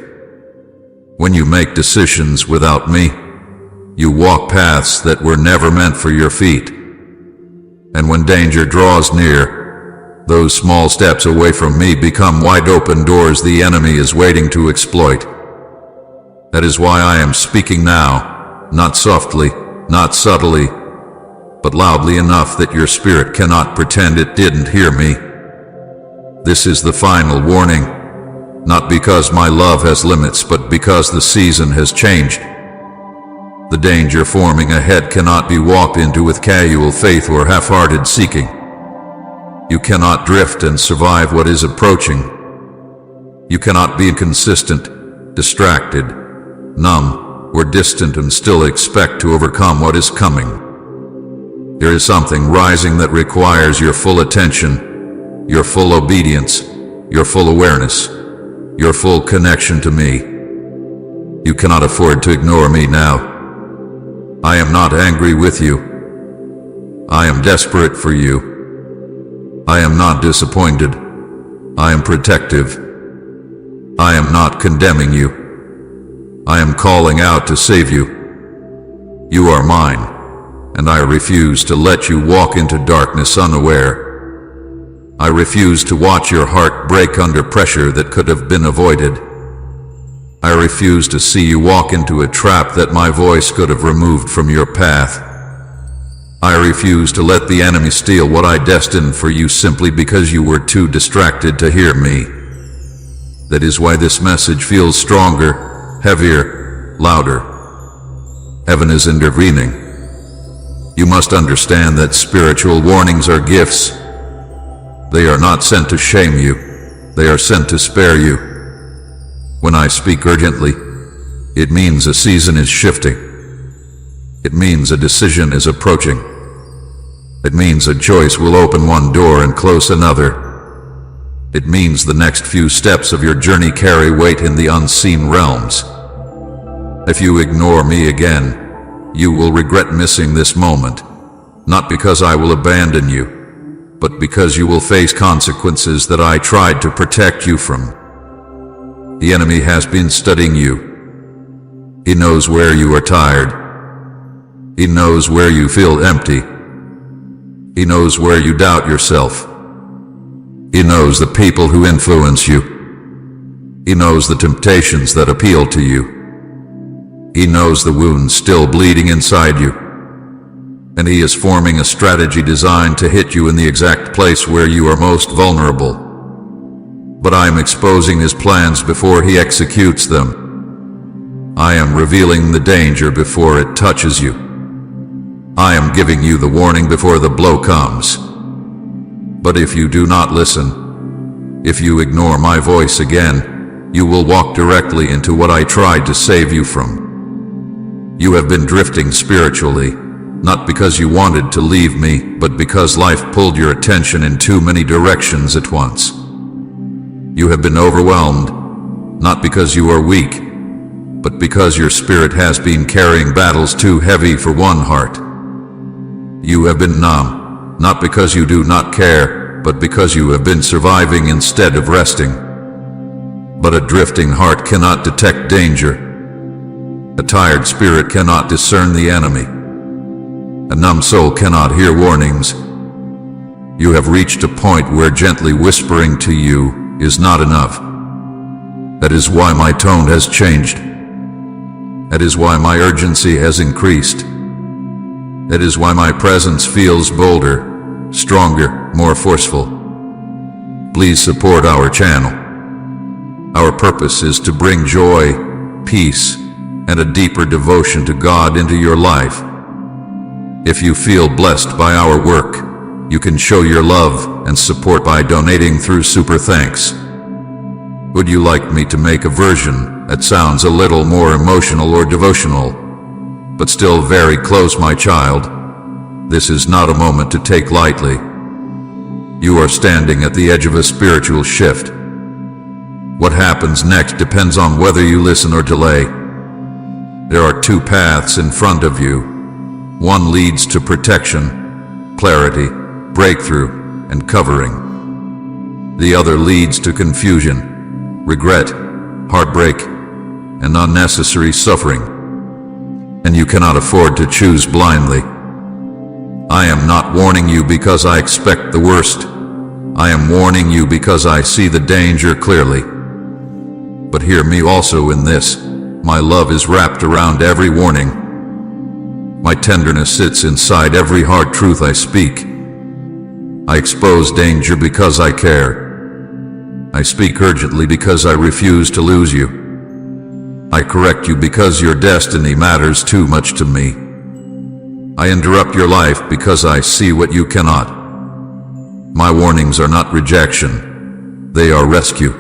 When you make decisions without me, you walk paths that were never meant for your feet. And when danger draws near, those small steps away from me become wide open doors the enemy is waiting to exploit. That is why I am speaking now, not softly, not subtly, but loudly enough that your spirit cannot pretend it didn't hear me. This is the final warning, not because my love has limits, but because the season has changed. The danger forming ahead cannot be walked into with casual faith or half-hearted seeking. You cannot drift and survive what is approaching. You cannot be inconsistent, distracted, numb, or distant and still expect to overcome what is coming. There is something rising that requires your full attention, your full obedience, your full awareness, your full connection to me. You cannot afford to ignore me now. I am not angry with you. I am desperate for you. I am not disappointed. I am protective. I am not condemning you. I am calling out to save you. You are mine, and I refuse to let you walk into darkness unaware. I refuse to watch your heart break under pressure that could have been avoided. I refuse to see you walk into a trap that my voice could have removed from your path. I refuse to let the enemy steal what I destined for you simply because you were too distracted to hear me. That is why this message feels stronger, heavier, louder. Heaven is intervening. You must understand that spiritual warnings are gifts. They are not sent to shame you. They are sent to spare you. When I speak urgently, it means a season is shifting. It means a decision is approaching. It means a choice will open one door and close another. It means the next few steps of your journey carry weight in the unseen realms. If you ignore me again, you will regret missing this moment, not because I will abandon you, but because you will face consequences that I tried to protect you from. The enemy has been studying you. He knows where you are tired. He knows where you feel empty. He knows where you doubt yourself. He knows the people who influence you. He knows the temptations that appeal to you. He knows the wounds still bleeding inside you. And he is forming a strategy designed to hit you in the exact place where you are most vulnerable. But I am exposing his plans before he executes them. I am revealing the danger before it touches you. I am giving you the warning before the blow comes. But if you do not listen, if you ignore my voice again, you will walk directly into what I tried to save you from. You have been drifting spiritually, not because you wanted to leave me, but because life pulled your attention in too many directions at once. You have been overwhelmed, not because you are weak, but because your spirit has been carrying battles too heavy for one heart. You have been numb, not because you do not care, but because you have been surviving instead of resting. But a drifting heart cannot detect danger. A tired spirit cannot discern the enemy. A numb soul cannot hear warnings. You have reached a point where gently whispering to you is not enough. That is why my tone has changed. That is why my urgency has increased. That is why my presence feels bolder, stronger, more forceful. Please support our channel. Our purpose is to bring joy, peace, and a deeper devotion to God into your life. If you feel blessed by our work, you can show your love and support by donating through Super Thanks. Would you like me to make a version that sounds a little more emotional or devotional, but still very close, my child? This is not a moment to take lightly. You are standing at the edge of a spiritual shift. What happens next depends on whether you listen or delay. There are two paths in front of you. One leads to protection, clarity, breakthrough, and covering. The other leads to confusion, regret, heartbreak, and unnecessary suffering, and you cannot afford to choose blindly. I am not warning you because I expect the worst. I am warning you because I see the danger clearly. But hear me also in this: my love is wrapped around every warning. My tenderness sits inside every hard truth I speak. I expose danger because I care. I speak urgently because I refuse to lose you. I correct you because your destiny matters too much to me. I interrupt your life because I see what you cannot. My warnings are not rejection, they are rescue.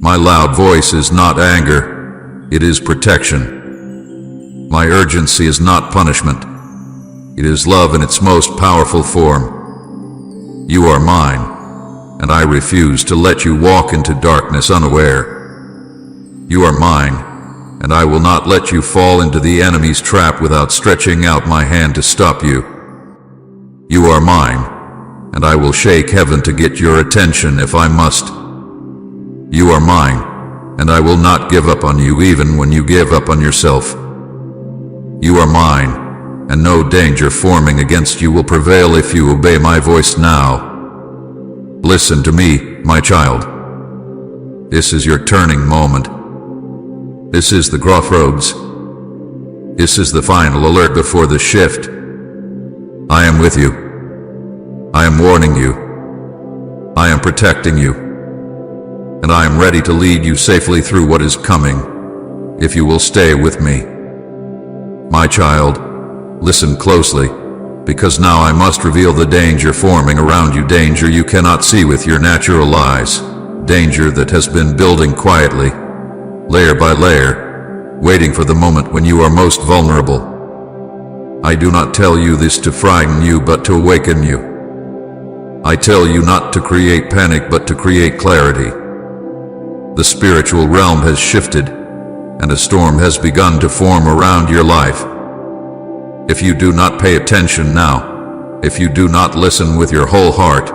My loud voice is not anger, it is protection. My urgency is not punishment, it is love in its most powerful form. You are mine, and I refuse to let you walk into darkness unaware. You are mine, and I will not let you fall into the enemy's trap without stretching out my hand to stop you. You are mine, and I will shake heaven to get your attention if I must. You are mine, and I will not give up on you even when you give up on yourself. You are mine, and no danger forming against you will prevail if you obey my voice now. Listen to me, my child. This is your turning moment. This is the crossroads. This is the final alert before the shift. I am with you. I am warning you. I am protecting you. And I am ready to lead you safely through what is coming, if you will stay with me. My child, listen closely, because now I must reveal the danger forming around you, danger you cannot see with your natural eyes, danger that has been building quietly, layer by layer, waiting for the moment when you are most vulnerable. I do not tell you this to frighten you, but to awaken you. I tell you not to create panic, but to create clarity. The spiritual realm has shifted, and a storm has begun to form around your life. If you do not pay attention now, if you do not listen with your whole heart,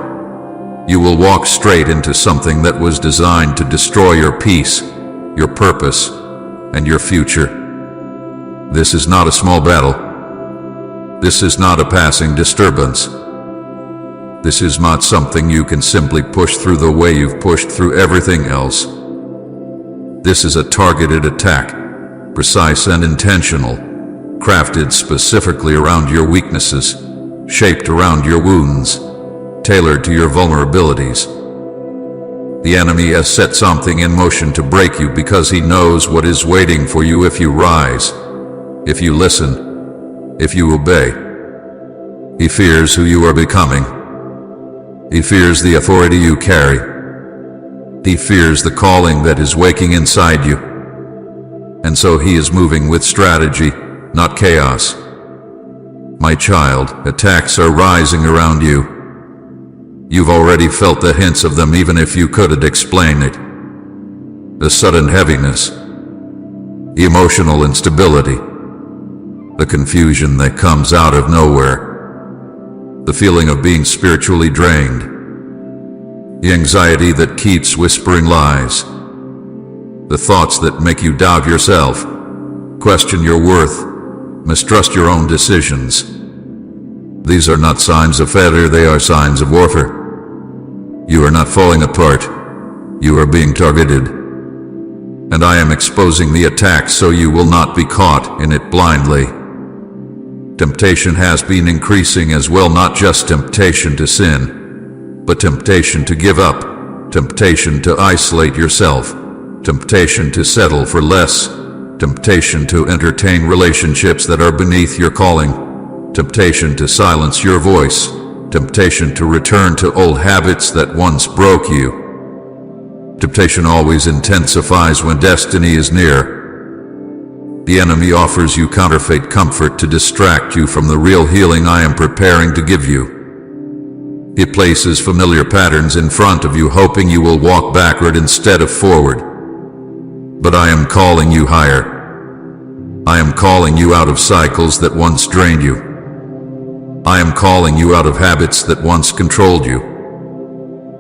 you will walk straight into something that was designed to destroy your peace, your purpose, and your future. This is not a small battle. This is not a passing disturbance. This is not something you can simply push through the way you've pushed through everything else. This is a targeted attack, precise and intentional, crafted specifically around your weaknesses, shaped around your wounds, tailored to your vulnerabilities. The enemy has set something in motion to break you because he knows what is waiting for you if you rise, if you listen, if you obey. He fears who you are becoming. He fears the authority you carry. He fears the calling that is waking inside you. And so he is moving with strategy, not chaos. My child, attacks are rising around you. You've already felt the hints of them, even if you couldn't explain it. The sudden heaviness, emotional instability, the confusion that comes out of nowhere, the feeling of being spiritually drained, the anxiety that keeps whispering lies, the thoughts that make you doubt yourself, question your worth, mistrust your own decisions. These are not signs of failure, they are signs of warfare. You are not falling apart, you are being targeted. And I am exposing the attack so you will not be caught in it blindly. Temptation has been increasing as well, not just temptation to sin, but temptation to give up, temptation to isolate yourself, temptation to settle for less, temptation to entertain relationships that are beneath your calling, temptation to silence your voice, temptation to return to old habits that once broke you. Temptation always intensifies when destiny is near. The enemy offers you counterfeit comfort to distract you from the real healing I am preparing to give you. He places familiar patterns in front of you, hoping you will walk backward instead of forward. But I am calling you higher. I am calling you out of cycles that once drained you. I am calling you out of habits that once controlled you.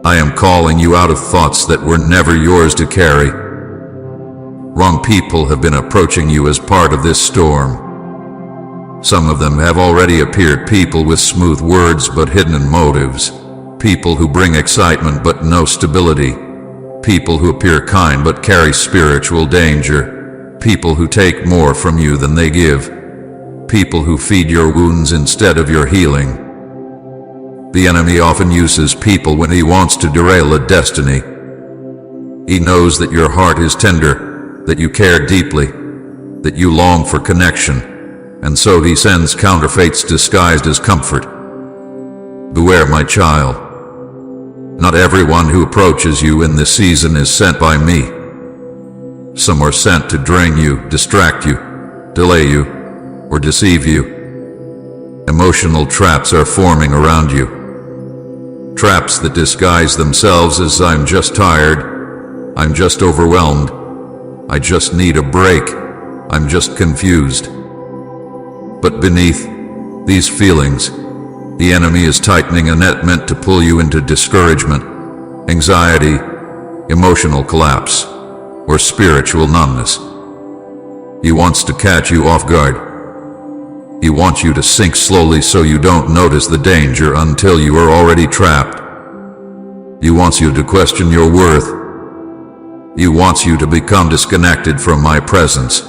I am calling you out of thoughts that were never yours to carry. Wrong people have been approaching you as part of this storm. Some of them have already appeared, people with smooth words but hidden motives, people who bring excitement but no stability, people who appear kind but carry spiritual danger, people who take more from you than they give, people who feed your wounds instead of your healing. The enemy often uses people when he wants to derail a destiny. He knows that your heart is tender, that you care deeply, that you long for connection, and so he sends counterfeits disguised as comfort. Beware, my child. Not everyone who approaches you in this season is sent by me. Some are sent to drain you, distract you, delay you, or deceive you. Emotional traps are forming around you. Traps that disguise themselves as "I'm just tired, I'm just overwhelmed, I just need a break, I'm just confused." But beneath these feelings, the enemy is tightening a net meant to pull you into discouragement, anxiety, emotional collapse, or spiritual numbness. He wants to catch you off guard. He wants you to sink slowly so you don't notice the danger until you are already trapped. He wants you to question your worth. He wants you to become disconnected from my presence.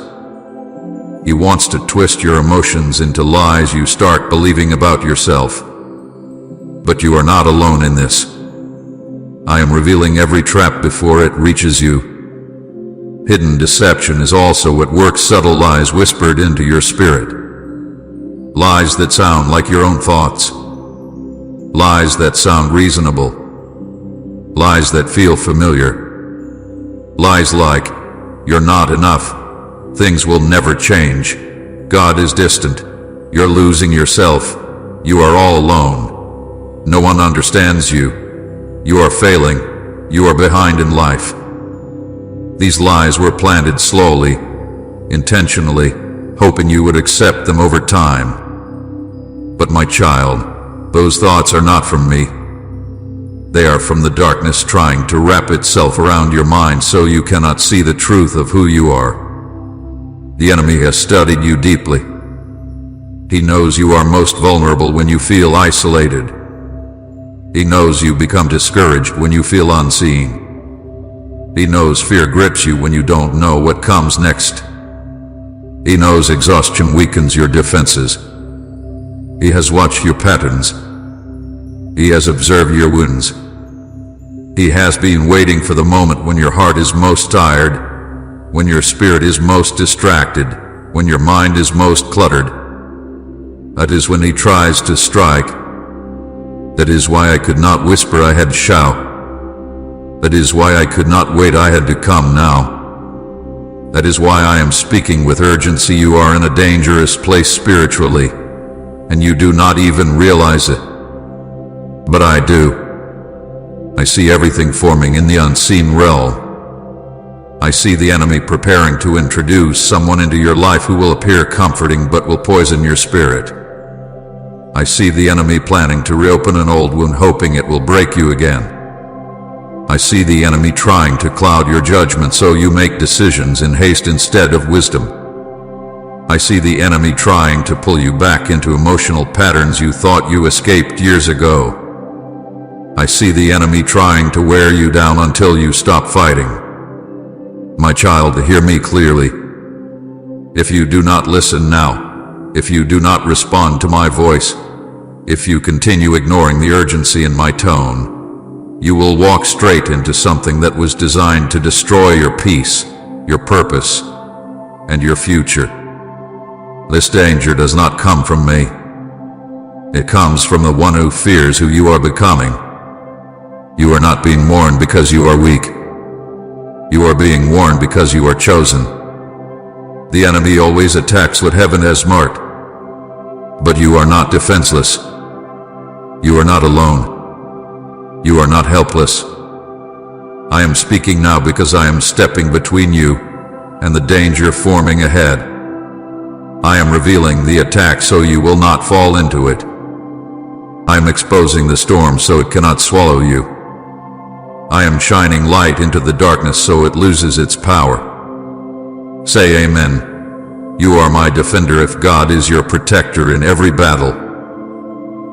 He wants to twist your emotions into lies you start believing about yourself. But you are not alone in this. I am revealing every trap before it reaches you. Hidden deception is also at work, subtle lies whispered into your spirit. Lies that sound like your own thoughts. Lies that sound reasonable. Lies that feel familiar. Lies like, "You're not enough. Things will never change. God is distant. You're losing yourself. You are all alone. No one understands you. You are failing. You are behind in life." These lies were planted slowly, intentionally, hoping you would accept them over time. But my child, those thoughts are not from me. They are from the darkness trying to wrap itself around your mind so you cannot see the truth of who you are. The enemy has studied you deeply. He knows you are most vulnerable when you feel isolated. He knows you become discouraged when you feel unseen. He knows fear grips you when you don't know what comes next. He knows exhaustion weakens your defenses. He has watched your patterns. He has observed your wounds. He has been waiting for the moment when your heart is most tired, when your spirit is most distracted, when your mind is most cluttered. That is when he tries to strike. That is why I could not whisper, I had to shout. That is why I could not wait, I had to come now. That is why I am speaking with urgency. You are in a dangerous place spiritually, and you do not even realize it. But I do. I see everything forming in the unseen realm. I see the enemy preparing to introduce someone into your life who will appear comforting but will poison your spirit. I see the enemy planning to reopen an old wound, hoping it will break you again. I see the enemy trying to cloud your judgment so you make decisions in haste instead of wisdom. I see the enemy trying to pull you back into emotional patterns you thought you escaped years ago. I see the enemy trying to wear you down until you stop fighting. My child, hear me clearly. If you do not listen now, if you do not respond to my voice, if you continue ignoring the urgency in my tone, you will walk straight into something that was designed to destroy your peace, your purpose, and your future. This danger does not come from me. It comes from the one who fears who you are becoming. You are not being warned because you are weak. You are being warned because you are chosen. The enemy always attacks what heaven has marked. But you are not defenseless. You are not alone. You are not helpless. I am speaking now because I am stepping between you and the danger forming ahead. I am revealing the attack so you will not fall into it. I am exposing the storm so it cannot swallow you. I am shining light into the darkness so it loses its power. Say amen. You are my defender if God is your protector in every battle.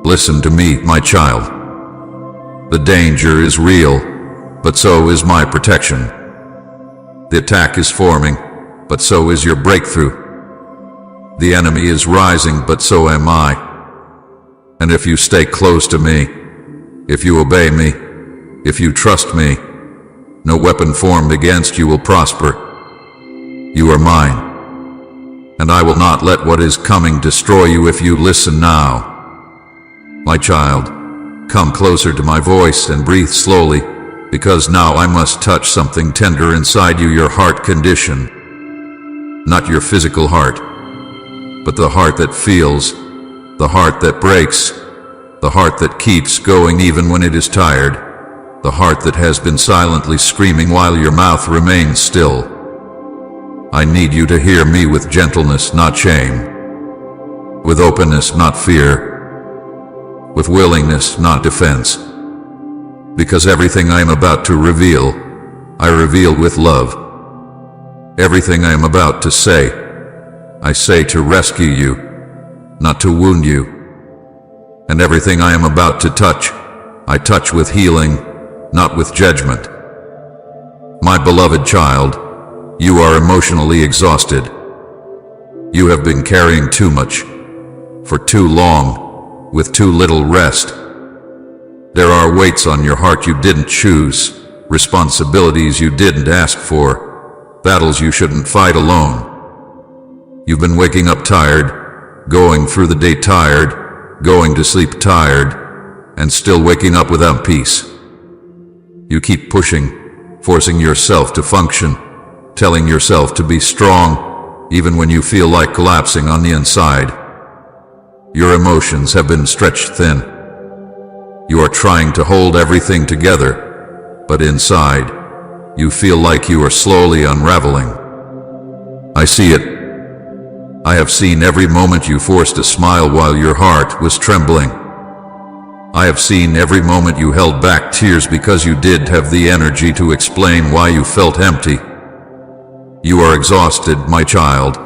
Listen to me, my child. The danger is real, but so is my protection. The attack is forming, but so is your breakthrough. The enemy is rising, but so am I. And if you stay close to me, if you obey me, if you trust me, no weapon formed against you will prosper. You are mine, and I will not let what is coming destroy you if you listen now. My child, come closer to my voice and breathe slowly, because now I must touch something tender inside you, your heart condition. Not your physical heart, but the heart that feels, the heart that breaks, the heart that keeps going even when it is tired, the heart that has been silently screaming while your mouth remains still. I need you to hear me with gentleness, not shame, with openness, not fear, with willingness, not defense. Because everything I am about to reveal, I reveal with love. Everything I am about to say, I say to rescue you, not to wound you. And everything I am about to touch, I touch with healing, not with judgment. My beloved child, you are emotionally exhausted. You have been carrying too much, for too long, with too little rest. There are weights on your heart you didn't choose, responsibilities you didn't ask for, battles you shouldn't fight alone. You've been waking up tired, going through the day tired, going to sleep tired, and still waking up without peace. You keep pushing, forcing yourself to function, telling yourself to be strong, even when you feel like collapsing on the inside. Your emotions have been stretched thin. You are trying to hold everything together, but inside, you feel like you are slowly unraveling. I see it. I have seen every moment you forced a smile while your heart was trembling. I have seen every moment you held back tears because you did have the energy to explain why you felt empty. You are exhausted, my child,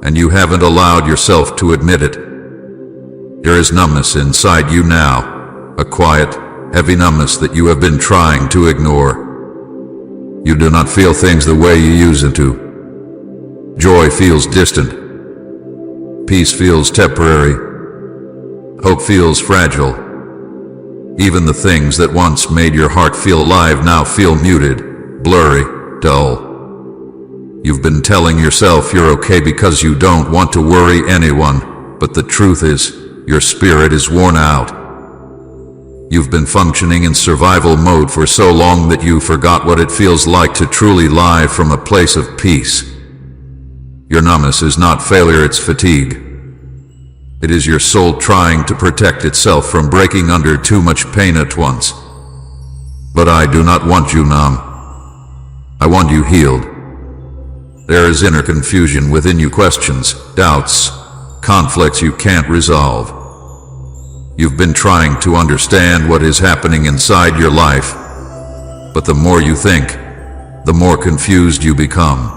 and you haven't allowed yourself to admit it. There is numbness inside you now, a quiet, heavy numbness that you have been trying to ignore. You do not feel things the way you used to. Joy feels distant. Peace feels temporary. Hope feels fragile. Even the things that once made your heart feel alive now feel muted, blurry, dull. You've been telling yourself you're okay because you don't want to worry anyone, but the truth is, your spirit is worn out. You've been functioning in survival mode for so long that you forgot what it feels like to truly live from a place of peace. Your numbness is not failure, it's fatigue. It is your soul trying to protect itself from breaking under too much pain at once. But I do not want you numb. I want you healed. There is inner confusion within you, questions, doubts, conflicts you can't resolve. You've been trying to understand what is happening inside your life, but the more you think, the more confused you become.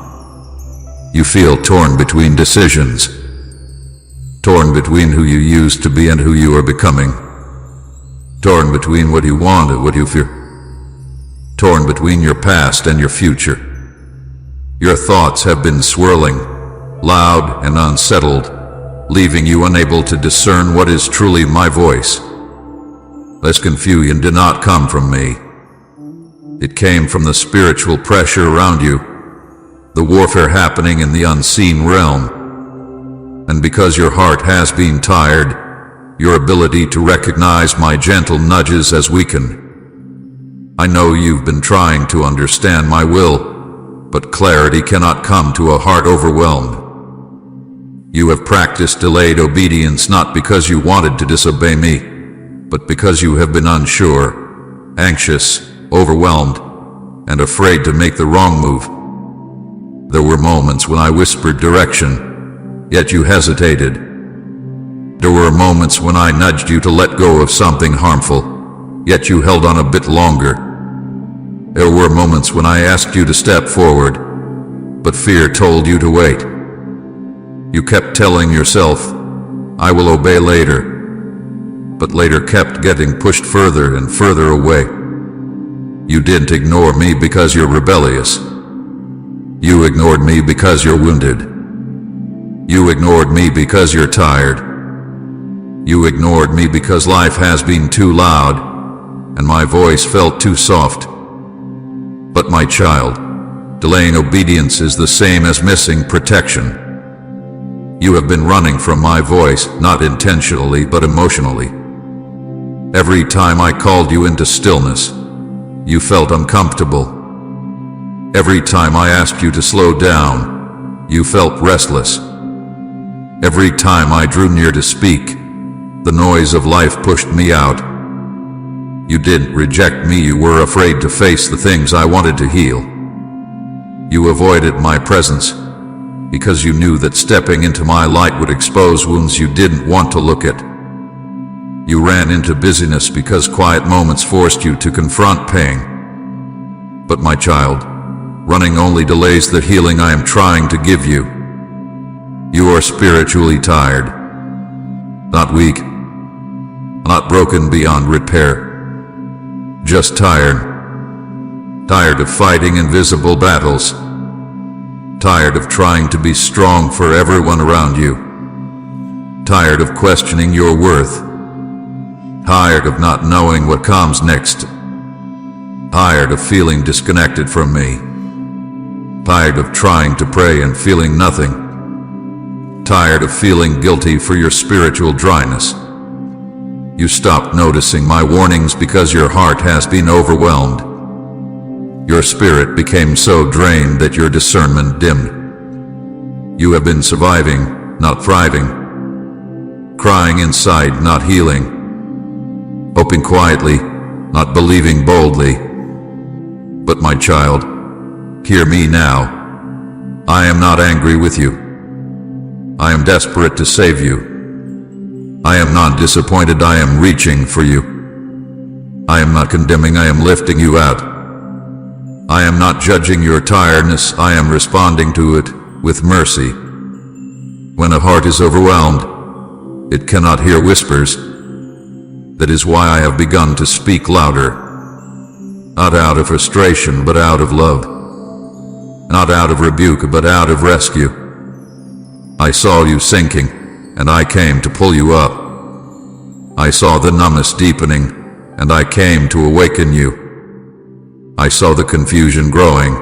You feel torn between decisions, torn between who you used to be and who you are becoming, torn between what you want and what you fear, torn between your past and your future. Your thoughts have been swirling, loud and unsettled, leaving you unable to discern what is truly my voice. This confusion did not come from me. It came from the spiritual pressure around you, the warfare happening in the unseen realm. And because your heart has been tired, your ability to recognize my gentle nudges has weakened. I know you've been trying to understand my will, but clarity cannot come to a heart overwhelmed. You have practiced delayed obedience not because you wanted to disobey me, but because you have been unsure, anxious, overwhelmed, and afraid to make the wrong move. There were moments when I whispered direction, yet you hesitated. There were moments when I nudged you to let go of something harmful, yet you held on a bit longer. There were moments when I asked you to step forward, but fear told you to wait. You kept telling yourself, I will obey later, but later kept getting pushed further and further away. You didn't ignore me because you're rebellious. You ignored me because you're wounded. You ignored me because you're tired. You ignored me because life has been too loud and my voice felt too soft. But my child, delaying obedience is the same as missing protection. You have been running from my voice, not intentionally but emotionally. Every time I called you into stillness, you felt uncomfortable. Every time I asked you to slow down, you felt restless. Every time I drew near to speak, the noise of life pushed me out. You didn't reject me, you were afraid to face the things I wanted to heal. You avoided my presence because you knew that stepping into my light would expose wounds you didn't want to look at. You ran into busyness because quiet moments forced you to confront pain. But my child, running only delays the healing I am trying to give you. You are spiritually tired, not weak, not broken beyond repair, just tired. Tired of fighting invisible battles, tired of trying to be strong for everyone around you, tired of questioning your worth, tired of not knowing what comes next, tired of feeling disconnected from me, tired of trying to pray and feeling nothing, tired of feeling guilty for your spiritual dryness. You stopped noticing my warnings because your heart has been overwhelmed. Your spirit became so drained that your discernment dimmed. You have been surviving, not thriving, crying inside, not healing, hoping quietly, not believing boldly. But my child, hear me now. I am not angry with you. I am desperate to save you. I am not disappointed, I am reaching for you. I am not condemning, I am lifting you out. I am not judging your tiredness, I am responding to it with mercy. When a heart is overwhelmed, it cannot hear whispers. That is why I have begun to speak louder. Not out of frustration, but out of love. Not out of rebuke, but out of rescue. I saw you sinking, and I came to pull you up. I saw the numbness deepening, and I came to awaken you. I saw the confusion growing,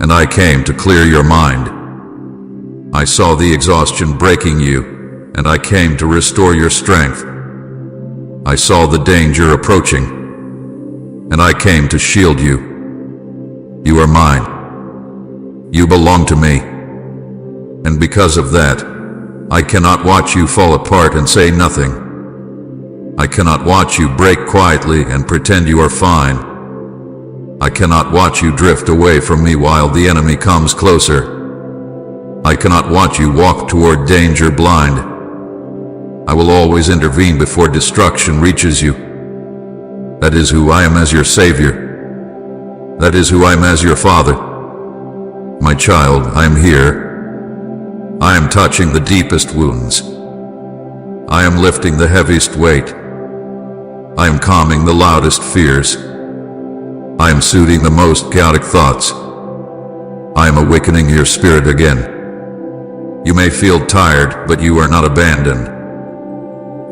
and I came to clear your mind. I saw the exhaustion breaking you, and I came to restore your strength. I saw the danger approaching, and I came to shield you. You are mine. You belong to me. And because of that, I cannot watch you fall apart and say nothing. I cannot watch you break quietly and pretend you are fine. I cannot watch you drift away from me while the enemy comes closer. I cannot watch you walk toward danger blind. I will always intervene before destruction reaches you. That is who I am as your Savior. That is who I am as your Father. My child, I am here. I am touching the deepest wounds. I am lifting the heaviest weight. I am calming the loudest fears. I am soothing the most chaotic thoughts. I am awakening your spirit again. You may feel tired, but you are not abandoned.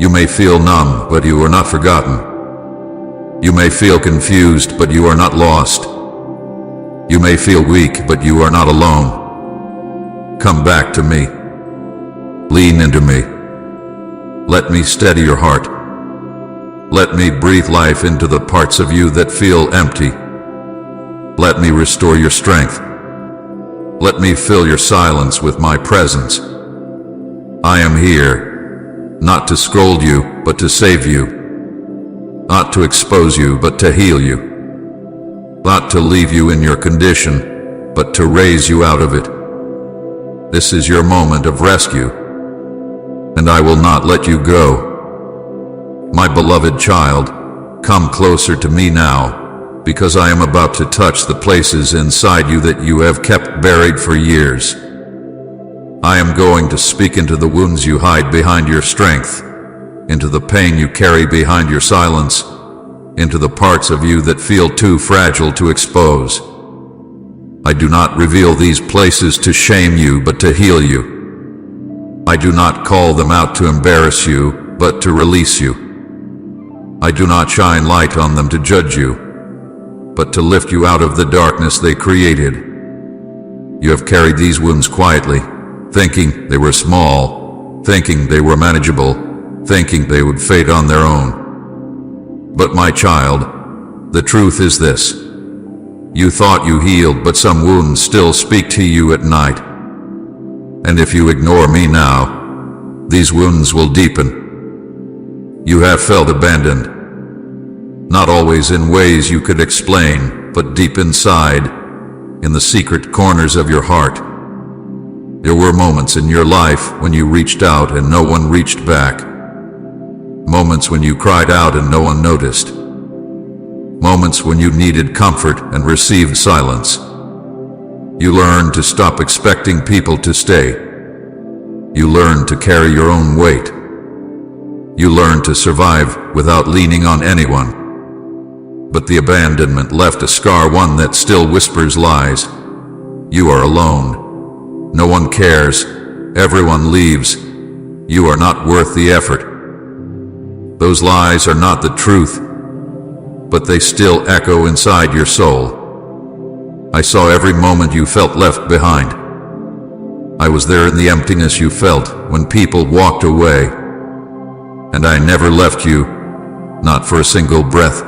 You may feel numb, but you are not forgotten. You may feel confused, but you are not lost. You may feel weak, but you are not alone. Come back to me. Lean into me. Let me steady your heart. Let me breathe life into the parts of you that feel empty. Let me restore your strength. Let me fill your silence with my presence. I am here, not to scold you, but to save you. Not to expose you, but to heal you. Not to leave you in your condition, but to raise you out of it. This is your moment of rescue, and I will not let you go. My beloved child, come closer to me now. because I am about to touch the places inside you that you have kept buried for years. I am going to speak into the wounds you hide behind your strength, into the pain you carry behind your silence, into the parts of you that feel too fragile to expose. I do not reveal these places to shame you, but to heal you. I do not call them out to embarrass you, but to release you. I do not shine light on them to judge you, but to lift you out of the darkness they created. You have carried these wounds quietly, thinking they were small, thinking they were manageable, thinking they would fade on their own. But my child, the truth is this. You thought you healed, but some wounds still speak to you at night. And if you ignore me now, these wounds will deepen. You have felt abandoned. Not always in ways you could explain, but deep inside, in the secret corners of your heart. There were moments in your life when you reached out and no one reached back. Moments when you cried out and no one noticed. Moments when you needed comfort and received silence. You learned to stop expecting people to stay. You learned to carry your own weight. You learned to survive without leaning on anyone. But the abandonment left a scar, one that still whispers lies. You are alone. No one cares. Everyone leaves. You are not worth the effort. Those lies are not the truth, but they still echo inside your soul. I saw every moment you felt left behind. I was there in the emptiness you felt when people walked away. And I never left you, not for a single breath.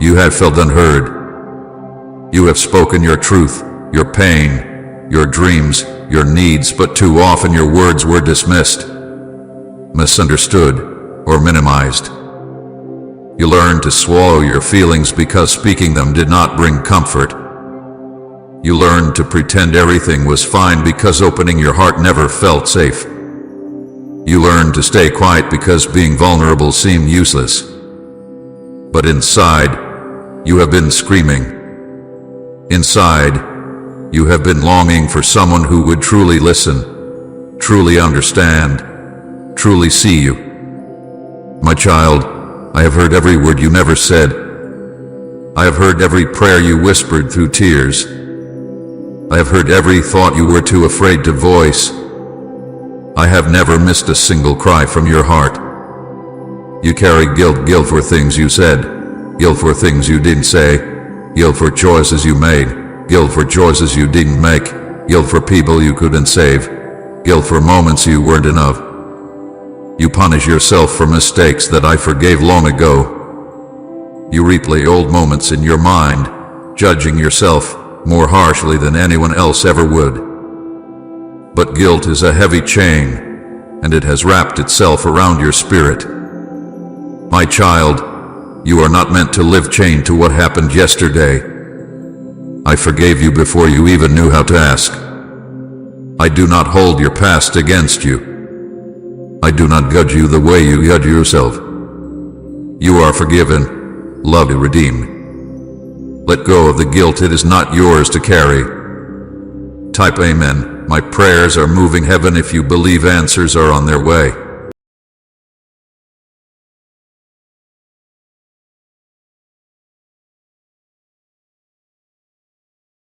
You have felt unheard. You have spoken your truth, your pain, your dreams, your needs, but too often your words were dismissed, misunderstood, or minimized. You learned to swallow your feelings because speaking them did not bring comfort. You learned to pretend everything was fine because opening your heart never felt safe. You learned to stay quiet because being vulnerable seemed useless. But inside, you have been screaming. Inside, you have been longing for someone who would truly listen, truly understand, truly see you. My child, I have heard every word you never said. I have heard every prayer you whispered through tears. I have heard every thought you were too afraid to voice. I have never missed a single cry from your heart. You carry guilt for things you said, guilt for things you didn't say, guilt for choices you made, guilt for choices you didn't make, guilt for people you couldn't save, guilt for moments you weren't enough. You punish yourself for mistakes that I forgave long ago. You replay old moments in your mind, judging yourself more harshly than anyone else ever would. But guilt is a heavy chain, and it has wrapped itself around your spirit. My child, you are not meant to live chained to what happened yesterday. I forgave you before you even knew how to ask. I do not hold your past against you. I do not judge you the way you judge yourself. You are forgiven, loved, and redeemed. Let go of the guilt. It is not yours to carry. Type Amen. My prayers are moving heaven if you believe answers are on their way.